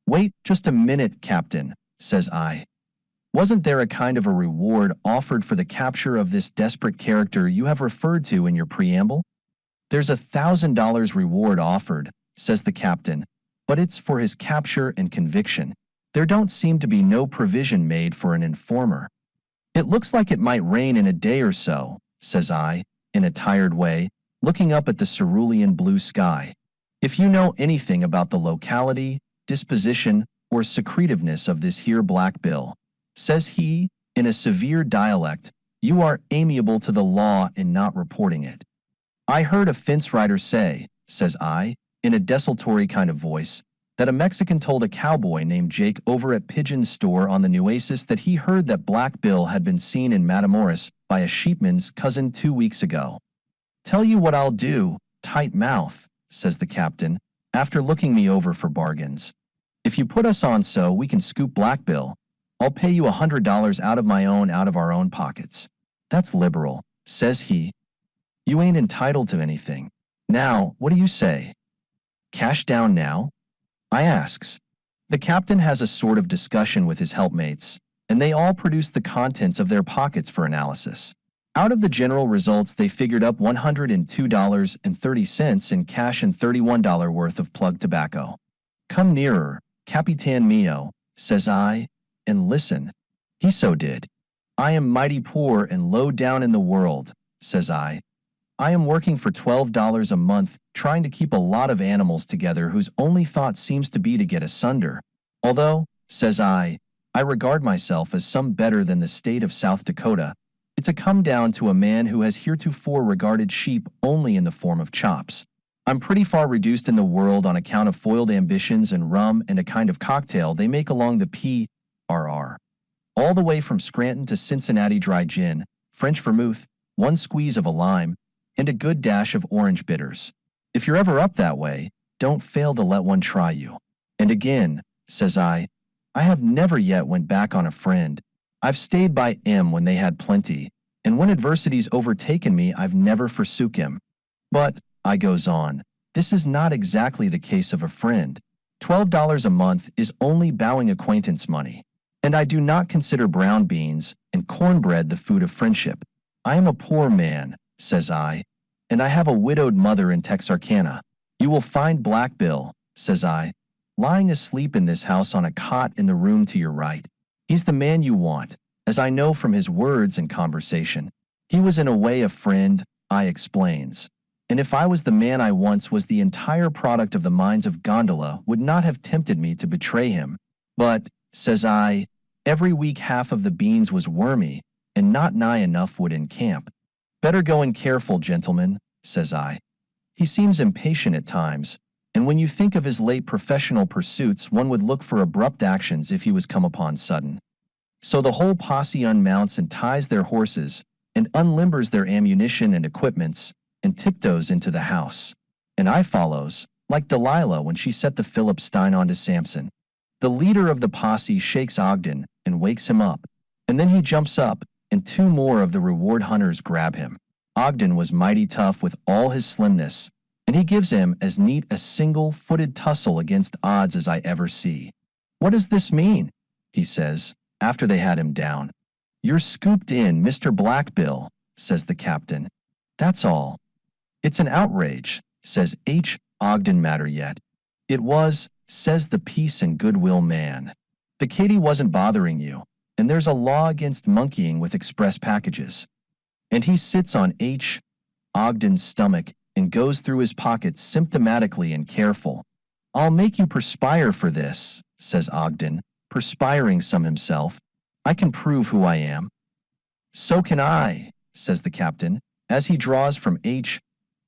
Wait just a minute, Captain, says I. Wasn't there a kind of a reward offered for the capture of this desperate character you have referred to in your preamble? There's $1,000 reward offered, says the captain, but it's for his capture and conviction. There don't seem to be no provision made for an informer. It looks like it might rain in a day or so, says I, in a tired way, looking up at the cerulean blue sky. If you know anything about the locality, disposition, or secretiveness of this here Black Bill, says he, in a severe dialect, you are amiable to the law in not reporting it. I heard a fence rider say, says I, in a desultory kind of voice, that a Mexican told a cowboy named Jake over at Pigeon's store on the Nueces that he heard that Black Bill had been seen in Matamoros by a sheepman's cousin 2 weeks ago. Tell you what I'll do, tight mouth, says the captain, after looking me over for bargains. If you put us on so we can scoop Black Bill, I'll pay you $100 out of our own pockets. That's liberal, says he. You ain't entitled to anything. Now, what do you say? Cash down now? I asks. The captain has a sort of discussion with his helpmates, and they all produce the contents of their pockets for analysis. Out of the general results, they figured up $102.30 in cash and $31 worth of plug tobacco. Come nearer, Capitan Mio, says I, and listen. He so did. I am mighty poor and low down in the world, says I. I am working for $12 a month, trying to keep a lot of animals together whose only thought seems to be to get asunder. Although, says I regard myself as some better than the state of South Dakota. It's a come down to a man who has heretofore regarded sheep only in the form of chops. I'm pretty far reduced in the world on account of foiled ambitions and rum and a kind of cocktail they make along the P.R.R. All the way from Scranton to Cincinnati dry gin, French vermouth, one squeeze of a lime, and a good dash of orange bitters. If you're ever up that way, don't fail to let one try you. And again, says I have never yet went back on a friend. I've stayed by him when they had plenty, and when adversity's overtaken me, I've never forsook him. But, I goes on, this is not exactly the case of a friend. $12 a month is only bowing acquaintance money, and I do not consider brown beans and cornbread the food of friendship. I am a poor man, says I, and I have a widowed mother in Texarkana. You will find Black Bill, says I, lying asleep in this house on a cot in the room to your right. He's the man you want, as I know from his words and conversation. He was in a way a friend, I explains, and if I was the man I once was, the entire product of the mines of Gondola would not have tempted me to betray him. But, says I, every week half of the beans was wormy, and not nigh enough wood in camp. Better go in careful, gentlemen, says I. He seems impatient at times, and when you think of his late professional pursuits, one would look for abrupt actions if he was come upon sudden. So the whole posse unmounts and ties their horses, and unlimbers their ammunition and equipments, and tiptoes into the house. And I follows, like Delilah when she set the Philip Stein onto Samson. The leader of the posse shakes Ogden and wakes him up, and then he jumps up, and 2 more of the reward hunters grab him. Ogden was mighty tough with all his slimness, and he gives him as neat a single-footed tussle against odds as I ever see. What does this mean? He says, after they had him down. You're scooped in, Mr. Black Bill, says the captain. That's all. It's an outrage, says H. Ogden matter yet. It was, says the peace and goodwill man. The Katy wasn't bothering you, and there's a law against monkeying with express packages. And he sits on H. Ogden's stomach and goes through his pockets symptomatically and careful. I'll make you perspire for this, says Ogden, perspiring some himself. I can prove who I am. So can I, says the captain, as he draws from H.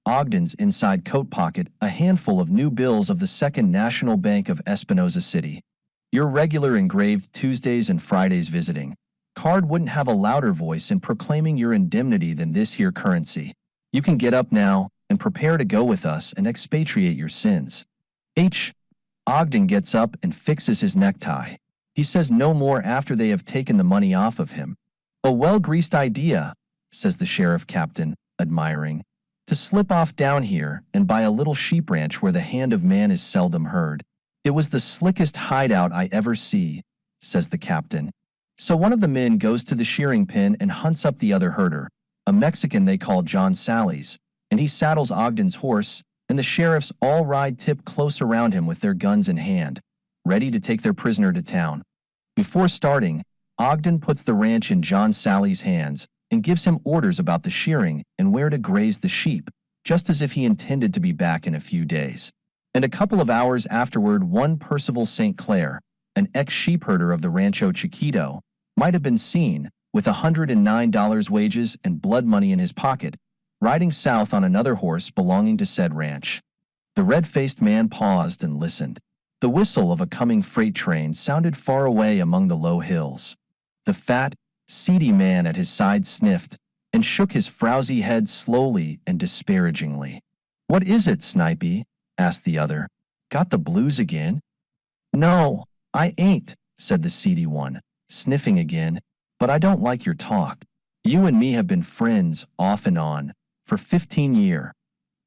Ogden's inside coat pocket a handful of new bills of the Second National Bank of Espinosa City. Your regular engraved Tuesdays and Fridays visiting card wouldn't have a louder voice in proclaiming your indemnity than this here currency. You can get up now and prepare to go with us and expatriate your sins. H. Ogden gets up and fixes his necktie. He says no more after they have taken the money off of him. A well-greased idea, says the sheriff captain, admiring. To slip off down here and buy a little sheep ranch where the hand of man is seldom heard. It was the slickest hideout I ever see, says the captain. So one of the men goes to the shearing pen and hunts up the other herder, a Mexican they call John Sallies, and he saddles Ogden's horse, and the sheriffs all ride tip close around him with their guns in hand, ready to take their prisoner to town. Before starting, Ogden puts the ranch in John Sally's hands and gives him orders about the shearing and where to graze the sheep, just as if he intended to be back in a few days. And a couple of hours afterward, one Percival St. Clair, an ex-sheepherder of the Rancho Chiquito, might have been seen, with $109 wages and blood money in his pocket, riding south on another horse belonging to said ranch. The red-faced man paused and listened. The whistle of a coming freight train sounded far away among the low hills. The fat, seedy man at his side sniffed and shook his frowsy head slowly and disparagingly. "What is it, Snipey?" asked the other. "Got the blues again?" "No, I ain't," said the seedy one, sniffing again, "but I don't like your talk. You and me have been friends, off and on, for 15 years,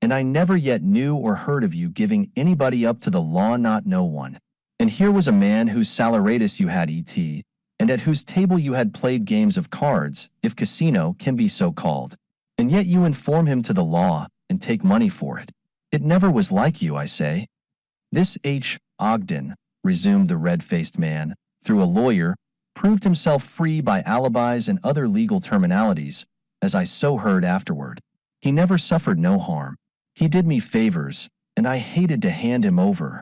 and I never yet knew or heard of you giving anybody up to the law, not no one. And here was a man whose saleratus you had et, and at whose table you had played games of cards, if casino can be so called, and yet you inform him to the law and take money for it. It never was like you, I say." "This H. Ogden," resumed the red-faced man, "through a lawyer, proved himself free by alibis and other legal terminalities, as I so heard afterward. He never suffered no harm. He did me favors, and I hated to hand him over."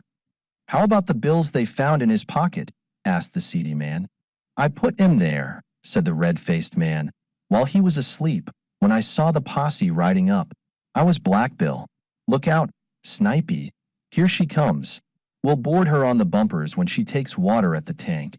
"How about the bills they found in his pocket?" asked the seedy man. "I put him there," said the red-faced man, "while he was asleep, when I saw the posse riding up. I was Black Bill. Look out, Snipey. Here she comes. We'll board her on the bumpers when she takes water at the tank."